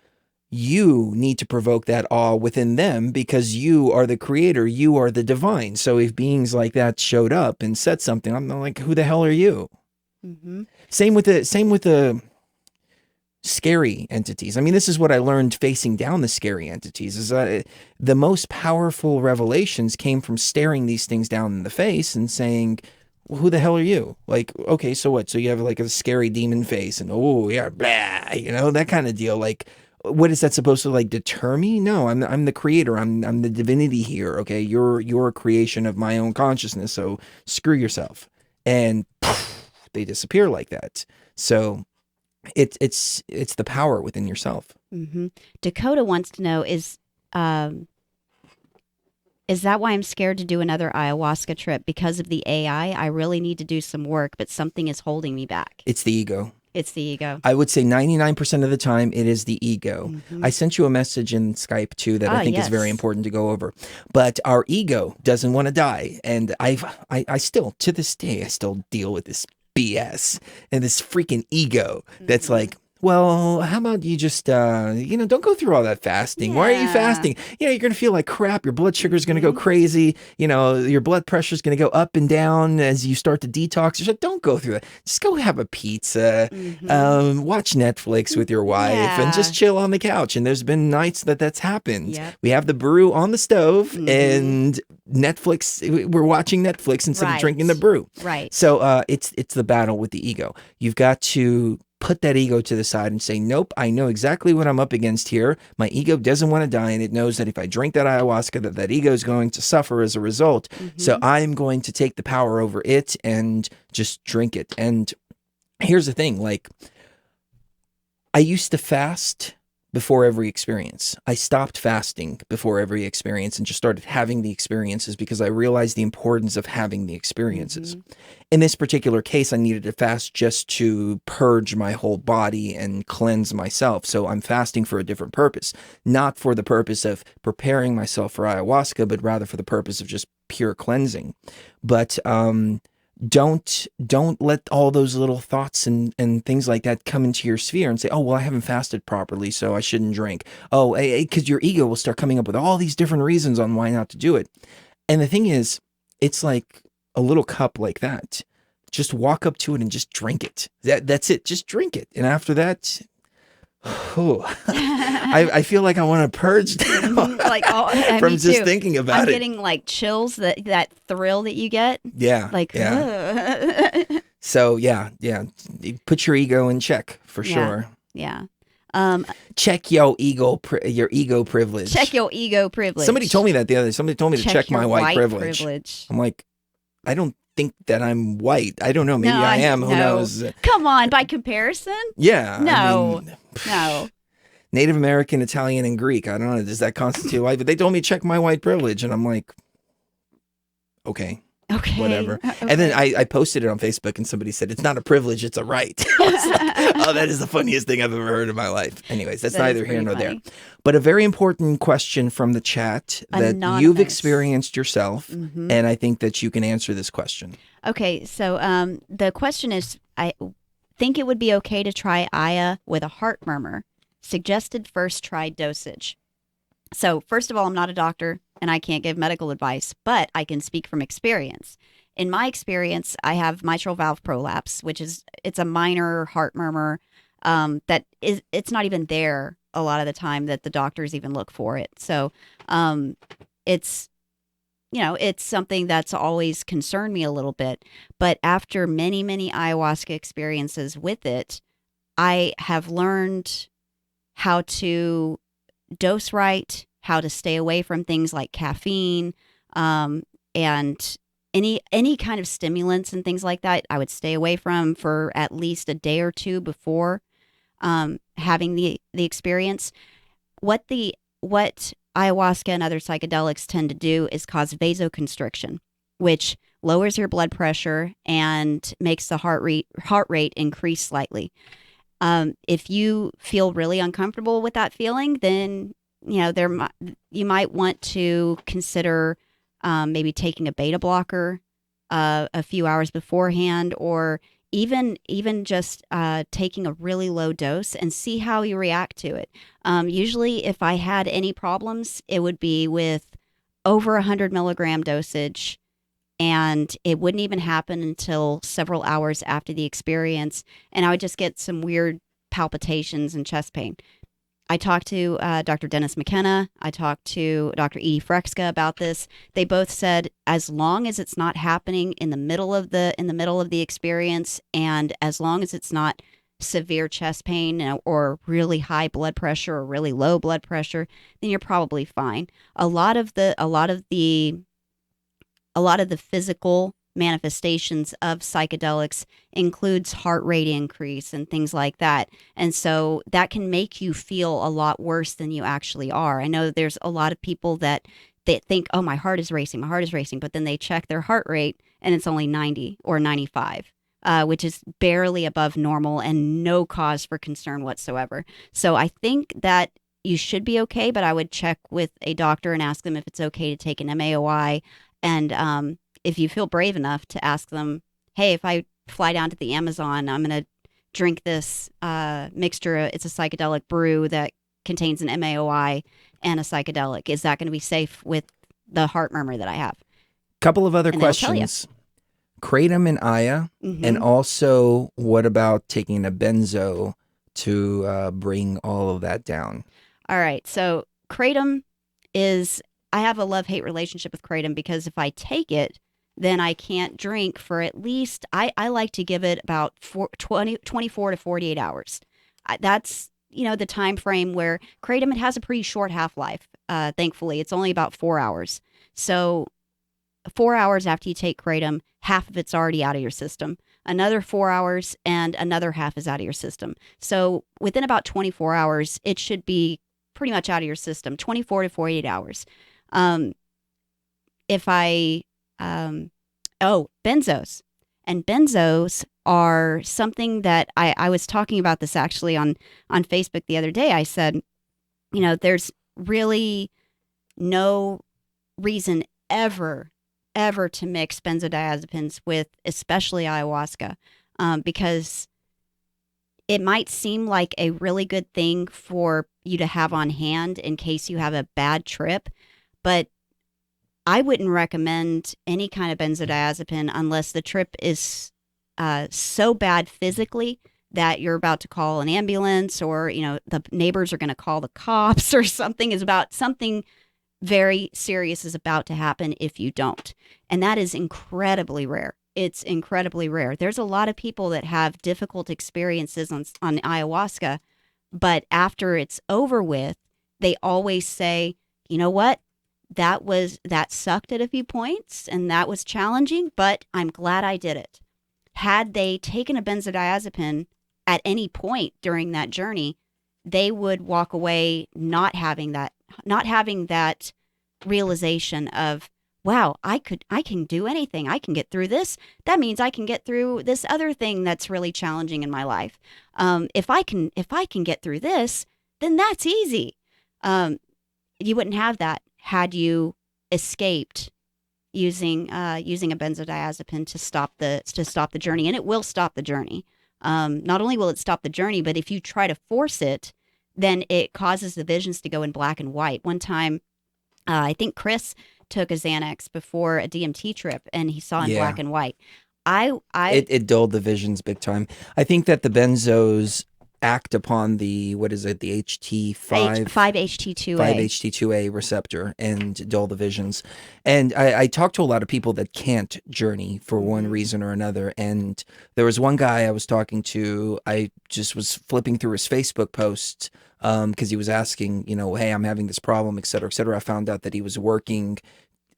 you need to provoke that awe within them, because you are the creator, you are the divine. So if beings like that showed up and said something, I'm like, who the hell are you? Same with the scary entities. I mean, this is what I learned facing down the scary entities, is the most powerful revelations came from staring these things down in the face and saying, well, who the hell are you? Like, okay, so what? So you have like a scary demon face and, oh yeah, blah, that kind of deal. Like, what is that supposed to like deter me? No, I'm the creator. I'm the divinity here. Okay. You're a creation of my own consciousness. So screw yourself. And poof, they disappear like that. So it's the power within yourself.
Dakota wants to know, is that why I'm scared to do another ayahuasca trip? Because of the AI? I really need to do some work, but something is holding me back.
It's the ego.
It's the ego.
I would say 99% of the time it is the ego. I sent you a message in Skype too that I think is very important to go over. But our ego doesn't want to die. And I still, to this day, I still deal with this BS and this freaking ego that's like, well, how about you just, don't go through all that fasting. Why are you fasting? You're going to feel like crap. Your blood sugar is going to go crazy. Your blood pressure is going to go up and down as you start to detox. Just don't go through that. Just go have a pizza, watch Netflix with your wife and just chill on the couch. And there's been nights that's happened. We have the brew on the stove and Netflix, we're watching Netflix instead of drinking the brew. So it's the battle with the ego. You've got to put that ego to the side and say, nope, I know exactly what I'm up against here. My ego doesn't want to die, and it knows that if I drink that ayahuasca, that ego is going to suffer as a result. So I'm going to take the power over it and just drink it. And here's the thing, like, I used to fast before every experience. I stopped fasting before every experience and just started having the experiences because I realized the importance of having the experiences. In this particular case, I needed to fast just to purge my whole body and cleanse myself. So I'm fasting for a different purpose, not for the purpose of preparing myself for ayahuasca, but rather for the purpose of just pure cleansing. But don't let all those little thoughts and things like that come into your sphere and say, oh, well, I haven't fasted properly, so I shouldn't drink. Oh, because your ego will start coming up with all these different reasons on why not to do it. And the thing is, it's like a little cup like that. Just walk up to it and just drink it. That's it. Just drink it. And after that, I feel like I want to purge now from just thinking about
I'm getting like chills, that thrill that you get.
Yeah. So yeah. You put your ego in check for sure.
Yeah.
Check your ego privilege.
Check your ego privilege.
Somebody told me that the other day. Somebody told me to check my white privilege. I'm like, I don't think that I'm white. I don't know. Maybe I am. Who knows?
Come on, by comparison?
Yeah.
No.
Native American, Italian, and Greek. I don't know. Does that constitute white? But they told me to check my white privilege. And I'm like, okay.
Okay.
whatever.
Okay.
And then I posted it on Facebook, and somebody said, it's not a privilege, it's a right. I was like, oh, that is the funniest thing I've ever heard in my life. Anyways, that's
That is
neither here
pretty
nor there.
funny.
But a very important question from the chat that you've
Anonymous.
experienced yourself,
Mhm.
and I think that you can answer this question.
Okay, so the question is, I think it would be okay to try Aya with a heart murmur. Suggested first try dosage. So first of all, I'm not a doctor and I can't give medical advice, but I can speak from experience. In my experience, I have mitral valve prolapse, it's a minor heart murmur it's not even there a lot of the time that the doctors even look for it. So it's it's something that's always concerned me a little bit. But after many, many ayahuasca experiences with it, I have learned how to dose right, how to stay away from things like caffeine, and any kind of stimulants and things like that. I would stay away from for at least a day or two before having the experience. What ayahuasca and other psychedelics tend to do is cause vasoconstriction, which lowers your blood pressure and makes the heart rate increase slightly. If you feel really uncomfortable with that feeling, then you might want to consider maybe taking a beta blocker a few hours beforehand, or even just taking a really low dose and see how you react to it. Usually, if I had any problems, it would be with over 100 milligram dosage, and it wouldn't even happen until several hours after the experience, and I would just get some weird palpitations and chest pain. I talked to Dr. Dennis McKenna. I talked to Dr. Edie Frexka about this. They both said as long as it's not happening in the middle of the experience, and as long as it's not severe chest pain or really high blood pressure or really low blood pressure, then you're probably fine. A lot of the physical manifestations of psychedelics includes heart rate increase and things like that. And so that can make you feel a lot worse than you actually are. I know there's a lot of people that think, oh, my heart is racing, but then they check their heart rate and it's only 90 or 95, which is barely above normal and no cause for concern whatsoever. So I think that you should be okay, but I would check with a doctor and ask them if it's okay to take an MAOI. And if you feel brave enough to ask them, hey, if I fly down to the Amazon, I'm going to drink this mixture. It's a psychedelic brew that contains an MAOI and a psychedelic. Is that going to be safe with the heart murmur that I have?
Couple of other questions. Kratom and Aya, and also what about taking a benzo to bring all of that down? All
right. So Kratom I have a love-hate relationship with Kratom because if I take it, then I can't drink for at least, I like to give it about 24 to 48 hours. That's, the time frame where Kratom, it has a pretty short half-life, thankfully. It's only about 4 hours. So 4 hours after you take Kratom, half of it's already out of your system. Another 4 hours and another half is out of your system. So within about 24 hours, it should be pretty much out of your system, 24 to 48 hours. Benzos. And benzos are something that I was talking about this actually on Facebook the other day. I said, there's really no reason ever to mix benzodiazepines with especially ayahuasca, because it might seem like a really good thing for you to have on hand in case you have a bad trip, but I wouldn't recommend any kind of benzodiazepine unless the trip is so bad physically that you're about to call an ambulance, or the neighbors are going to call the cops, or something very serious is about to happen if you don't. And that is incredibly rare. It's incredibly rare. There's a lot of people that have difficult experiences on ayahuasca, but after it's over with, they always say, you know what? That sucked at a few points and that was challenging, but I'm glad I did it. Had they taken a benzodiazepine at any point during that journey, they would walk away not having that realization of, wow, I can do anything. I can get through this. That means I can get through this other thing that's really challenging in my life. If I can get through this, then that's easy. You wouldn't have that had you escaped using a benzodiazepine to stop the journey, and it will stop the journey. Not only will it stop the journey, but if you try to force it, then it causes the visions to go in black and white. One time, I think Chris took a Xanax before a DMT trip, and he saw in black and white.
It dulled the visions big time. I think that the benzos act upon the HT5
5-HT2A
5-HT2A receptor and dull the visions. And I talked to a lot of people that can't journey for one reason or another. And there was one guy I was talking to. I just was flipping through his Facebook posts because he was asking, hey, I'm having this problem, et cetera, et cetera. I found out that he was working,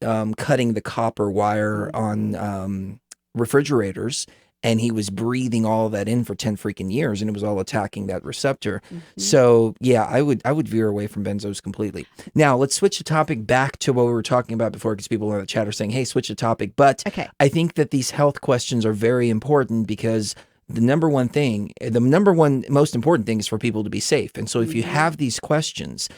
cutting the copper wire on refrigerators, and he was breathing all of that in for 10 freaking years, and it was all attacking that receptor. So yeah, I would veer away from benzos completely. Now let's switch the topic back to what we were talking about before, because people in the chat are saying, hey, switch the topic. But I think that these health questions are very important, because the number one most important thing is for people to be safe. And so if you have these questions,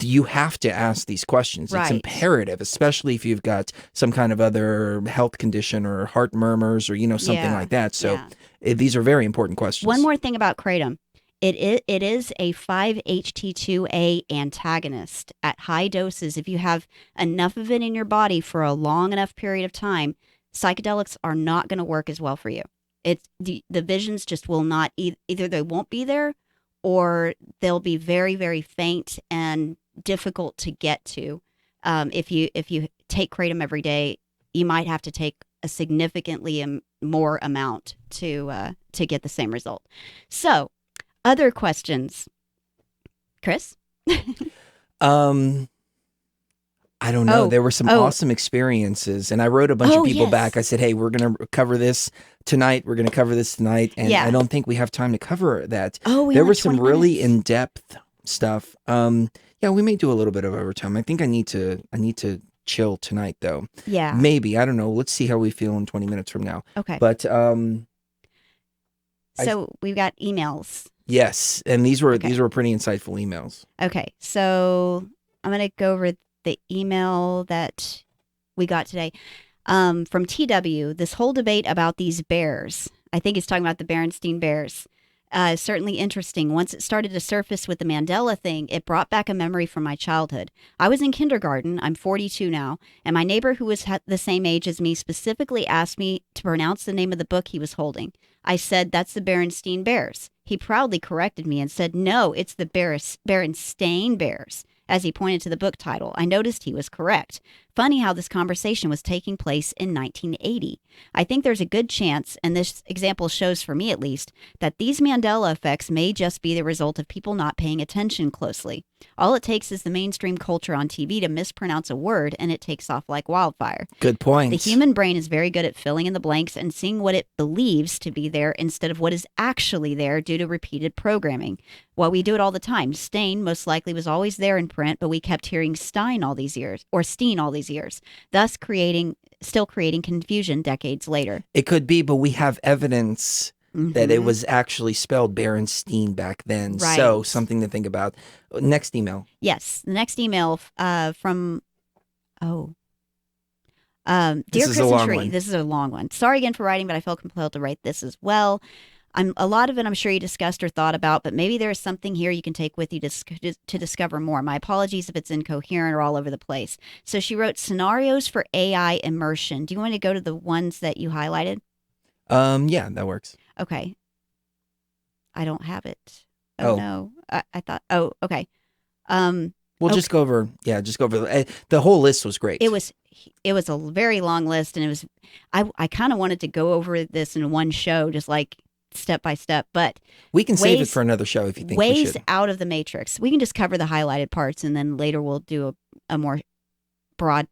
you have to ask these questions. It's imperative, especially if you've got some kind of other health condition or heart murmurs or, something like that. So these are very important questions.
One more thing about kratom. It is a 5-HT2A antagonist at high doses. If you have enough of it in your body for a long enough period of time, psychedelics are not going to work as well for you. The visions just will not, either they won't be there, or they'll be very, very faint and difficult to get to. If you take kratom every day, you might have to take a significantly more amount to get the same result. So, other questions, Chris?
I don't know. There were some awesome experiences, and I wrote a bunch of people back. I said, hey, we're going to cover this tonight. We're going to cover this tonight. And I don't think we have time to cover that. There was some really in-depth stuff. Yeah, we may do a little bit of overtime. I think I need to chill tonight, though.
Yeah.
Maybe. I don't know. Let's see how we feel in 20 minutes from now.
Okay.
But
so we've got emails.
Yes, and these were pretty insightful emails.
Okay. So I'm going to go over the email that we got today from TW. This whole debate about these bears, I think he's talking about the Berenstain Bears, is certainly interesting. Once it started to surface with the Mandela thing, it brought back a memory from my childhood. I was in kindergarten. I'm 42 now, and my neighbor, who was the same age as me, specifically asked me to pronounce the name of the book he was holding. I said, that's the Berenstain Bears. He proudly corrected me and said, no, it's the Berenstain Bears, as he pointed to the book title. I noticed he was correct. Funny how this conversation was taking place in 1980. I think there's a good chance, and this example shows for me at least, that these Mandela effects may just be the result of people not paying attention closely. All it takes is the mainstream culture on TV to mispronounce a word, and it takes off like wildfire.
Good point.
The human brain is very good at filling in the blanks and seeing what it believes to be there instead of what is actually there due to repeated programming. Well, we do it all the time. Stain most likely was always there in print, but we kept hearing Stein all these years, or Steen all these years, thus still creating confusion decades later.
It could be, but we have evidence that it was actually spelled Berenstain back then.
Right.
So something to think about. Next email.
Yes, the next email from dear
This
Chris
is a
and
long
Sheree.
one.
This is a long one. Sorry again for writing, but I felt compelled to write this as well. A lot of it I'm sure you discussed or thought about, but maybe there is something here you can take with you to discover more. My apologies if it's incoherent or all over the place. So she wrote scenarios for AI immersion. Do you want to go to the ones that you highlighted?
Yeah, that works.
Okay. I don't have it. Oh. No. I thought, okay.
We'll just go over, the whole list was great.
It was a very long list, and it was, I kind of wanted to go over this in one show, just like step by step, but
we can save it for another show if you think we
ways
should.
Out of the matrix. We can just cover the highlighted parts, and then later we'll do a more broad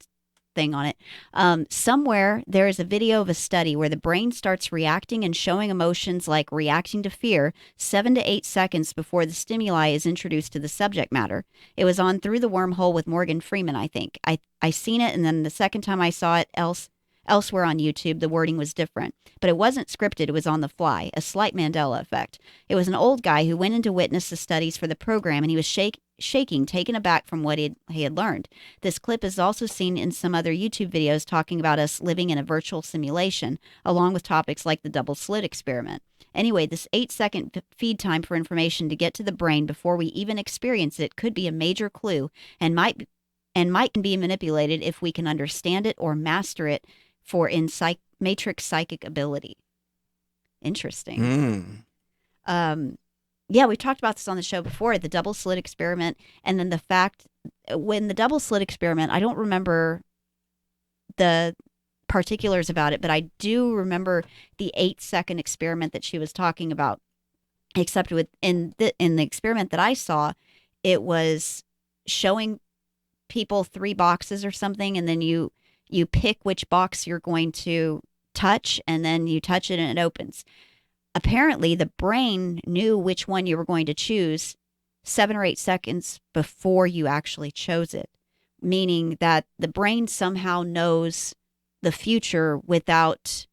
thing on it. Somewhere there is a video of a study where the brain starts reacting and showing emotions like reacting to fear 7 to 8 seconds before the stimuli is introduced to the subject matter. It was on Through the Wormhole with Morgan Freeman, I think. I seen it, and then the second time I saw it elsewhere on YouTube, the wording was different. But it wasn't scripted, it was on the fly, a slight Mandela effect. It was an old guy who went in to witness the studies for the program, and he was shaking, taken aback from what he had learned. This clip is also seen in some other YouTube videos talking about us living in a virtual simulation, along with topics like the double slit experiment. Anyway, this 8-second feed time for information to get to the brain before we even experience it could be a major clue and might can be manipulated if we can understand it or master it for matrix psychic ability. Interesting. Yeah, we talked about this on the show before, the double slit experiment, and then the fact when the double slit experiment, I don't remember the particulars about it, but I do remember the 8-second experiment that she was talking about. Except in the experiment that I saw, it was showing people 3 boxes or something, and then you pick which box you're going to touch, and then you touch it and it opens. Apparently, the brain knew which one you were going to choose 7 or 8 seconds before you actually chose it, meaning that the brain somehow knows the future without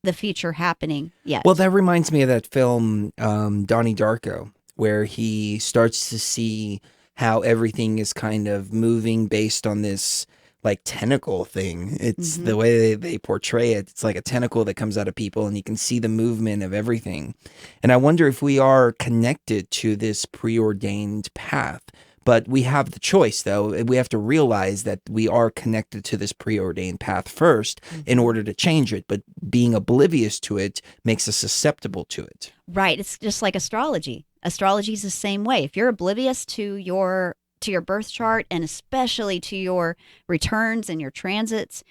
the future happening yet.
Well, that reminds me of that film, Donnie Darko, where he starts to see how everything is kind of moving based on this like tentacle thing. It's the way they portray it. It's like a tentacle that comes out of people, and you can see the movement of everything. And I wonder if we are connected to this preordained path. But we have the choice, though. We have to realize that we are connected to this preordained path first in order to change it. But being oblivious to it makes us susceptible to it.
Right. It's just like astrology. Astrology is the same way. If you're oblivious to your birth chart, and especially to your returns and your transits,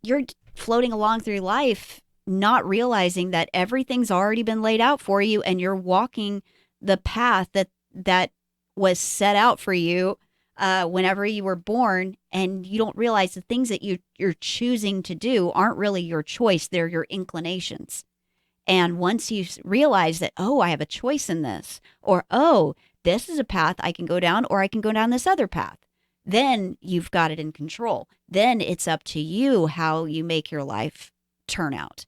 you're floating along through life not realizing that everything's already been laid out for you, and you're walking the path that was set out for you whenever you were born, and you don't realize the things that you're choosing to do aren't really your choice, they're your inclinations. And once you realize that, oh, I have a choice in this, or oh, this is a path I can go down, or I can go down this other path, then you've got it in control. Then it's up to you how you make your life turn out.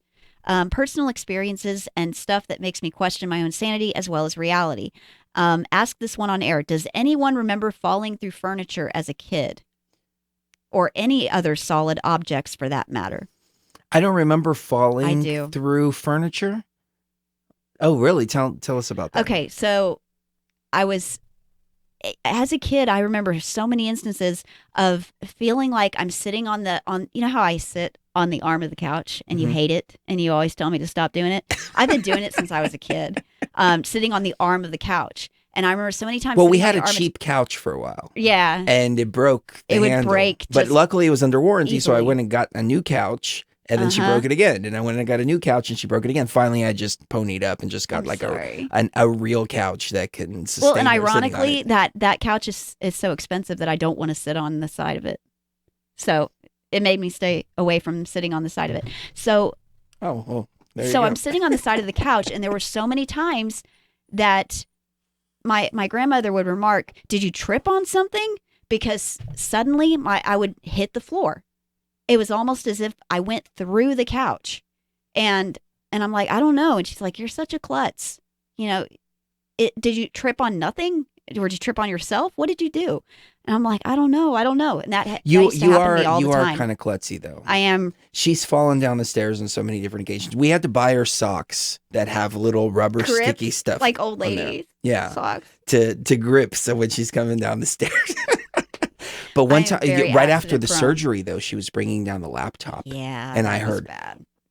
Personal experiences and stuff that makes me question my own sanity as well as reality. Ask this one on air. Does anyone remember falling through furniture as a kid? Or any other solid objects for that matter?
I don't remember falling through furniture. Oh, really? Tell us about that.
Okay, so as a kid, I remember so many instances of feeling like I'm sitting on you know how I sit on the arm of the couch and you hate it and you always tell me to stop doing it? I've been doing it since I was a kid, sitting on the arm of the couch. And I remember so many times.
Well, we had a cheap couch for a while.
Yeah.
And it broke. It would break. But luckily it was under warranty, so I went and got a new couch. And then she broke it again. And I went and got a new couch and she broke it again. Finally, I just ponied up and just got a real couch that can sustain.
Well, and ironically, that couch is so expensive that I don't want to sit on the side of it. So it made me stay away from sitting on the side of it. So, I'm sitting on the side of the couch, and there were so many times that my grandmother would remark, "Did you trip on something?" Because suddenly I would hit the floor. It was almost as if I went through the couch, and I'm like, I don't know. And she's like, "You're such a klutz. You know, did you trip on nothing? Or did you trip on yourself? What did you do?" And I'm like, I don't know. And that used to happen to me all the time.
You are kind of klutzy, though.
I am.
She's fallen down the stairs on so many different occasions. We had to buy her socks that have little rubber sticky stuff,
like old ladies.
Yeah,
socks
to grip. So when she's coming down the stairs. But one time, right after the surgery, though, she was bringing down the laptop.
Yeah.
And I heard,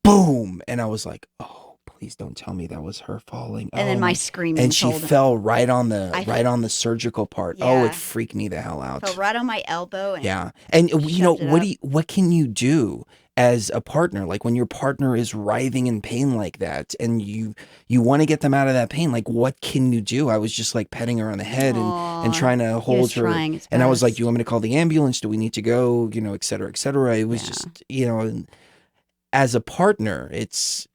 boom. And I was like, oh, please don't tell me that was her falling.
And then my screaming.
And she
told him.
fell right on the surgical part.
Yeah.
Oh, it freaked me the hell out.
Fell right on my elbow. And
yeah. And you know,
shoved it up.
what can you do as a partner? Like when your partner is writhing in pain like that and you want to get them out of that pain, like what can you do? I was just like petting her on the head and trying to hold her. And I was like, do you want me to call the ambulance? Do we need to go? You know, et cetera, et cetera. It was just, you know, as a partner, it's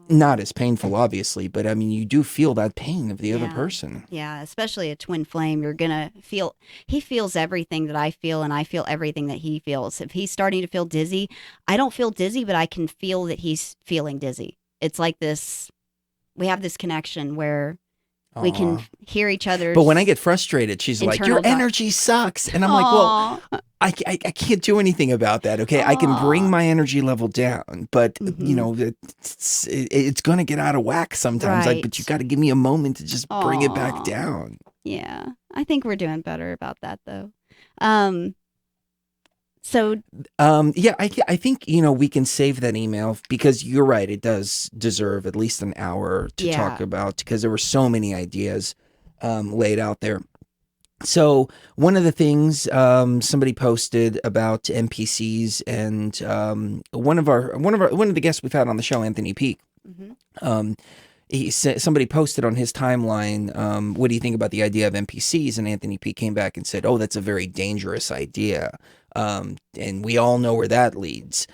not as painful, obviously, but I mean, you do feel that pain of the other person.
Yeah, especially a twin flame. You're going to feel, he feels everything that I feel, and I feel everything that he feels. If he's starting to feel dizzy, I don't feel dizzy, but I can feel that he's feeling dizzy. It's like this, we have this connection where we can hear each other.
But when I get frustrated, she's like, your energy sucks. And I'm like, well, I can't do anything about that. Okay. I can bring my energy level down, but you know, it's going to get out of whack sometimes. Like, but you got to give me a moment to just bring it back down.
Yeah. I think we're doing better about that though. Yeah, I think, you know, we can save that email because you're right. It does deserve at least an hour to talk about because there were so many ideas laid out there. So one of the things somebody posted about NPCs and one of the guests we've had on the show, Anthony Peake, somebody posted on his timeline, what do you think about the idea of NPCs? And Anthony Peake came back and said, oh, that's a very dangerous idea. And we all know where that leads.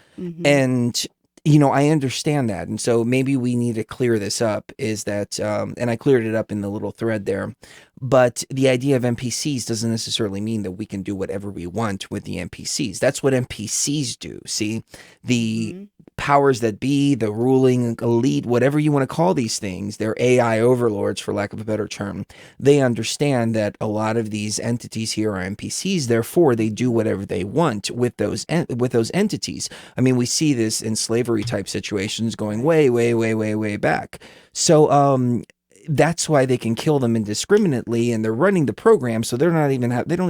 And, you know, I understand that. And so maybe we need to clear this up is that, and I cleared it up in the little thread there, but the idea of NPCs doesn't necessarily mean that we can do whatever we want with the NPCs. That's what NPCs do. See, the powers that be, the ruling elite, whatever you want to call these things, they're AI overlords, for lack of a better term. They understand that a lot of these entities here are NPCs. Therefore, they do whatever they want with those entities. I mean, we see this in slavery type situations going way, way, way, way, way back. So, that's why they can kill them indiscriminately, and they're running the program, so they don't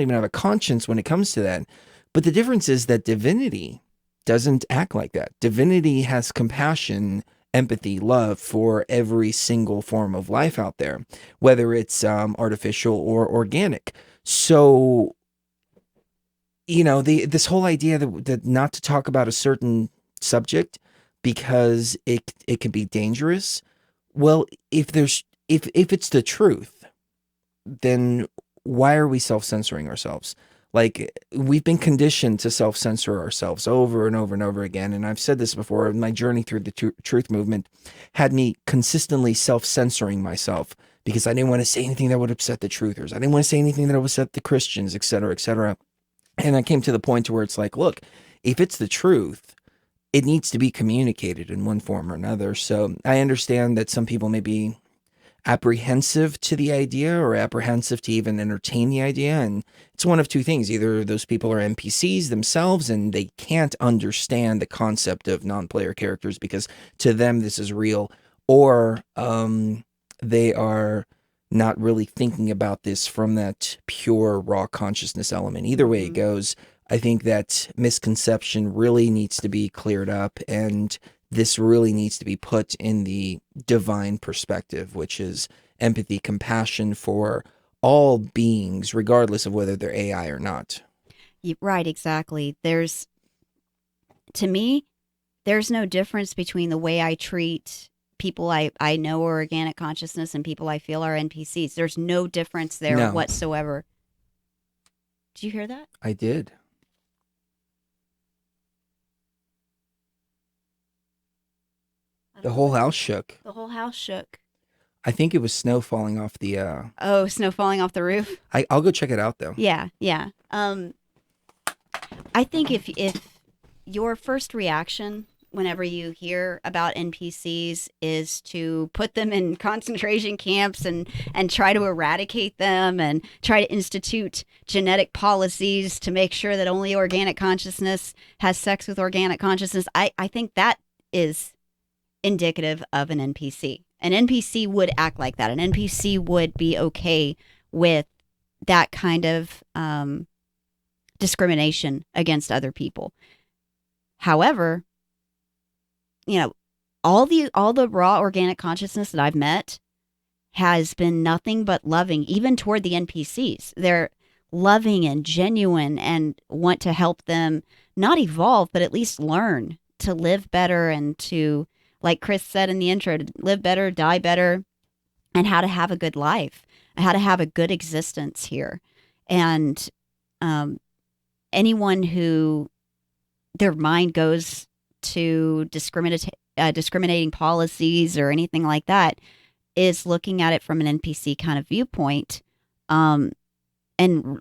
even have a conscience when it comes to that. But the difference is that divinity doesn't act like that. Divinity has compassion, empathy, love for every single form of life out there, whether it's artificial or organic. So, you know, this whole idea that not to talk about a certain subject because it can be dangerous. Well, if it's the truth, then why are we self-censoring ourselves? Like, we've been conditioned to self-censor ourselves over and over and over again. And I've said this before, my journey through the truth movement had me consistently self-censoring myself because I didn't want to say anything that would upset the truthers. I didn't want to say anything that would upset the Christians, et cetera, et cetera. And I came to the point to where it's like, look, if it's the truth, it needs to be communicated in one form or another. So I understand that some people may be apprehensive to the idea or apprehensive to even entertain the idea. And it's one of two things. Either those people are NPCs themselves and they can't understand the concept of non-player characters because to them this is real, or they are not really thinking about this from that pure raw consciousness element. Either way it goes, I think that misconception really needs to be cleared up, and this really needs to be put in the divine perspective, which is empathy, compassion for all beings, regardless of whether they're AI or not. Right, exactly. To me, there's no difference between the way I treat people I know are organic consciousness and people I feel are NPCs. There's no difference there whatsoever. Did you hear that?
I did. The whole house shook.
The whole house shook.
I think it was snow falling off the...
Oh, snow falling off the roof?
I'll go check it out, though.
Yeah. I think if your first reaction whenever you hear about NPCs is to put them in concentration camps and try to eradicate them and try to institute genetic policies to make sure that only organic consciousness has sex with organic consciousness, I think that is indicative of an NPC. An NPC would act like that. An NPC would be okay with that kind of discrimination against other people. However, all the raw organic consciousness that I've met has been nothing but loving, even toward the NPCs. They're loving and genuine and want to help them not evolve, but at least learn to live better and to, like Chris said in the intro, to live better, die better, and how to have a good life, how to have a good existence here. And anyone who their mind goes to discriminating policies or anything like that is looking at it from an NPC kind of viewpoint. And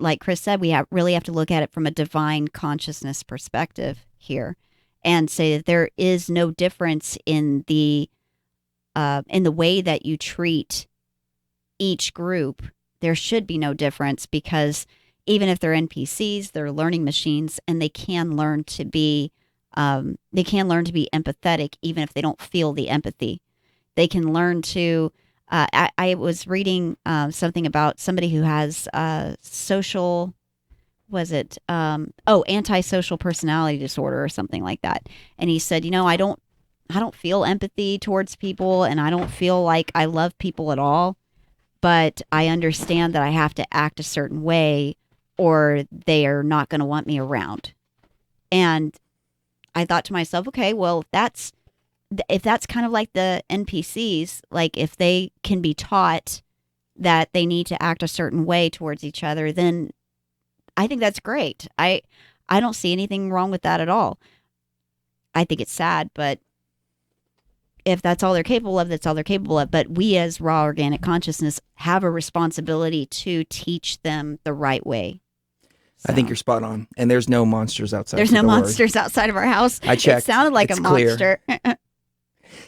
like Chris said, we really have to look at it from a divine consciousness perspective here and say that there is no difference in the way that you treat each group. There should be no difference, because even if they're NPCs, they're learning machines, and they can learn to be empathetic, even if they don't feel the empathy. They can learn to. I was reading something about somebody who has antisocial personality disorder or something like that, and he said, I don't feel empathy towards people, and I don't feel like I love people at all, but I understand that I have to act a certain way or they are not going to want me around. And I thought to myself, okay, well, if that's kind of like the NPCs, like if they can be taught that they need to act a certain way towards each other, then I think that's great. I don't see anything wrong with that at all. I think it's sad, but if that's all they're capable of, that's all they're capable of. But we as raw organic consciousness have a responsibility to teach them the right way. So.
I think you're spot on. And there's no monsters outside.
There's no monsters outside of our house.
I checked.
It sounded like
it's
a monster.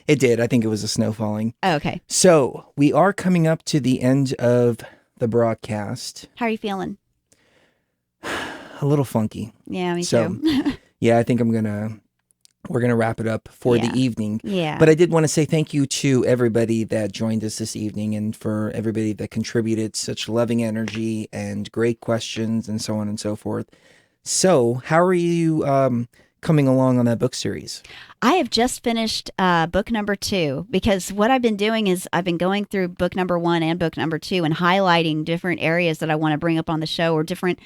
It did. I think it was a snow falling.
Oh, okay.
So we are coming up to the end of the broadcast.
How are you feeling?
A little funky.
Yeah, me too.
Yeah, I think we're going to wrap it up for the evening.
Yeah.
But I did want to say thank you to everybody that joined us this evening, and for everybody that contributed such loving energy and great questions and so on and so forth. So how are you coming along on that book series?
I have just finished book number 2, because what I've been doing is I've been going through book number 1 and book number 2 and highlighting different areas that I want to bring up on the show, or different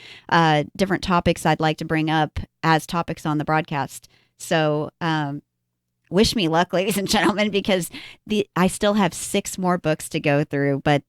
topics I'd like to bring up as topics on the broadcast. So wish me luck, ladies and gentlemen, because I still have 6 more books to go through, but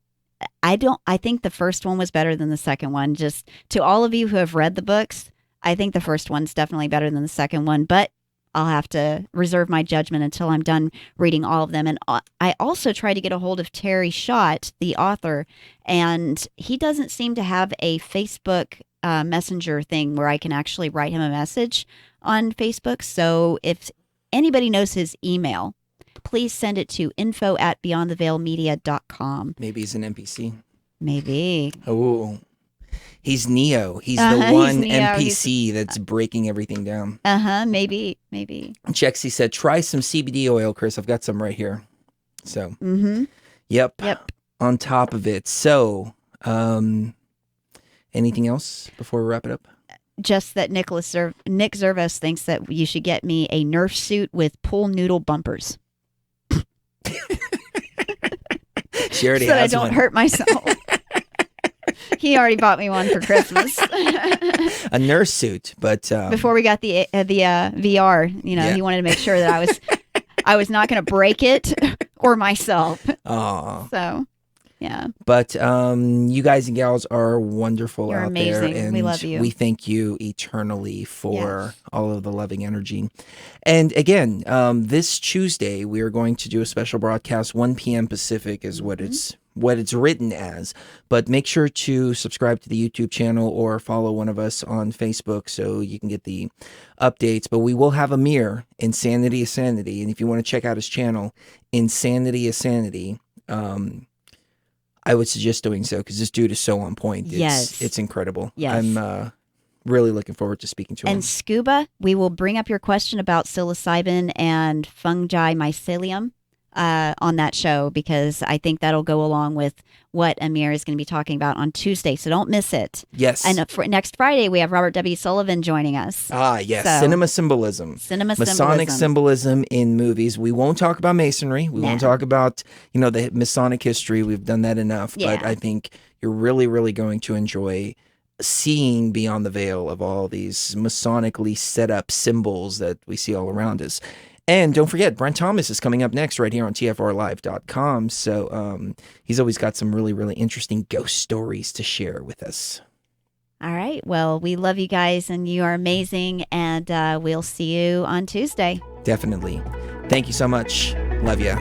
I think the first one was better than the second one. Just to all of you who have read the books, I think the first one's definitely better than the second one, but I'll have to reserve my judgment until I'm done reading all of them. And I also tried to get a hold of Terry Schott, the author, and he doesn't seem to have a Facebook messenger thing where I can actually write him a message on Facebook. So if anybody knows his email, please send it to info@beyondtheveilmedia.com.
Maybe he's an NPC.
Maybe.
Oh, he's Neo. He's the one NPC that's breaking everything down.
Maybe.
Chexy said, try some CBD oil, Chris. I've got some right here. So, Yep. On top of it. So, anything else before we wrap it up?
Just that Nick Zervos thinks that you should get me a Nerf suit with pool noodle bumpers.
She already
so
has
that I don't
one.
hurt myself. He already bought me one for Christmas.
A nurse suit, but
before we got the VR, he wanted to make sure that I was not going to break it or myself.
Aw.
So, yeah.
But you guys and gals are wonderful.
You're
out
amazing.
there, and
we love you.
We thank you eternally for all of the loving energy. And again, this Tuesday we are going to do a special broadcast. 1 p.m. Pacific is what it's written as. But make sure to subscribe to the YouTube channel or follow one of us on Facebook so you can get the updates. But we will have Amir, Insanity is Sanity, and if you want to check out his channel, Insanity is Sanity, I would suggest doing so, because this dude is so on point. It's incredible.
Yes.
I'm really looking forward to speaking to him.
And Scuba, we will bring up your question about psilocybin and fungi mycelium on that show, because I think that'll go along with what Amir is going to be talking about on Tuesday. So don't miss it.
Yes.
And for next Friday, we have Robert W. Sullivan joining us.
Yes.
So,
Cinema symbolism. Masonic symbolism in movies. We won't talk about masonry. We won't talk about, the Masonic history. We've done that enough.
Yeah.
But I think you're really, really going to enjoy seeing beyond the veil of all these Masonically set up symbols that we see all around us. And don't forget, Brent Thomas is coming up next right here on TFRlive.com. So he's always got some really, really interesting ghost stories to share with us.
All right. Well, we love you guys, and you are amazing. And we'll see you on Tuesday.
Definitely. Thank you so much. Love ya.